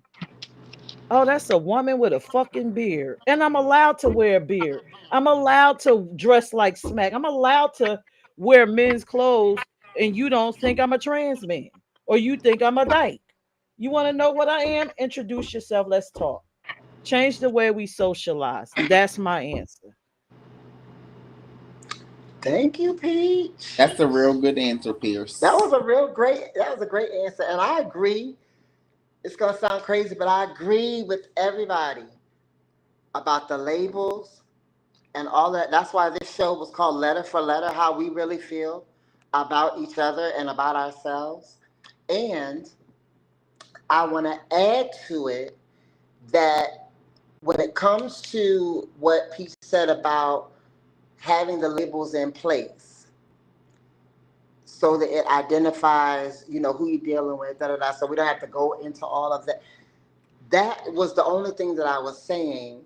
Oh, that's a woman with a fucking beard. And I'm allowed to wear a beard. I'm allowed to dress like smack. I'm allowed to wear men's clothes, and you don't think I'm a trans man or you think I'm a dyke. You want to know what I am? Introduce yourself. Let's talk. Change the way we socialize. That's my answer. Thank you, Peach. That's a real good answer, Peirrce. That was a great answer. And I agree. It's gonna sound crazy, but I agree with everybody about the labels and all that. That's why this show was called Letter for Letter, how we really feel about each other and about ourselves. And I wanna add to it that when it comes to what Peach said about having the labels in place so that it identifies, who you're dealing with, so we don't have to go into all of that. That was the only thing that I was saying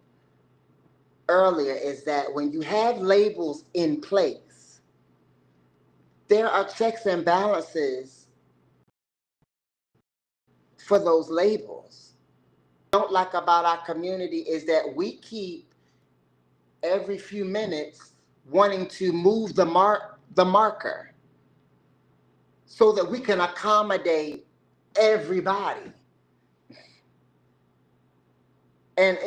earlier, is that when you have labels in place, there are checks and balances for those labels. What I don't like about our community is that we keep every few minutes wanting to move the marker so that we can accommodate everybody and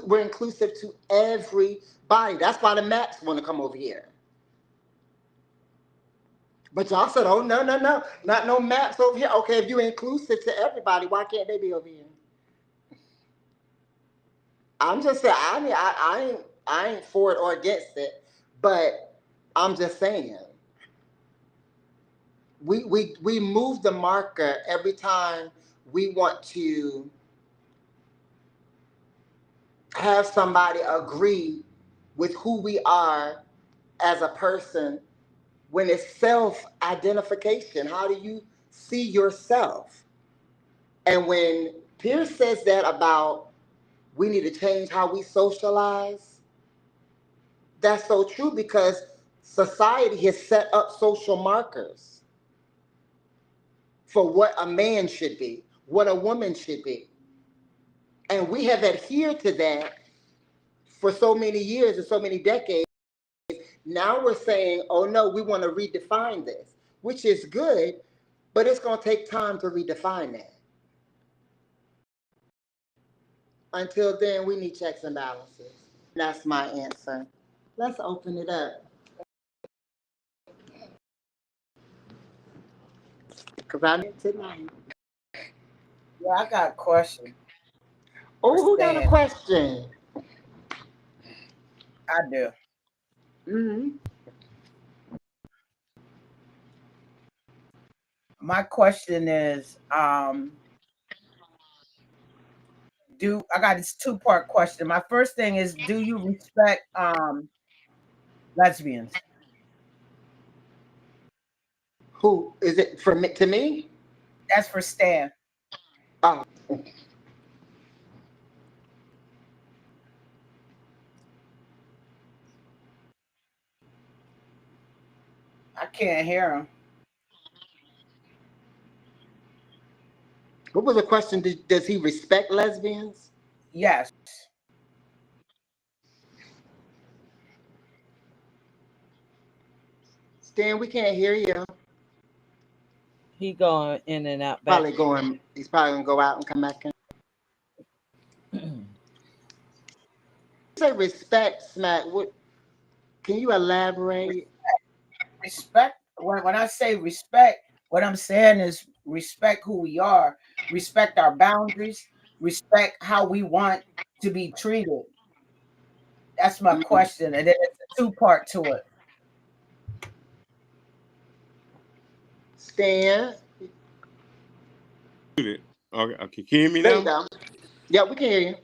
we're inclusive to everybody. That's why the maps want to come over here. But y'all said, oh, no, not no maps over here. Okay, if you're inclusive to everybody, why can't they be over here? I'm just saying, I ain't for it or against it, but I'm just saying, we move the marker every time we want to have somebody agree with who we are as a person, when it's self-identification. How do you see yourself? And when Peirrce says that about we need to change how we socialize, that's so true, because society has set up social markers for what a man should be, what a woman should be. And we have adhered to that for so many years and so many decades. Now we're saying, oh no, we want to redefine this, which is good, but it's going to take time to redefine that. Until then, we need checks and balances. That's my answer. Let's open it up. Because I need tonight. Yeah, I got a question. Oh, who got a question? I do. Mm-hmm. My question is, I got this two-part question. My first thing is, do you respect lesbians? Who is it for me? To me? That's for Stan. Oh. I can't hear him. What was the question? Does he respect lesbians? Yes. Stan, we can't hear you. He going in and out back. He's probably gonna go out and come back in. Say respect, Smack. What? Can you elaborate? Respect. When I say respect, what I'm saying is respect who we are, respect our boundaries, respect how we want to be treated. That's my question, and then it's a two-part to it. Stan. Okay, can you hear me There you now? go. Yeah, we can hear you.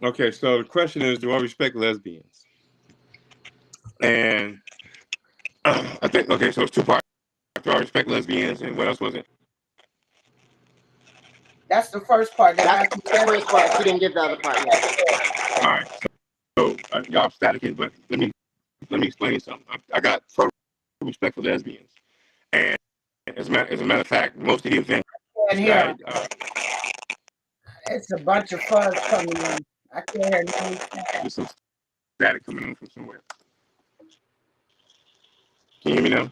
Okay, so the question is, do I respect lesbians? And I think, okay, so it's two parts. Do I respect lesbians, and what else was it? That's the first part. That's the first part. She didn't get the other part yet. All right, so y'all static, but let me explain something. I got total respect for lesbians, and as a matter of fact, most of the events that it's a bunch of fuzz coming in. I can't hear anything. there's some static coming in from somewhere. Can you hear me now?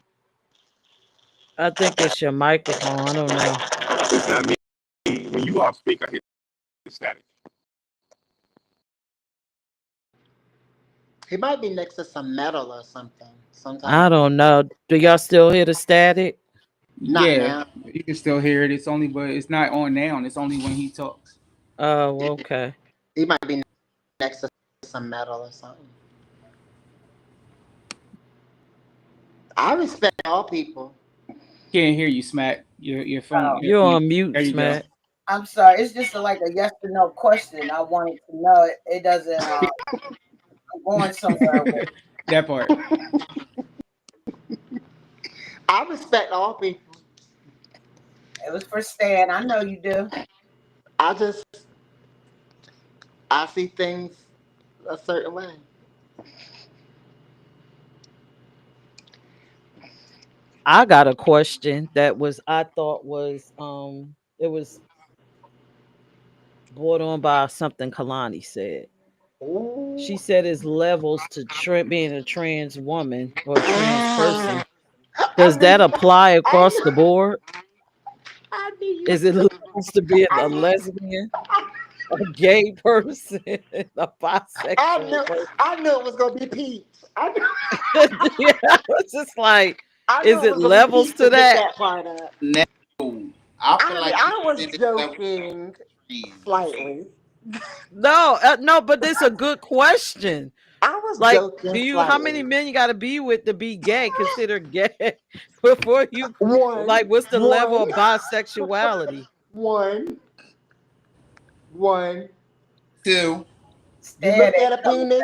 I think it's your microphone. I don't know. It's not me. When you all speak, I hear static. He might be next to some metal or something. Sometimes. I don't know. Do y'all still hear the static? Not Yeah, now. you can still hear it. It's only, but it's not on now. It's only when he talks. Oh, okay. He might be next to some metal or something. I respect all people. Can't hear you, Smack. Your phone. You're on mute, There you go. Smack. I'm sorry. It's just like a yes or no question. I wanted to know it. It doesn't. I'm going somewhere with it. That part. I respect all people. It was for Stan. I know you do. I see things a certain way. I got a question that I thought was it was brought on by something Kalani said. Ooh. She said it's levels to being a trans woman or a trans person. Does that apply across the board? Is it levels to being a lesbian, a gay person, a bisexual person? I knew it was gonna be Peach. Yeah, it's just like, I knew is it levels Peach to that? part up. No, I feel like I was joking slightly. No, no, but it's a good question. I was Like, joking how many slightly. men you got to be with to be gay? Consider gay before you One. like. What's the level of bisexuality? One. Two. You look at a penis.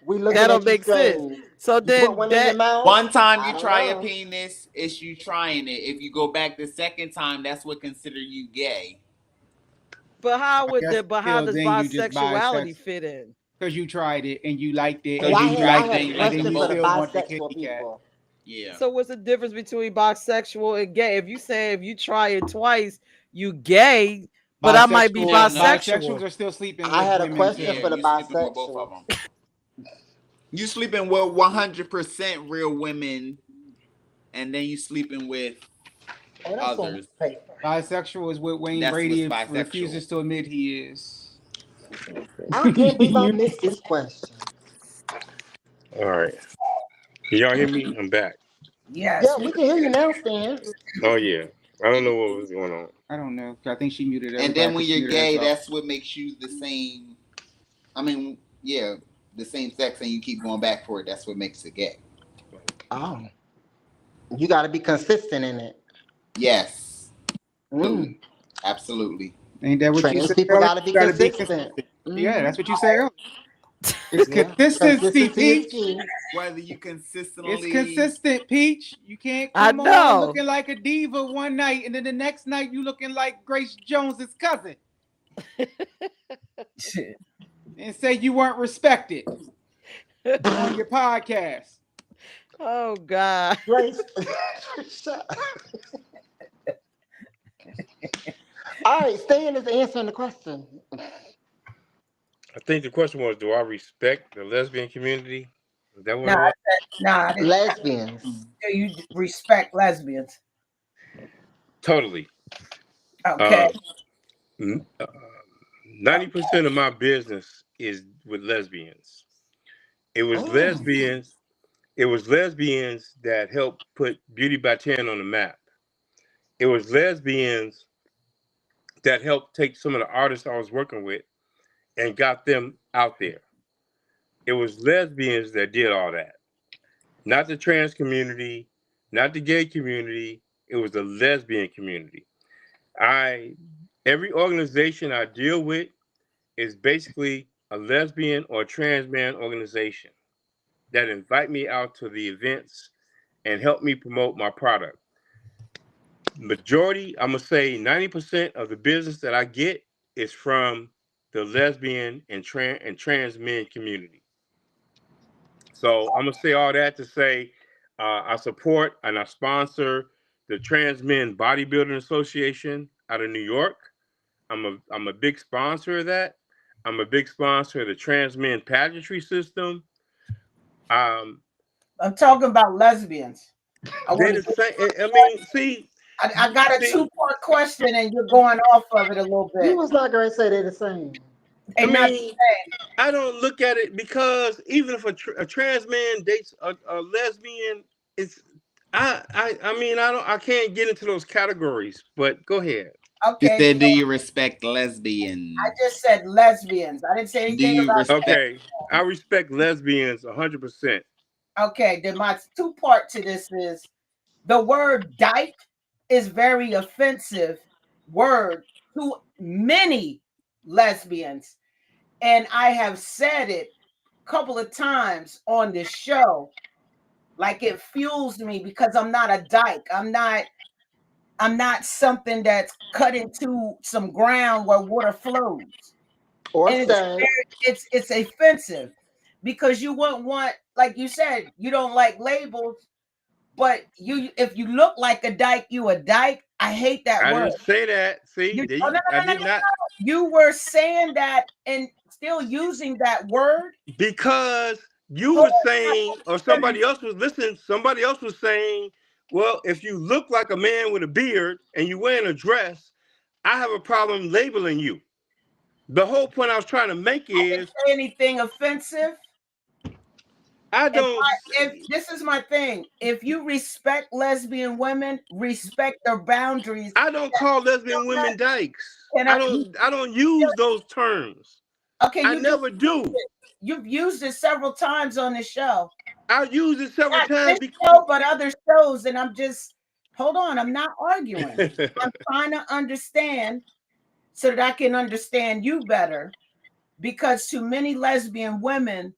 We look That at don't you make sense. strange. So You then put one in your mouth. One time I you don't try a know. penis, it's you trying it. If you go back the second time, that's what consider you gay. But how I guess how still does then you just bisexuality bisexual. fit in? Because you tried it and you liked it, Because and I then you you had liked a it, think and then question you for the still want the bisexual kitty cat. people. Yeah. So what's the difference between bisexual and gay? If you say if you try it twice, you gay, but I might be Bisexuals bisexual. are still sleeping I with had a women question too. for the you sleeping with both of bisexual. them. You sleeping with 100% real women, and then you sleeping with Oh, that's on others. paper. Bisexual is what Wayne That's Brady what's bisexual. refuses to admit he is. I can't believe I missed this question. All right. Can y'all hear me? I'm back. Yes. Yeah, we can hear you now, Stan. Oh yeah. I don't know what was going on. I don't know. I think she muted And everybody. then when She you're muted gay, herself. that's what makes you the same. I mean, yeah, the same sex, and you keep going back for it. That's what makes it gay. Oh, you got to be consistent in it. Yes. Mm. Absolutely. Ain't that what you Trans said? people earlier? got to be You gotta be consistent. Yeah, that's what you said earlier. It's Yeah. consistency, Consistency is Peach. key. Whether you consistently. It's consistent, Peach. You can't I come on know. looking like a diva one night, and then the next night you looking like Grace Jones's cousin, and say you weren't respected on your podcast. Oh God. Grace. All right, Stan is answering the question. I think the question was, do I respect the lesbian community? Is that what No, it I was? said no. I didn't. Lesbians. Do you respect lesbians? Totally. Okay. Uh, 90% of my business is with lesbians. It was Oh. lesbians. It was lesbians that helped put Beauty by 10 on the map. It was lesbians that helped take some of the artists I was working with and got them out there. It was lesbians that did all that, not the trans community, not the gay community. It was the lesbian community. I every organization I deal with is basically a lesbian or trans man organization that invite me out to the events and help me promote my product. Majority, I'm gonna say 90% of the business that I get is from the lesbian and trans men community. So I'm gonna say all that to say I support and I sponsor the Trans Men Bodybuilding Association out of New York. I'm a big sponsor of that. I'm a big sponsor of the Trans Men Pageantry System. Um, I'm talking about lesbians. I they want the to. same. I mean, I got a see, two-part question, and you're going off of it a little You bit. was not going to say they're the same. I They not the mean, same. I don't look at it because even if a trans man dates a lesbian, it's I mean I can't get into those categories. But go ahead. She Okay, said, so "Do you respect I lesbians? just said lesbians. I didn't say Do anything you about. respect?" Okay, I respect lesbians 100%. Okay, then my two-part to this is the word dyke is very offensive word to many lesbians. And I have said it a couple of times on this show. Like it fuels me because I'm not a dyke. I'm not something that's cut into some ground where water flows. Or And it's stay. it's offensive because you wouldn't want, like you said, you don't like labels. But you, if you look like a dyke, you a dyke. I hate that I word. didn't say that. See, Oh, no, I no, no, no, did no, not no. You were saying that and still using that word. because you Hold were on, saying, or let me finish. somebody else was listening. Somebody else was saying, well, if you look like a man with a beard and you wearing a dress, I have a problem labeling you. The whole point I was trying to make I didn't is say anything offensive. I If don't if this is my thing, if you respect lesbian women, respect their boundaries. I don't call lesbian women dykes. Can I I? don't use those terms. Okay, I you just never do. you've used it several times on the show. I use it several Not times this because show, but other shows, and I'm just hold on. I'm not arguing. I'm trying to understand so that I can understand you better. Because to many lesbian women,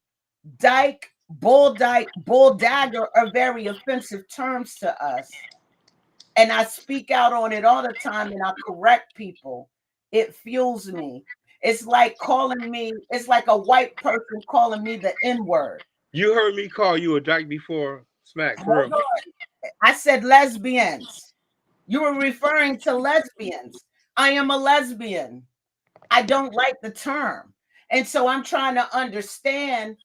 dyke, bull dagger are very offensive terms to us. And I speak out on it all the time and I correct people. It fuels me. It's like calling me, it's like a white person calling me the N word. you heard me call you a dyke before, Smack, for Hold real. on. I said lesbians. You were referring to lesbians. I am a lesbian. I don't like the term. And so I'm trying to understand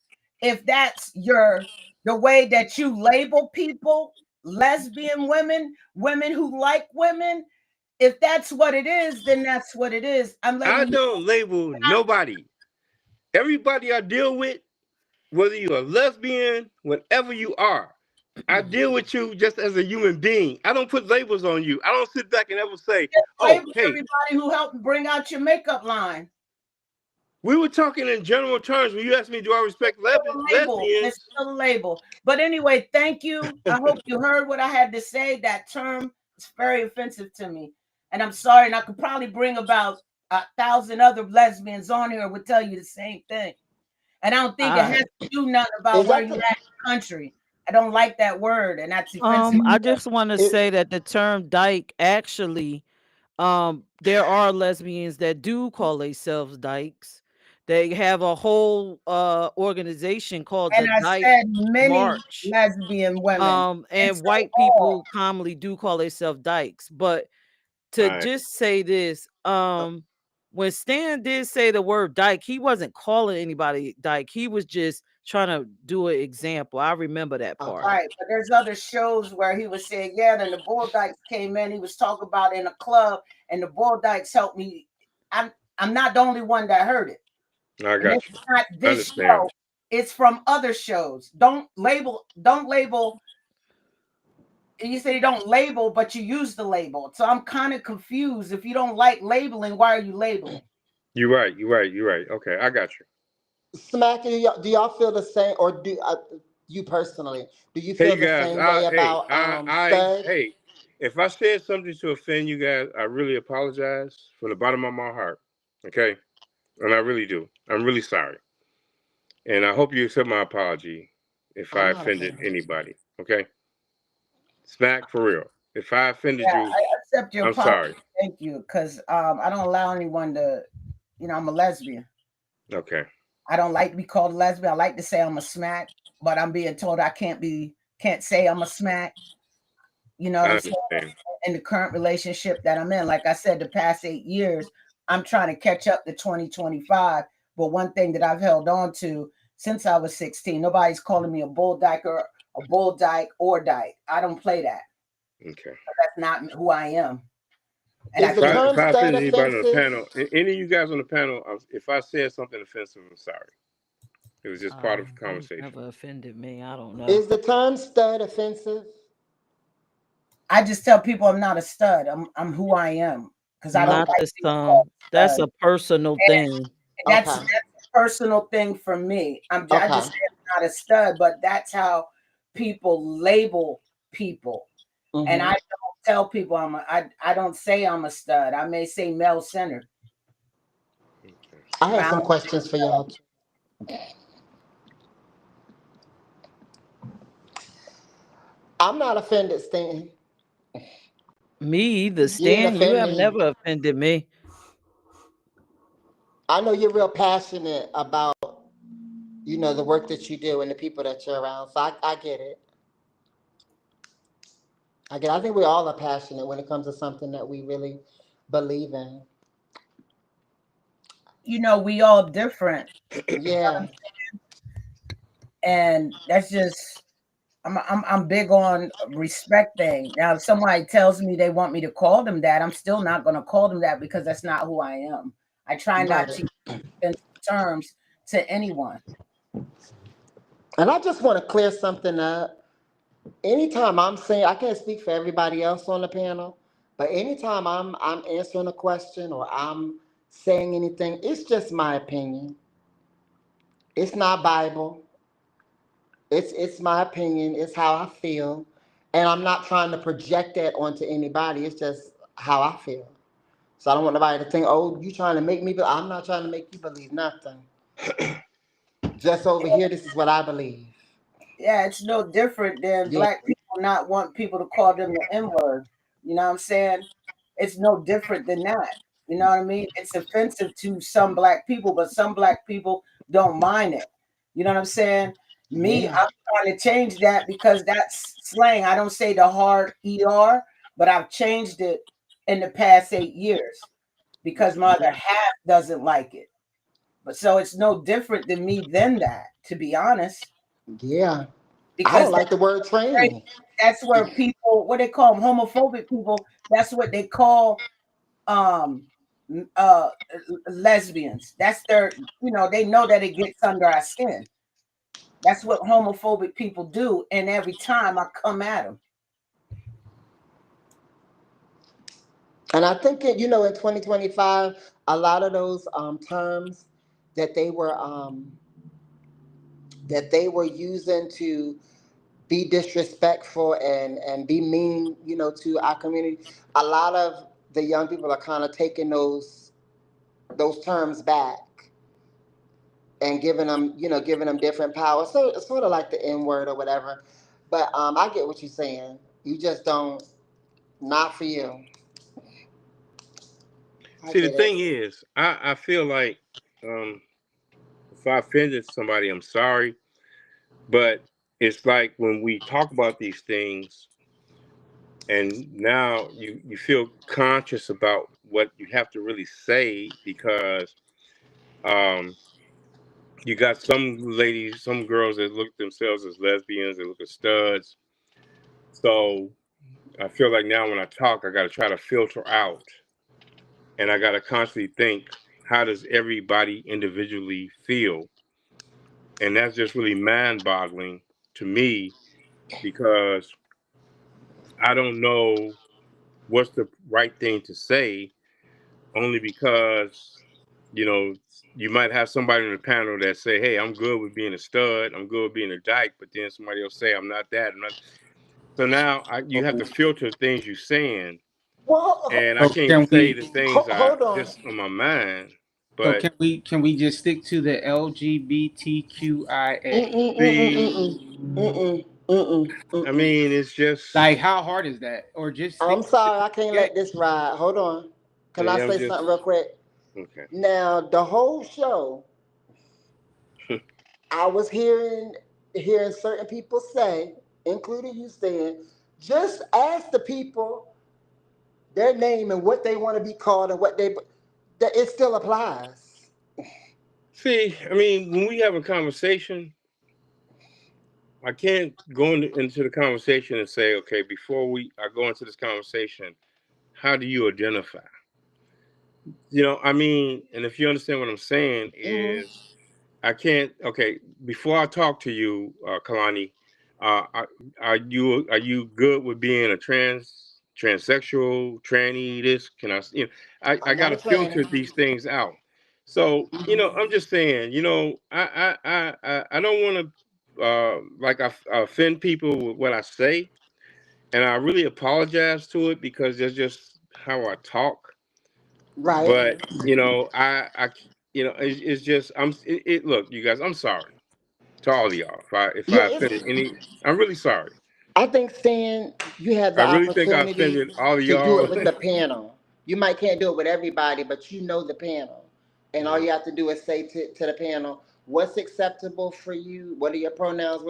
if that's the way that you label people, lesbian women, women who like women. If that's what it is, then that's what it is. I'm I letting you don't label nobody. Everybody I deal with, whether you're a lesbian, whatever you are, I deal with you just as a human being. I don't put labels on you. I don't sit back and ever say, oh, label hey, everybody who helped bring out your makeup line. we were talking in general terms when you asked me, do I respect Label. It's lesbians? still a label. But anyway, thank you. I hope you heard what I had to say. That term is very offensive to me. And I'm sorry, and I could probably bring about 1,000 other lesbians on here who would tell you the same thing. And I don't think it has to do nothing about Is where that you're the, at in the country. I don't like that word, and that's offensive. I just want to it, say that the term dyke actually, there are lesbians that do call themselves dykes. They have a whole organization called And the I Dyke said many March. lesbian women. And And so white all. people commonly do call themselves dykes. But All to right. just say this, when Stan did say the word dyke, he wasn't calling anybody dyke. He was just trying to do an example. I remember that part. Right, but there's other shows where he was saying, yeah, then the Bull Dykes came in. He was talking about in a club, and the Bull Dykes helped me. I'm not the only one that heard it. I And got it's you. not I this understand. show. It's from other shows. Don't label. You say you don't label, but you use the label. So I'm kind of confused. If you don't like labeling, why are you labeling? You're right. Okay, I got you. Smack, do y'all feel the same, or do you personally, do you Hey, feel you the guys. same way about stud? Hey, if I said something to offend you guys, I really apologize from the bottom of my heart. Okay, and I really do. I'm really sorry, and I hope you accept my apology if I I'm not offended offended. anybody. Okay, Smack, for real. If I offended Yeah, you, I accept your I'm apology. sorry. Thank you, because I don't allow anyone to. I'm a lesbian. Okay. I don't like to be called a lesbian. I like to say I'm a smack, but I'm being told I can't say I'm a smack. You know what I I'm saying? understand. In the current relationship that I'm in, like I said, the past 8 years, I'm trying to catch up to 2025. But one thing that I've held on to since I was 16, nobody's calling me a bull dyke or a bull dyke or dyke. I don't play that. Okay. That's not who I am. And Is the term If I stud offended anybody on the offensive? panel, any of you guys on the panel, if I said something offensive, I'm sorry. It was just part of the You've conversation. never offended me. I don't know. Is the term stud offensive? I just tell people I'm not a stud. I'm who I am because I don't Not like the being called song. That's stud. a personal thing. That's Okay. a personal thing for me. I Okay. just say I'm not a stud, but that's how people label people. And I Mm-hmm. don't tell people I don't say I'm a stud. I may say male centered. Okay. I But have some questions for y'all too. I'm not offended, Stan. Me either, You didn't Stan. You offend have me. never offended me. I know you're real passionate about, the work that you do and the people that you're around. So I get it. I think we all are passionate when it comes to something that we really believe in. we all different. Yeah. And that's just I'm big on respecting. Now, if somebody tells me they want me to call them that, I'm still not going to call them that because that's not who I am. I try not Right. to use terms to anyone. And I just want to clear something up. Anytime I'm saying, I can't speak for everybody else on the panel, but anytime I'm answering a question or I'm saying anything, it's just my opinion. It's not Bible. It's my opinion. It's how I feel, and I'm not trying to project that onto anybody. It's just how I feel. So I don't want nobody to think, "Oh, you trying to make me." I'm not trying to make you believe nothing. Just over here, this is what I believe. Yeah, it's no different than Yeah, black people not want people to call them the N word. You know what I'm saying? It's no different than that. You know what I mean? It's offensive to some black people, but some black people don't mind it. You know what I'm saying? Me, yeah, I'm trying to change that because that's slang. I don't say the hard ER, but I've changed it in the past 8 years because my other half doesn't like it. But so it's no different than me than that, to be honest, yeah. I don't because like the word right, tranny. that's where people, what they call them, homophobic people, that's what they call um uh lesbians. That's their, they know that it gets under our skin. That's what homophobic people do, and every time I come at them. And I think that, in 2025, a lot of those terms that they were um, that they were using to be disrespectful and be mean, to our community. A lot of the young people are kind of taking those terms back and giving them different power. So it's sort of like the N word or whatever. But I get what you're saying. You just don't, not for you. I See, the get it. thing is, I feel like if I offended somebody, I'm sorry. But it's like when we talk about these things, and now you feel conscious about what you have to really say because um, You got some ladies, some girls that look at themselves as lesbians, they look at studs. So I feel like now when I talk, I got to try to filter out, and I got to constantly think, how does everybody individually feel? And that's just really mind-boggling to me because I don't know what's the right thing to say, only because, you know, you might have somebody on the panel that say, hey, I'm good with being a stud, I'm good with being a dyke, but then somebody else say I'm not that. I'm not. So now you have to filter things you're saying, Well, and I So can't can say we the things I hold on. just on my mind. so But can we just stick to the LGBTQIA? see, I Mm-mm. mean, it's just, Like how hard is that? Or just I'm stick to sorry, I can't yeah. let this ride. Hold on. Can I yeah, I'm say just something real quick? okay. Now, the whole show, I was hearing certain people say, including you saying, just ask the people their name and what they want to be called and what they that it still applies. See, I mean, when we have a conversation, I can't go into the conversation and say, okay, before I go into this conversation, how do you identify? I mean, and if you understand what I'm saying, Hmm. is I can't. Okay, before I talk to you, Kalani, uh, are, are you good with being a transsexual, tranny? This can I? I I'm got not to a tranny. filter these things out. So I'm just saying. I don't want to I offend people with what I say, and I really apologize to it because that's just how I talk. Right. But it's just look, you guys, I'm sorry to all of y'all if I Yeah, it's. offended any. I'm really sorry. I think Stan, you had I the really think I opportunity offended all of to do y'all. it with the panel. You might can't do it with everybody, but you know the panel. And all Yeah, you have to do is say to the panel, what's acceptable for you? What are your pronouns?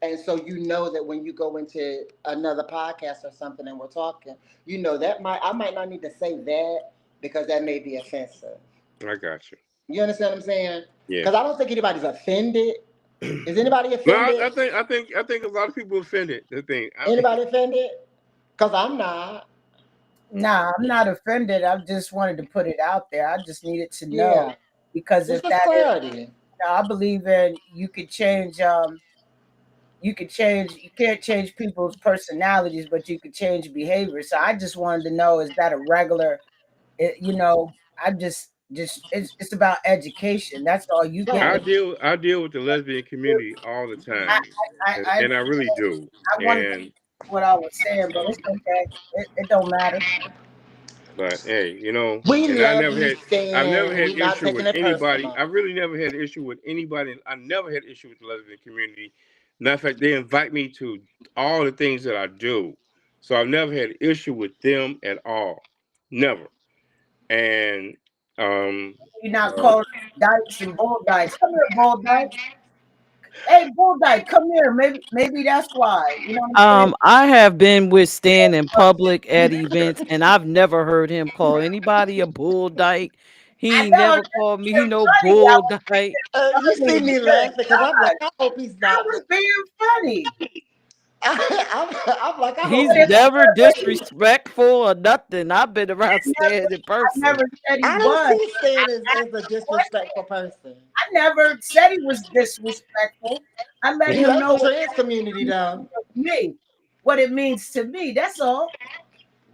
And so you know that when you go into another podcast or something and we're talking, you know that I might not need to say that because that may be offensive. I got you. You understand what I'm saying? Yeah. Because I don't think anybody's offended. Is anybody No, offended? I think a lot of people offended. The thing. Anybody offended? Because I'm not. Nah, I'm not offended. I just wanted to put it out there. I just needed to know Yeah. because Just if for that is, clarity. I believe in you could change. You could change. You can't change people's personalities, but you could change behavior. So I just wanted to know: is that a regular? I just it's about education. That's all. You getting I Right. the. deal with the lesbian community all the I time, and, I and I really do. I wanted to And what I was saying, but it's okay. It don't matter. But hey, We and love you, I've Stan, never and had we're not issue with taking it anybody. personal. I really never had issue with anybody. I never had issue with the lesbian community. Matter of fact, they invite me to all the things that I do. So I've never had issue with them at all. Never. And um You're not uh, calling dykes and bull dykes. Come here, bull dyke. Hey, bull dyke, come here. Maybe that's why. You know what I'm saying? I have been with Stan in public at events, and I've never heard him call anybody a bull dyke. I He know never that's called me. He being no funny. bull dyke. You I was see being funny. me Good laughing because I'm like, God, I hope he's I not. was being funny. I'm like, I hope He's Wait, he's not. never wait. disrespectful or nothing. I've been around Stan in I person. never said he I don't was. see Stan I, as a disrespectful person. I never said he was disrespectful. I let He him loves know the what trans community, though. it means to me, what it means to me. That's all.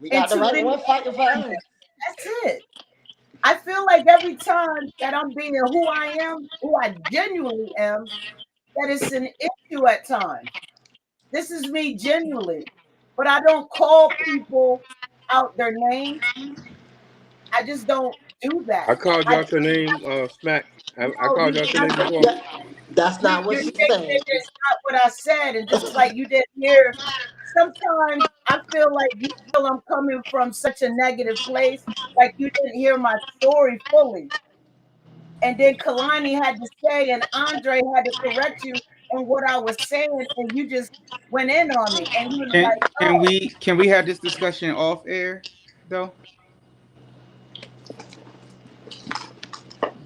We And got the to right many one fighting for others. us. That's it. I feel like every time that I'm being who I am, who I genuinely am, that it's an issue at times. This is me genuinely, but I don't call people out their names. I just don't do that. I called I you out your name, Smack. I no, called you out your name before. That's not what she said. that's not what I said, and just like you didn't hear. Sometimes I feel like you feel I'm coming from such a negative place, like you didn't hear my story fully. And then Kalani had to say, and Andre had to correct you on what I was saying, and you just went in on me, and you was Can like, can "Oh, we can we have this discussion off air though?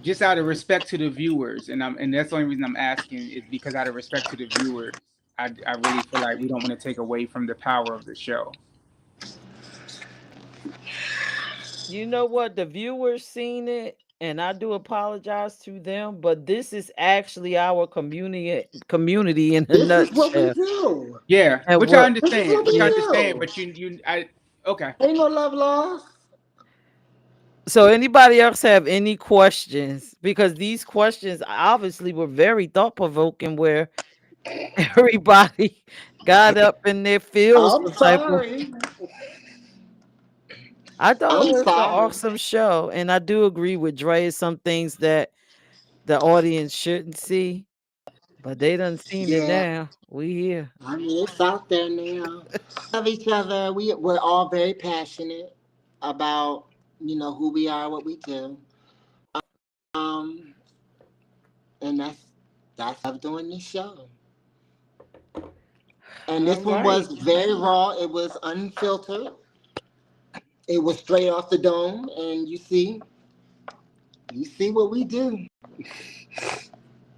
just out of respect to the viewers, and that's the only reason I'm asking is because out of respect to the viewers, I really feel like we don't want to take away from the power of the show. You know what? The viewers seen it, and I do apologize to them, but this is actually our community in a This is what we nutshell. do. Yeah, And which I what This is what understand, we do. but okay. Ain't no love lost. so anybody else have any questions? Because these questions obviously were very thought-provoking where everybody got up in their feels I'm some type of. sorry. I thought it I'm was an sorry. awesome show, and I do agree with Dre. Some things that the audience shouldn't see, but they done seen it Yeah. now. We here. I mean, it's out there now. Love each other. We're all very passionate about, who we are, what we do. Um, and that's why I'm doing this show. And All this one right. was very raw. It was unfiltered. It was straight off the dome, and you see what we do.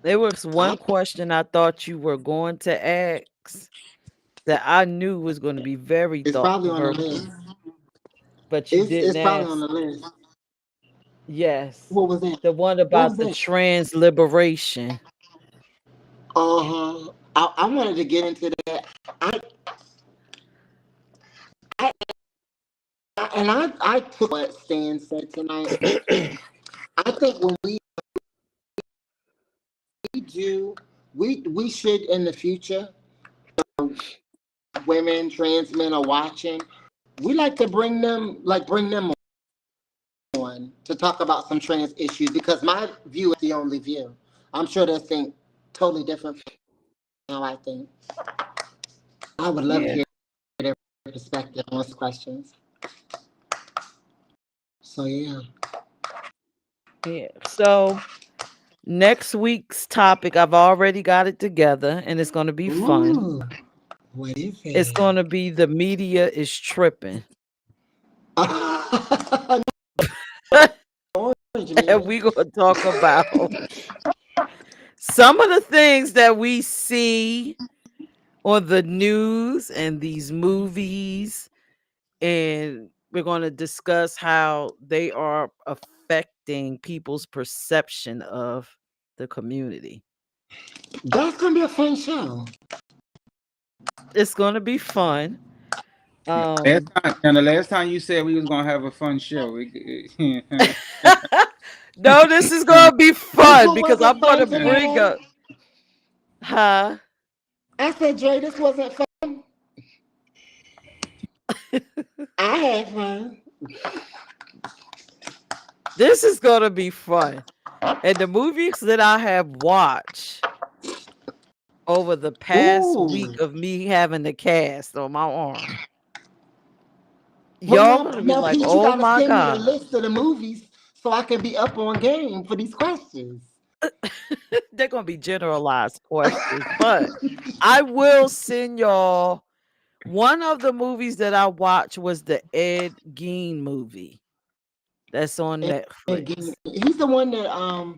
There was one question I thought you were going to ask that I knew was going to be very It's probably on the thought-provoking, list. but you didn't It's probably on ask. the list. Yes. What was that? The one What was about the that? trans liberation. Uh-huh. I wanted to get into that. I, I I took what Stan said tonight. I think when we do, we should in the future, women, trans men are watching. We like to bring them on to talk about some trans issues because my view is the only view. I'm sure they think totally different from how I think. I would love to Yeah. hear their perspective on those questions. So yeah. Yeah. So next week's topic, I've already got it together, and it's going to be fun. Ooh, what is It's it? going to be the media is tripping. And we're going to talk about some of the things that we see on the news and these movies. And we're going to discuss how they are affecting people's perception of the community. That's gonna be a fun show. It's going to be fun. The last time you said we was gonna have a fun show. No, this is going to be fun This because wasn't I'm going to fun bring tonight. up. Huh? I said, Dre, this wasn't fun. I had fun. This is going to be fun. And the movies that I have watched over the past week of me having the cast on my arm, y'all going to be like, Pete, you oh gotta my send me the God. list of the movies so I can be up on game for these questions. They're going to be generalized questions, but I will send y'all. One of the movies that I watched was the Ed Gein movie that's on Netflix. He's the one that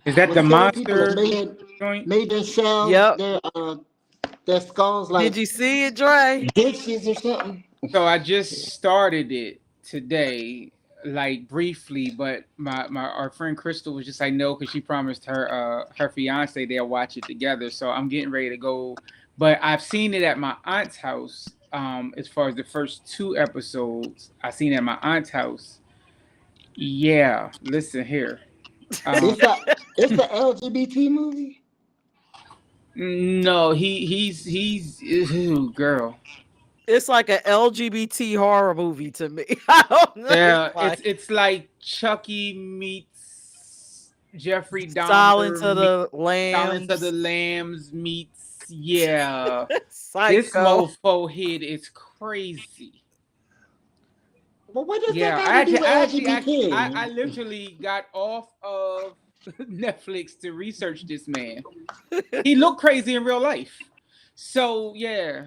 Is that was the killing people monster that joint? made their shells, Yep. their skulls like Did you see it, Dre? dishes or something. So I just started it today, like briefly, but our friend Crystal was just like no, because she promised her fiance they'll watch it together. So I'm getting ready to go. But I've seen it at my aunt's house. As far as the first 2 episodes, I seen it at my aunt's house. Yeah, listen here. It's a LGBT movie. No, he's ooh, girl. It's like an LGBT horror movie to me. I don't know. Yeah, Like it's like Chucky meets Jeffrey Silence Dahmer of meets the Silence of the Lambs. Lambs meets this Psycho. mofo head is crazy. Well, what does Yeah, that got to do with LGBT? I literally got off of Netflix to research this man. He looked crazy in real life. So yeah.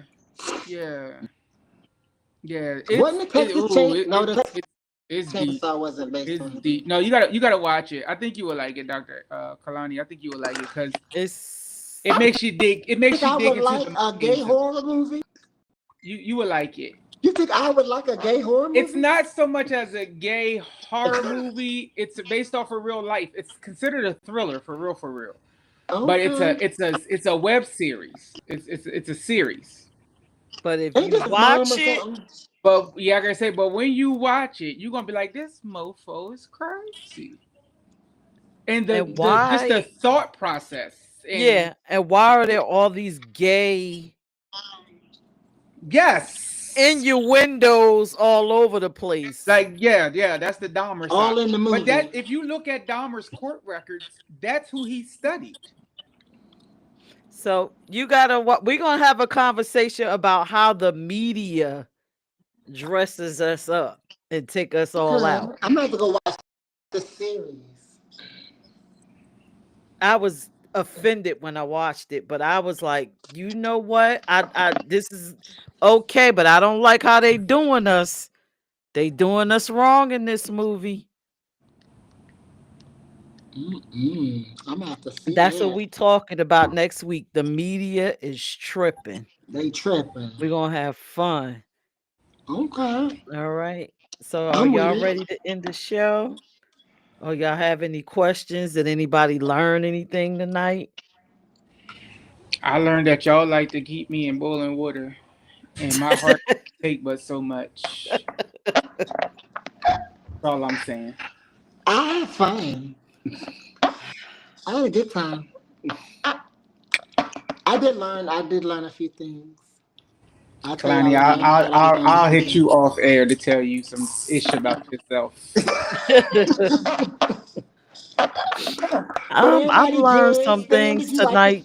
Wasn't the Texas chain? No, It's deep. Chainsaw wasn't based It's on. deep. No, you gotta watch it. I think you will like it, Dr. Kalani. I think you will like it because it makes you dig. It makes think you I dig would into like the a gay meanings. horror movie. You will like it. You think I would like a gay horror movie? It's not so much as a gay horror movie. It's based off of real life. It's considered a thriller for real, for real. But Okay. it's a web series. It's a series. But if Ain't you this watch mom or it, something? But yeah, I gotta say, but when you watch it, you're gonna be like, this mofo is crazy. And and just the why? thought process. And Yeah, and why are there all these gay yes, innuendos all over the place? like yeah, that's the Dahmer All side. in the movie. But that if you look at Dahmer's court records, that's who he studied. So you gotta what we're gonna have a conversation about how the media dresses us up and take us all Okay. out. I'm gonna have to go watch the series. I was offended when I watched it, but I was like, you know what? I this is okay, but I don't like how they doing us. They doing us wrong in this movie. I'm gonna have to see That's that. what we talking about next week. The media is tripping. They tripping. We're gonna have fun. Okay. All right. So are I'm with y'all it. ready to end the show? Or y'all have any questions? Did anybody learn anything tonight? I learned that y'all like to keep me in boiling water, and my heart take but so much. That's all I'm saying. I had fun. I had a good time. I did learn a few things. Kalani, I'll hit you off air to tell you some ish about yourself. I've learned some things tonight.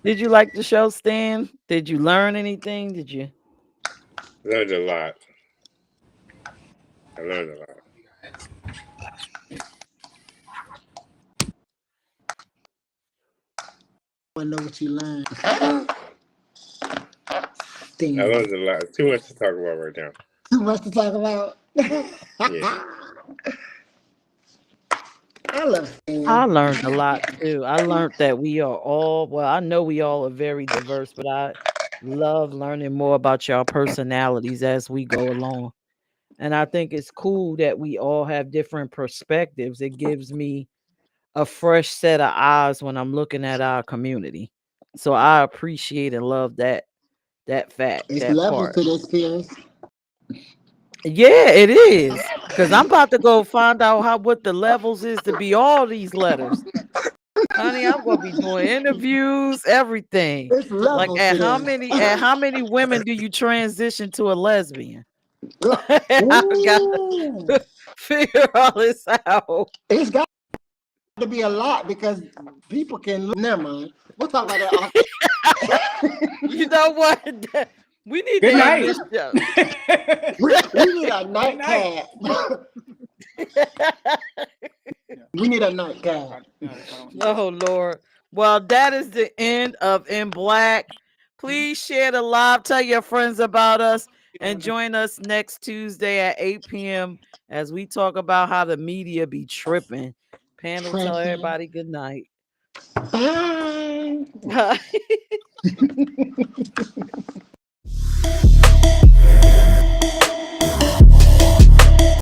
Did you like the show, Stan? Did you learn anything? Did you? Learned a lot. I learned a lot. I know what you learned. I learned a lot. Too much to talk about right now. Too much to talk about. Yeah. I learned a lot too. I learned that we are all, well, I know we all are very diverse, but I love learning more about y'all personalities as we go along. And I think it's cool that we all have different perspectives. It gives me a fresh set of eyes when I'm looking at our community. So I appreciate and love that fact, It's that levels part. to this, Peirrce. Yeah, it is. Because I'm about to go find out what the levels is to be all these letters. Honey, I'm gonna be doing interviews, everything. It's Like levels at to how this. many women do you transition to a lesbian? I gotta figure all this out. It's got to be a lot because people can look. Never mind. We'll talk about that. You know what? We need Good to night. end this show. we need a nightcap. We need a nightcap. Oh Lord. Well, that is the end of In Black. Please share the live. Tell your friends about us and join us next Tuesday at 8 p.m. as we talk about how the media be tripping. Panel, tell everybody good night. Bye. Bye.